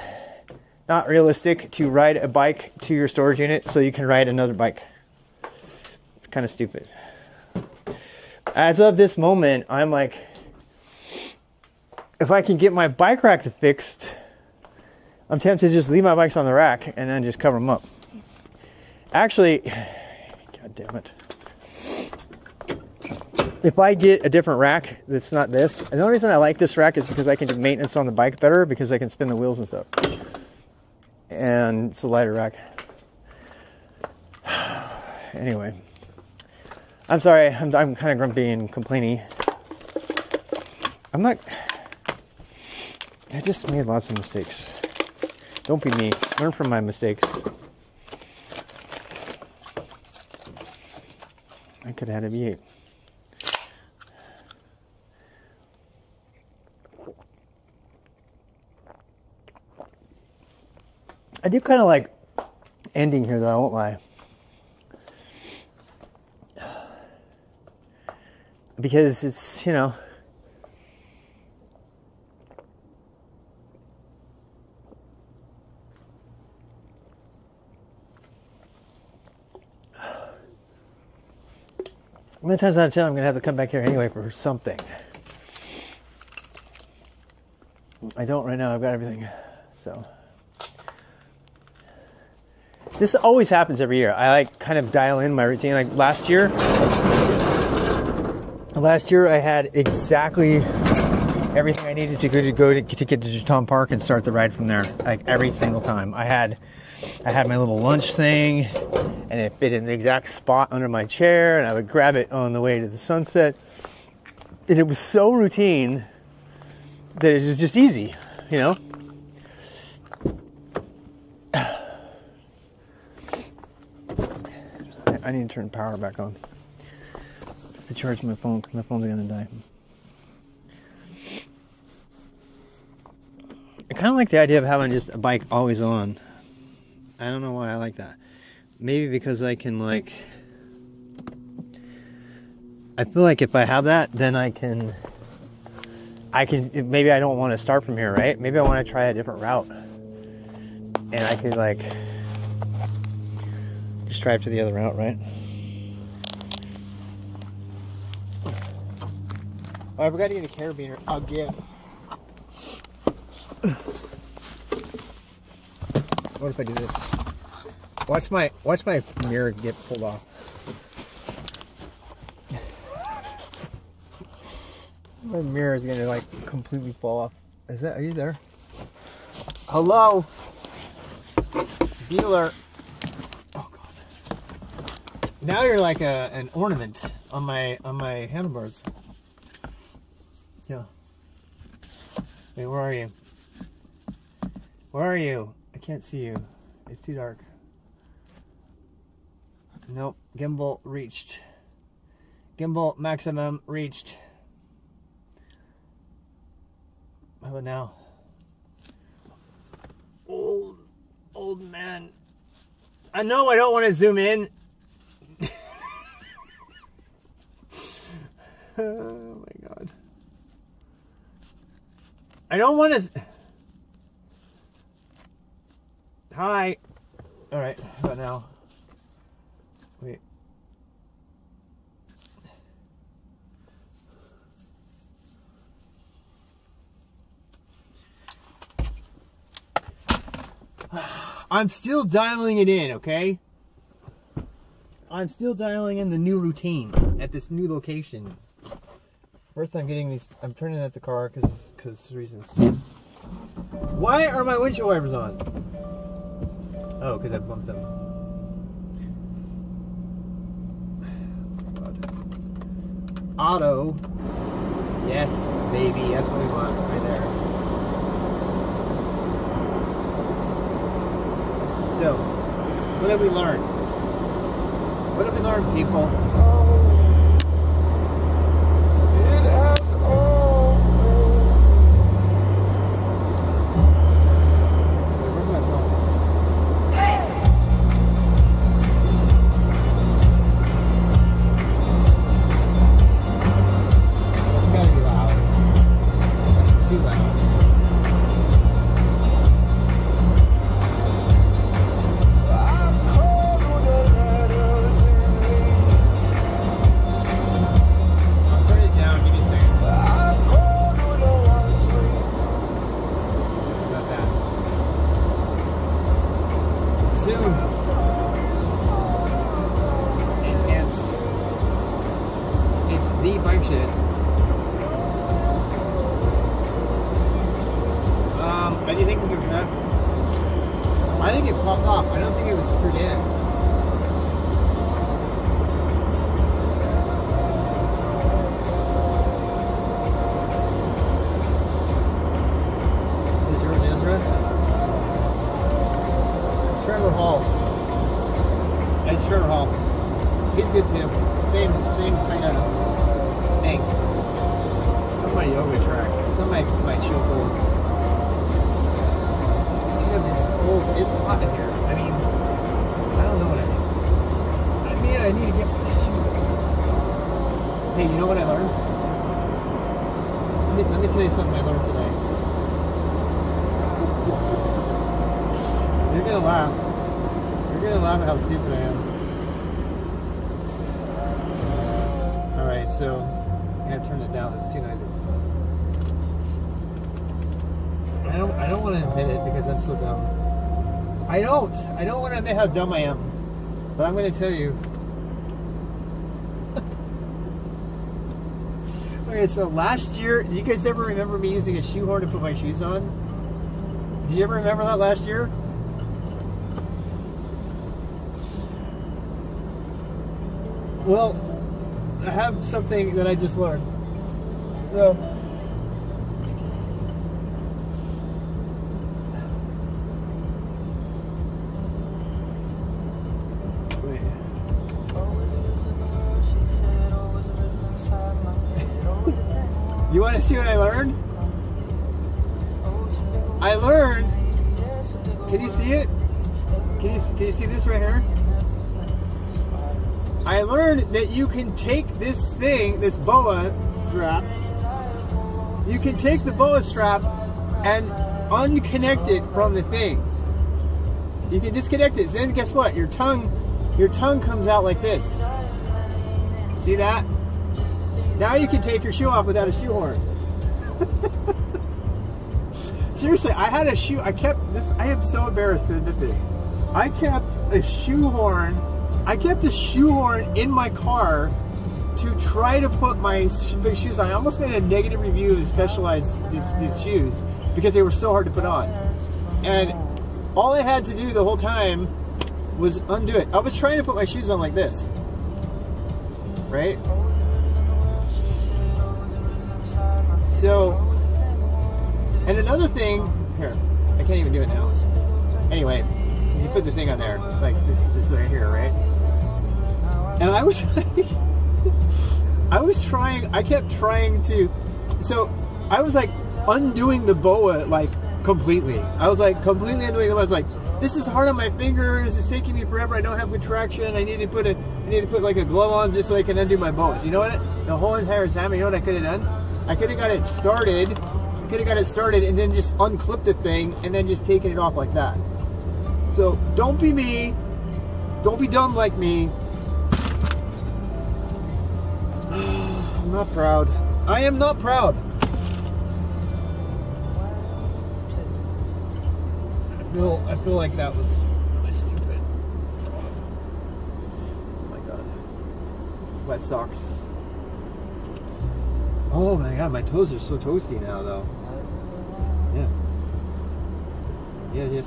not realistic to ride a bike to your storage unit so you can ride another bike. It's kind of stupid. As of this moment, I'm like, if I can get my bike rack fixed, I'm tempted to just leave my bikes on the rack and then just cover them up. Actually, God damn it. If I get a different rack that's not this, and the only reason I like this rack is because I can do maintenance on the bike better because I can spin the wheels and stuff. And it's a lighter rack. Anyway, I'm sorry, I'm kind of grumpy and complainy. I just made lots of mistakes. Don't be me. Learn from my mistakes. I could have had a V8. I do kind of like ending here, though, I won't lie. Because it's, you know, many times out of 10 I'm going to have to come back here anyway for something. I don't right now. I've got everything. So this always happens every year. I like kind of dial in my routine. Like last year I had exactly everything I needed to go to get to Juton Park and start the ride from there. Like every single time. I had my little lunch thing, and it fit in the exact spot under my chair, and I would grab it on the way to the sunset. And it was so routine that it was just easy, you know? I need to turn power back on to charge my phone, because my phone's gonna die. I kind of like the idea of having just a bike always on. I don't know why I like that. Maybe because I can, like, I feel like if I have that, then I can, maybe I don't want to start from here, right? Maybe I want to try a different route. and I could like just drive to the other route, right? Oh, I forgot to get a carabiner again. What if I do this? Watch my mirror get pulled off. My mirror is gonna like completely fall off. Are you there? Hello? Dealer. Oh god. Now you're like an ornament on my handlebars. Yeah. Wait, where are you? Where are you? I can't see you. It's too dark. Nope. Gimbal reached. Gimbal maximum reached. How about now? Old man. I know I don't want to zoom in. Oh my god. I don't want to. Hi. All right. How about now? Wait. I'm still dialing it in, okay? I'm still dialing in the new routine at this new location. First, I'm getting these. I'm turning at the car because reasons. Why are my windshield wipers on? Oh, because I bumped them. God. Auto. Yes, baby. That's what we want right there. So, what have we learned? What have we learned, people? It has always. Where's my phone? It's gotta be loud. Too loud. How do you think we can trap? I think it popped off. I don't think it was screwed in. This is yours, Ezra? Trevor Hall. That's Trevor Hall. He's good too. Same kind of thing. It's on my yoga track. It's on my chill pose. It's cold. It's hot in here. I mean, I don't know what I mean. I need to get my shoes. Hey, you know what I learned? Let me tell you something I learned today. You're gonna laugh. You're gonna laugh at how stupid I am. Alright, so I gotta turn it down. It's too noisy. I don't want to admit it because I'm so dumb. I don't want to admit how dumb I am. But I'm going to tell you. Okay, so last year, do you guys ever remember me using a shoehorn to put my shoes on? Do you ever remember that last year? Well, I have something that I just learned. So... You want to see what I learned? I learned. Can you see it? Can you see this right here? I learned that you can take this thing, this boa strap. You can take the boa strap and unconnect it from the thing. You can disconnect it. Then guess what? Your tongue comes out like this. See that? Now you can take your shoe off without a shoehorn. Seriously, I had a shoe. I kept this. I am so embarrassed to admit this. I kept a shoehorn. I kept a shoehorn in my car to try to put my big shoes on. I almost made a negative review of the Specialized these shoes because they were so hard to put on. And all I had to do the whole time was undo it. I was trying to put my shoes on like this, right? So, and another thing, here, I can't even do it now. Anyway, you put the thing on there, like this right here, right? And I was like, I kept trying to, so I was like undoing the boa like completely. I was like completely undoing them. I was like, this is hard on my fingers, it's taking me forever, I don't have good traction, I need to put like a glove on just so I can undo my boas. You know what? The whole entire time, you know what I could have done? I could have got it started, and then just unclipped the thing and then just taken it off like that. So don't be me, don't be dumb like me. I'm not proud. I am not proud. I feel like that was really stupid. Oh my god. Wet socks. Oh my god, my toes are so toasty now though. Yeah. Yeah, yes.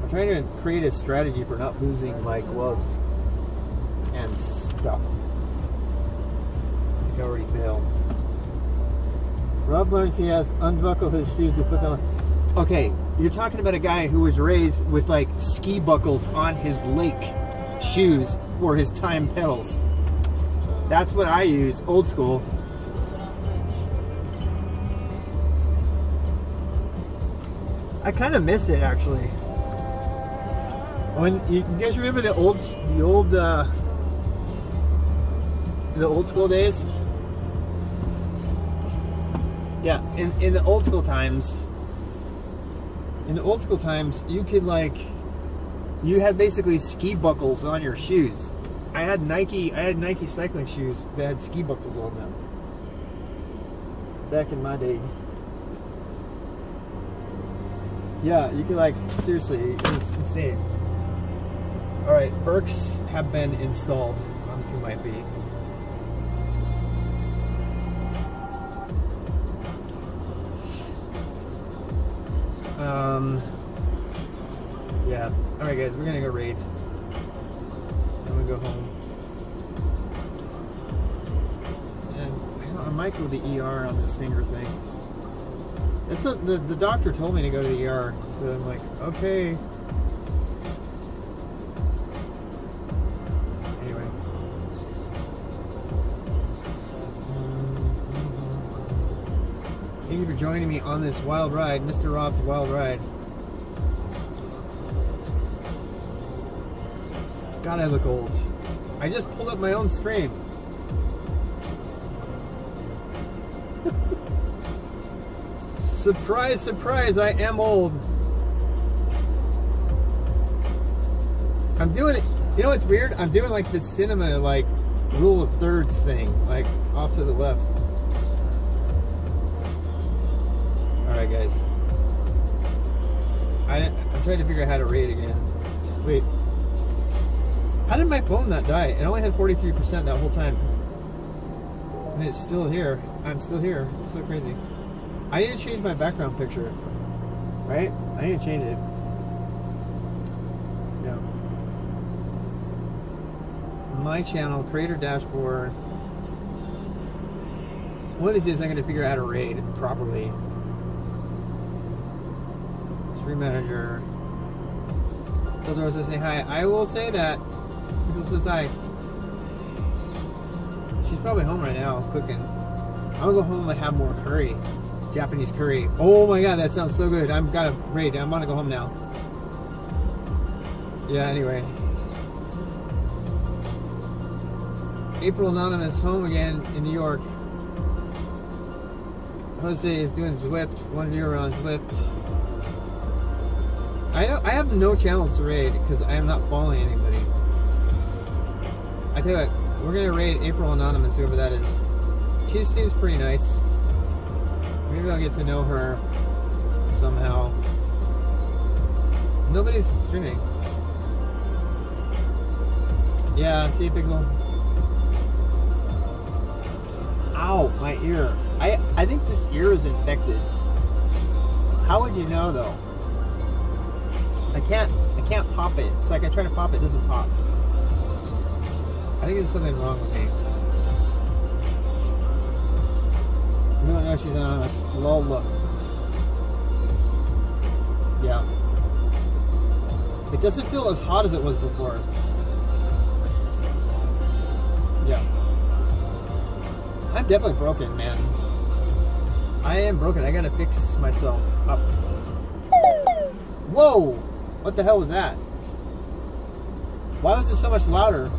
I'm trying to create a strategy for not losing my gloves and stuff. I already failed. Rob learns he has unbuckled his shoes to put them on. Okay, you're talking about a guy who was raised with like ski buckles on his lake shoes for his time pedals. That's what I use, old school. I kind of miss it actually. When you guys remember the old school days? Yeah, in the old school times. In the old school times, you could you had basically ski buckles on your shoes. I had Nike cycling shoes that had ski buckles on them. Back in my day. Yeah, you could seriously, it was insane. Alright, Birks have been installed onto my feet. Yeah. Alright guys, we're gonna go raid. I'm gonna go home. And I might go to the ER on this finger thing. That's what the doctor told me to go to the ER. So I'm like, okay. Anyway. Thank you for joining me on this wild ride, Mr. Rob's wild ride. God, I look old. I just pulled up my own stream. Surprise, surprise, I am old. I'm doing it. You know what's weird? I'm doing like the cinema, rule of thirds thing, off to the left. Alright, guys. I'm trying to figure out how to raid again. Wait. How did my phone not die? It only had 43% that whole time. And it's still here. I'm still here. It's so crazy. I need to change my background picture. Right? I need to change it. Yeah. My channel, creator dashboard. One of these days I'm going to figure out how to raid properly. Stream manager. Phil says, say hi. I will say that. Phil says hi. She's probably home right now cooking. I'm gonna go home and have more curry. Japanese curry. Oh my god, that sounds so good. I've got to raid. I'm gonna go home now. Yeah, anyway. April Anonymous home again in New York. Jose is doing Zwift. 1 year on Zwift. I have no channels to raid because I am not following anybody. I tell you what, we're gonna raid April Anonymous, whoever that is. She seems pretty nice. Maybe I'll get to know her somehow. Nobody's streaming. Yeah, see, Pickle. Ow, my ear. I think this ear is infected. How would you know though? I can't pop it. It's like I try to pop it, doesn't pop. I think there's something wrong with me. You don't know if she's anonymous. Lol, look. Yeah. It doesn't feel as hot as it was before. Yeah. I'm definitely broken, man. I am broken. I gotta fix myself up. Whoa! What the hell was that? Why was it so much louder?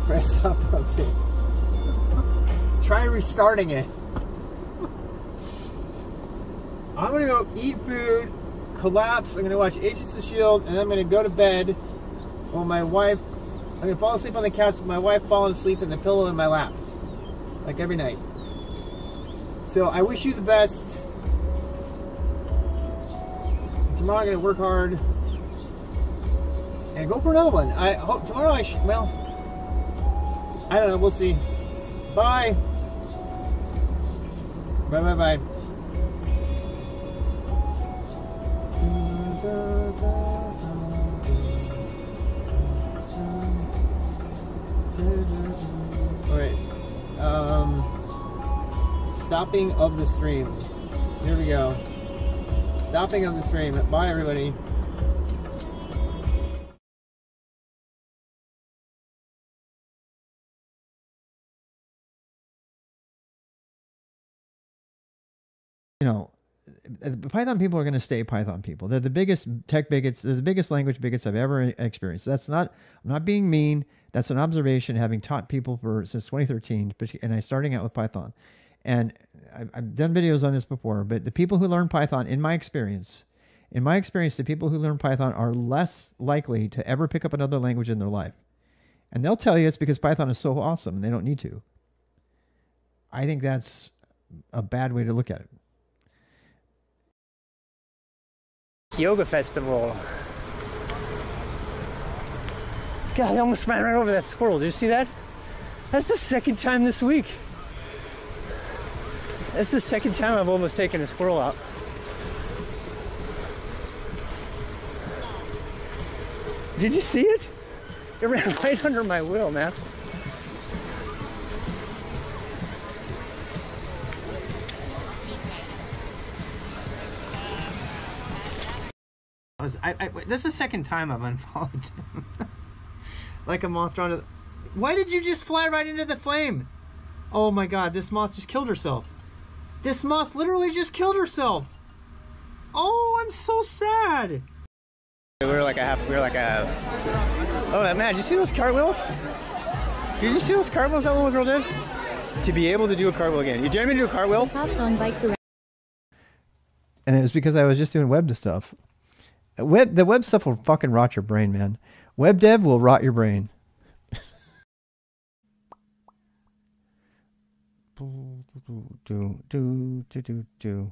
Press up, Rosie. Try restarting it. I'm gonna go eat food, collapse. I'm gonna watch Agents of S.H.I.E.L.D. and then I'm gonna go to bed while my wife. I'm gonna fall asleep on the couch with my wife falling asleep in the pillow in my lap, like every night. So I wish you the best. Tomorrow I'm gonna work hard and go for another one. I hope tomorrow well, I don't know. We'll see. Bye. Bye. Bye. Bye. All right. Stopping of the stream. Here we go. Stopping of the stream. Bye, everybody. You know, Python people are going to stay Python people. They're the biggest tech bigots. They're the biggest language bigots I've ever experienced. That's not, I'm not being mean. That's an observation, having taught people since 2013, and I starting out with Python. And I've done videos on this before, but the people who learn Python, in my experience, the people who learn Python are less likely to ever pick up another language in their life. And they'll tell you it's because Python is so awesome and they don't need to. I think that's a bad way to look at it. Yoga festival. God, I almost ran right over that squirrel. Did you see that? That's the second time this week. That's the second time I've almost taken a squirrel out. Did you see it? It ran right under my wheel, man. This is the second time I've unfollowed him. Like a moth drawn to the... Why did you just fly right into the flame? Oh my god, this moth just killed herself. This moth literally just killed herself. Oh, I'm so sad. We were like a... Oh man, did you see those cartwheels? Did you see those cartwheels that little girl did? To be able to do a cartwheel again. You dare me to do a cartwheel? On bikes around. And it was because I was just doing web stuff. The web stuff will fucking rot your brain, man. Web dev will rot your brain. do.